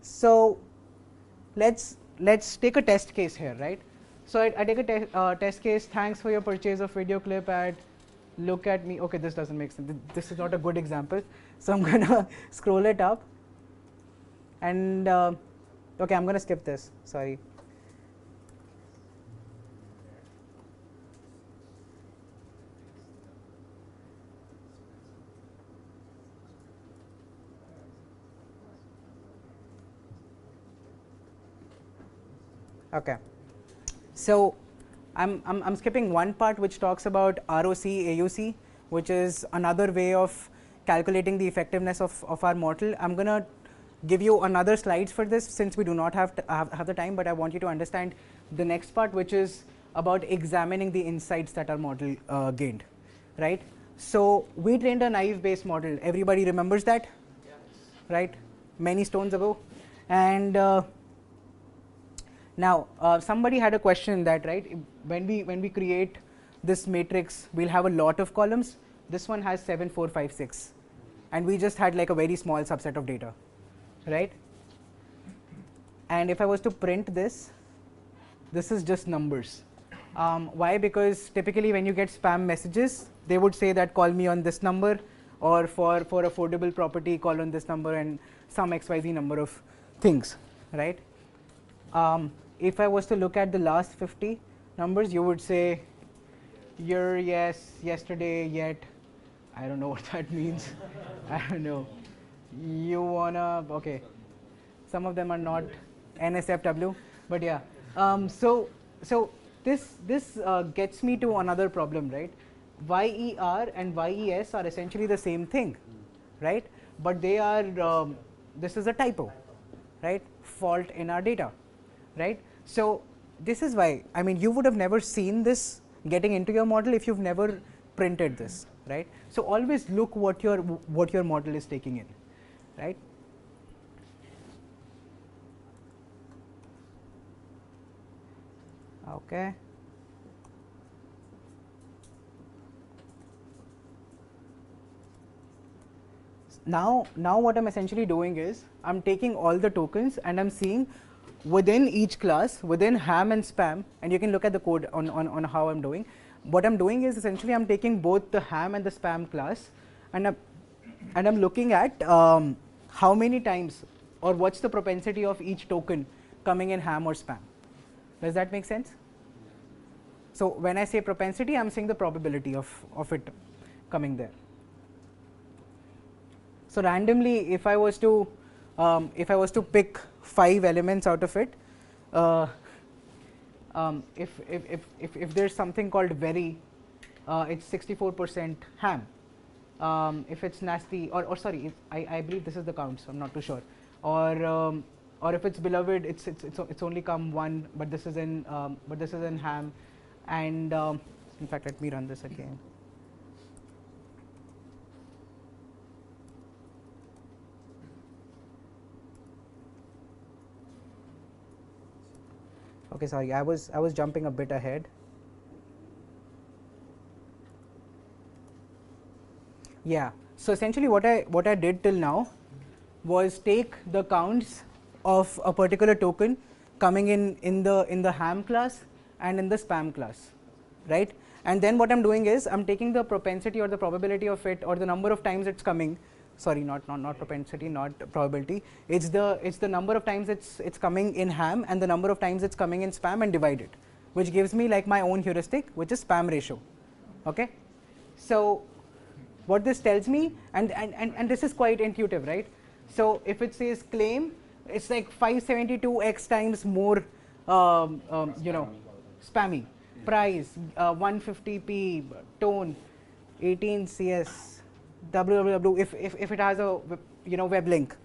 So let's take a test case here, right? So I take a test case. Thanks for your purchase of video clip at look at me. Okay, this doesn't make sense. This is not a good example. So I'm gonna scroll it up. And okay, I'm gonna skip this. Sorry. Okay. So I'm skipping one part which talks about ROC, AUC, which is another way of calculating the effectiveness of our model. I'm going to give you another slides for this since we do not have the time, but I want you to understand the next part, which is about examining the insights that our model gained, right? So we trained a naive-based model. Everybody remembers that, yes. Right? Many stones ago. And now somebody had a question that, right, when we create this matrix, we'll have a lot of columns. This one has 7, 4, 5, 6, and we just had like a very small subset of data, right? And if I was to print this is just numbers. Why? Because typically when you get spam messages, they would say that call me on this number, or for affordable property, call on this number, and some XYZ number of things, right? If I was to look at the last 50 numbers, you would say your yes, yesterday, yet. I don't know what that means. I don't know. You wanna, okay. Some of them are not NSFW, but yeah. So this gets me to another problem, right? YER and YES are essentially the same thing, right? But they are, this is a typo, right? Fault in our data, right? So this is why, I mean, you would have never seen this getting into your model if you've never printed this, right? So always look what your model is taking in, right? Okay. Now what I'm essentially doing is I'm taking all the tokens and I'm seeing within each class, within ham and spam, and you can look at the code on how I'm doing. What I'm doing is essentially I'm taking both the ham and the spam class, and I'm looking at how many times or what's the propensity of each token coming in ham or spam. Does that make sense? So when I say propensity, I'm saying the probability of it coming there. So randomly, if I was to pick 5 elements out of it, if there's something called very, it's 64% ham. If it's nasty, or sorry, I believe this is the count, so I'm not too sure. Or if it's beloved, it's only come 1, but this is in ham. And in fact, let me run this again. Okay, sorry, I was jumping a bit ahead. Yeah. So essentially, what I did till now was take the counts of a particular token coming in the ham class and in the spam class, right? And then what I'm doing is I'm taking the propensity or the probability of it, or the number of times it's coming. Sorry, not propensity, not probability. It's the number of times it's coming in ham and the number of times it's coming in spam, and divide it, which gives me like my own heuristic, which is spam ratio. Okay. So what this tells me, and this is quite intuitive, right? So if it says claim, it's like 572x times more, spammy. Price 150p, tone 18 CS. www if it has a web link,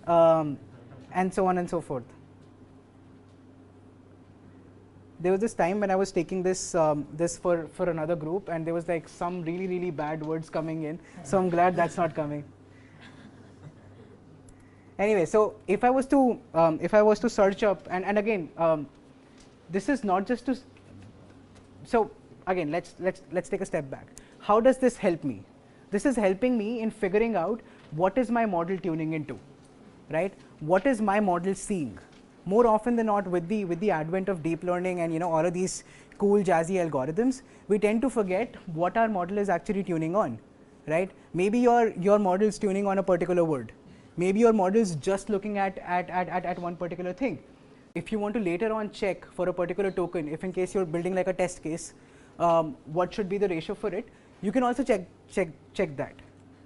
and so on and so forth. There was this time when I was taking this for another group, and there was like some really bad words coming in, so I'm glad that's not coming. Anyway, so if I was to search up, and again, this is not just to, so again, let's take a step back. How does this help me? This is helping me in figuring out what is my model tuning into, right? What is my model seeing? more often than not, with the advent of deep learning and all of these cool jazzy algorithms, we tend to forget what our model is actually tuning on, right? Maybe your model is tuning on a particular word. Maybe your model is just looking at one particular thing. If you want to later on check for a particular token, if in case you're building like a test case, what should be the ratio for it, you can also check that,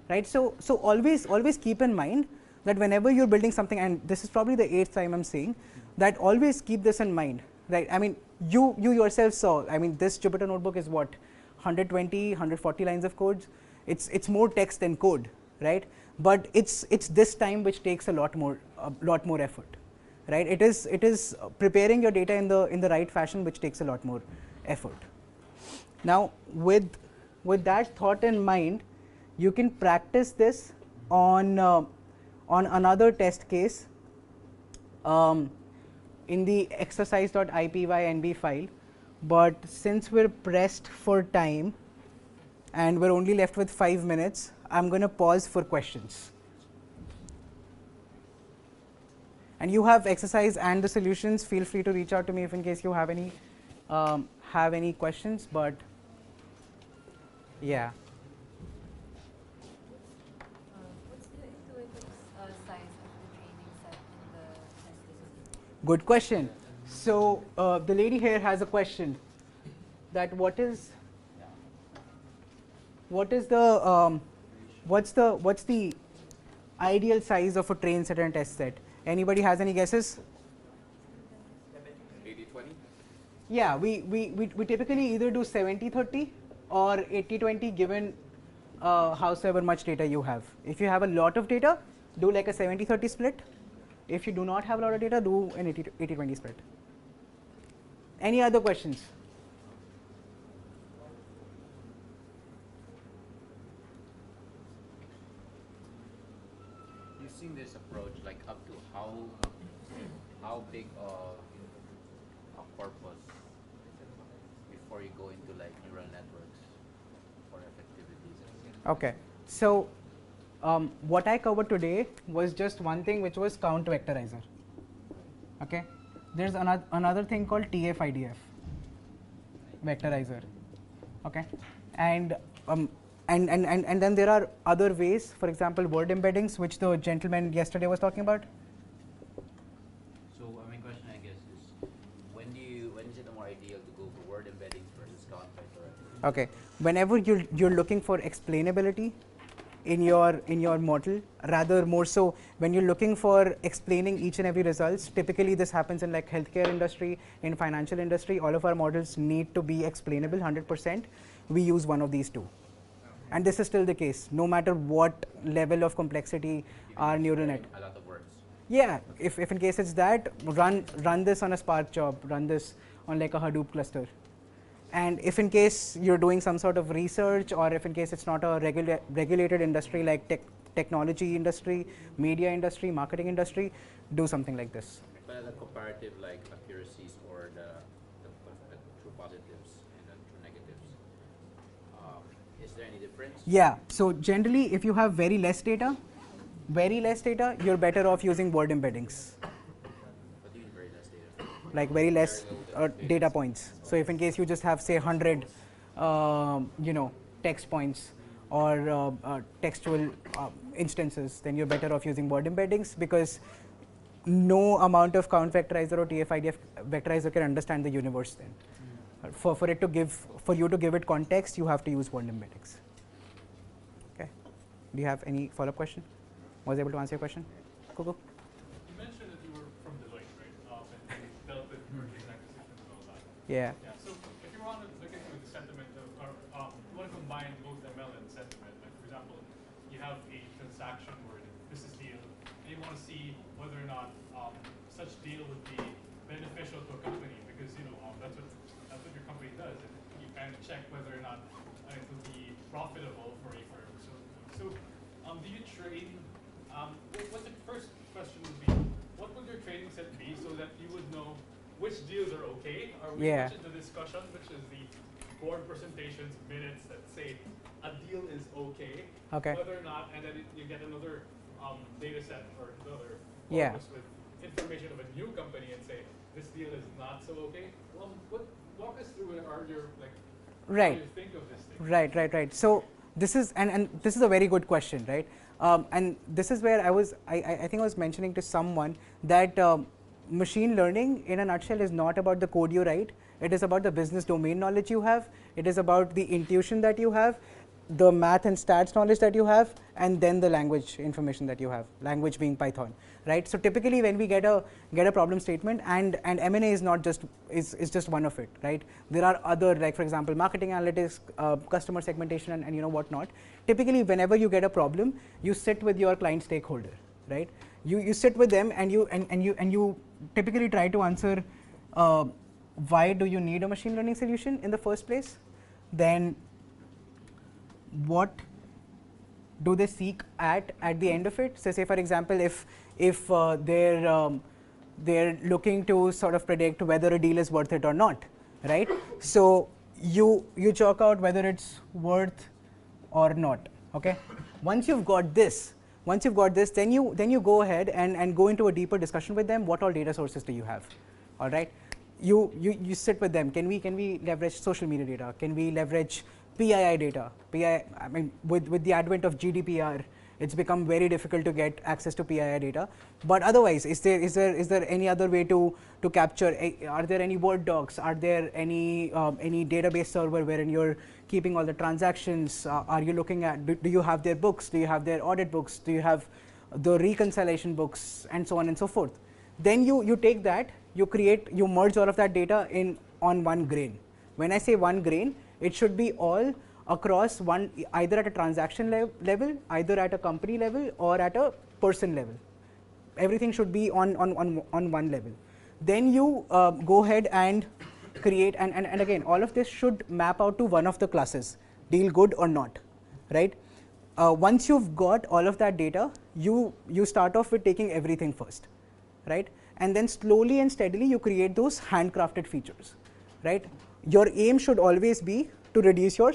right? So always keep in mind that whenever you're building something, and this is probably the 8th time I'm saying that, always keep this in mind, right? I mean, you yourself saw, I mean, this Jupyter notebook is what, 120, 140 lines of codes. It's more text than code, right? But it's this time which takes a lot more effort, right? It is preparing your data in the right fashion, which takes a lot more effort. Now, with that thought in mind, you can practice this on another test case in the exercise.ipynb file. But since we're pressed for time and we're only left with 5 minutes, I'm going to pause for questions. And you have exercise and the solutions. Feel free to reach out to me if in case you have any questions. But yeah. What's the intuitive size of the training set in the test case? Good question. So the lady here has a question. That what's the ideal size of a train set and test set? Anybody has any guesses? 80-20? Yeah, we typically either do 70-30 or 80-20 given howsoever much data you have. If you have a lot of data, do like a 70-30 split. If you do not have a lot of data, do an 80-20 split. Any other questions? Using this approach, like up to how big a corpus before you go into like neural networks for effectivity? Okay, so what I covered today was just one thing, which was count vectorizer. Okay, there's another thing called TF-IDF vectorizer. Okay, and then there are other ways, for example, word embeddings, which the gentleman yesterday was talking about. So my question, I guess, is when is it more ideal to go for word embeddings versus count vectorizer? Okay, whenever you're looking for explainability in your model, rather more so when you're looking for explaining each and every results. Typically this happens in like healthcare industry, in financial industry. All of our models need to be explainable 100%. We use one of these two, and this is still the case no matter what level of complexity our neural net. A lot of words. Yeah, if in case it's that, run this on a Spark job, run this on like a Hadoop cluster. And if in case you're doing some sort of research, or if in case it's not a regulated industry like technology industry, media industry, marketing industry, do something like this. But the comparative like accuracies or the true positives and the true negatives, is there any difference? Yeah, so generally if you have very less data, you're better off using word embeddings. What do you mean very less data? Like very less data points. So if in case you just have say 100 text points or textual instances, then you're better off using word embeddings, because no amount of count vectorizer or TF-IDF vectorizer can understand the universe then. For you to give it context, you have to use word embeddings. Okay. Do you have any follow-up question? Was I able to answer your question? Cool. You mentioned that you were from Deloitte, right? And you dealt with mergers and acquisitions and all that. Yeah. Yeah. So if you want to look into the sentiment of, or you want to combine both ML and sentiment, like for example, you have a transaction word, business deal, and you want to see whether or not such deal would be beneficial to a company, because that's what your company does, and you kind of check whether or not it would be profitable for a firm. So do you trade? What the first question would be, what would your trading set be so that you would know which deals are okay? Are we much into discussion, which is the board presentations, minutes that say a deal is okay, whether or not, and then you get another data set or another corpus with information of a new company and say this deal is not so okay. Well, walk us through your right. how you think of this thing. Right. So this is and this is a very good question, right? And this is where I think I was mentioning to someone that machine learning in a nutshell is not about the code you write. It is about the business domain knowledge you have. It is about the intuition that you have, the math and stats knowledge that you have, and then the language information that you have, language being Python, right? So typically when we get a problem statement, and M&A is not just is just one of it, right? There are other, like for example marketing analytics, customer segmentation, and you know whatnot. Typically whenever you get a problem, you sit with your client stakeholder, right? You sit with them and you typically try to answer why do you need a machine learning solution in the first place, then what do they seek at the end of it. So say for example if they're looking to sort of predict whether a deal is worth it or not, right? So you chalk out whether it's worth or not. Okay, once you've got this, then you go ahead and go into a deeper discussion with them. What all data sources do you have? All right, you sit with them. Can we leverage social media data? Can we leverage PII data? I mean, with the advent of GDPR, it's become very difficult to get access to PII data. But otherwise, is there any other way to capture? Are there any Word docs? Are there any database server wherein you're keeping all the transactions? Are you looking at? Do you have their books? Do you have their audit books? Do you have the reconciliation books, and so on and so forth? Then you take that, you merge all of that data on one grain. When I say one grain, it should be all across one, either at a transaction level, either at a company level, or at a person level. Everything should be on one level. Then you go ahead and create, and again, all of this should map out to one of the classes, deal good or not, right? Once you've got all of that data, you start off with taking everything first, right? And then slowly and steadily you create those handcrafted features, right? Your aim should always be to reduce your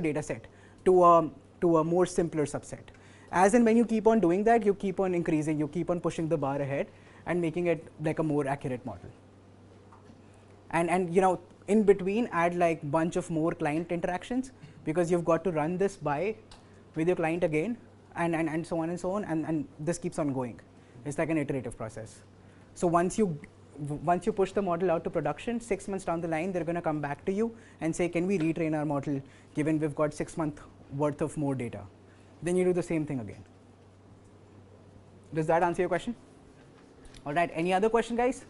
data set to a more simpler subset. As and when you keep on doing that, you keep on increasing, you keep on pushing the bar ahead and making it like a more accurate model. And you know, in between add like bunch of more client interactions, because you've got to run this with your client again, and so on and so on, and this keeps on going. It's like an iterative process. So once you push the model out to production, 6 months down the line, they're going to come back to you and say, can we retrain our model given we've got 6 months worth of more data? Then you do the same thing again. Does that answer your question? All right, any other question, guys?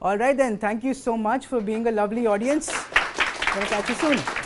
All right then, thank you so much for being a lovely audience. Gonna catch you soon.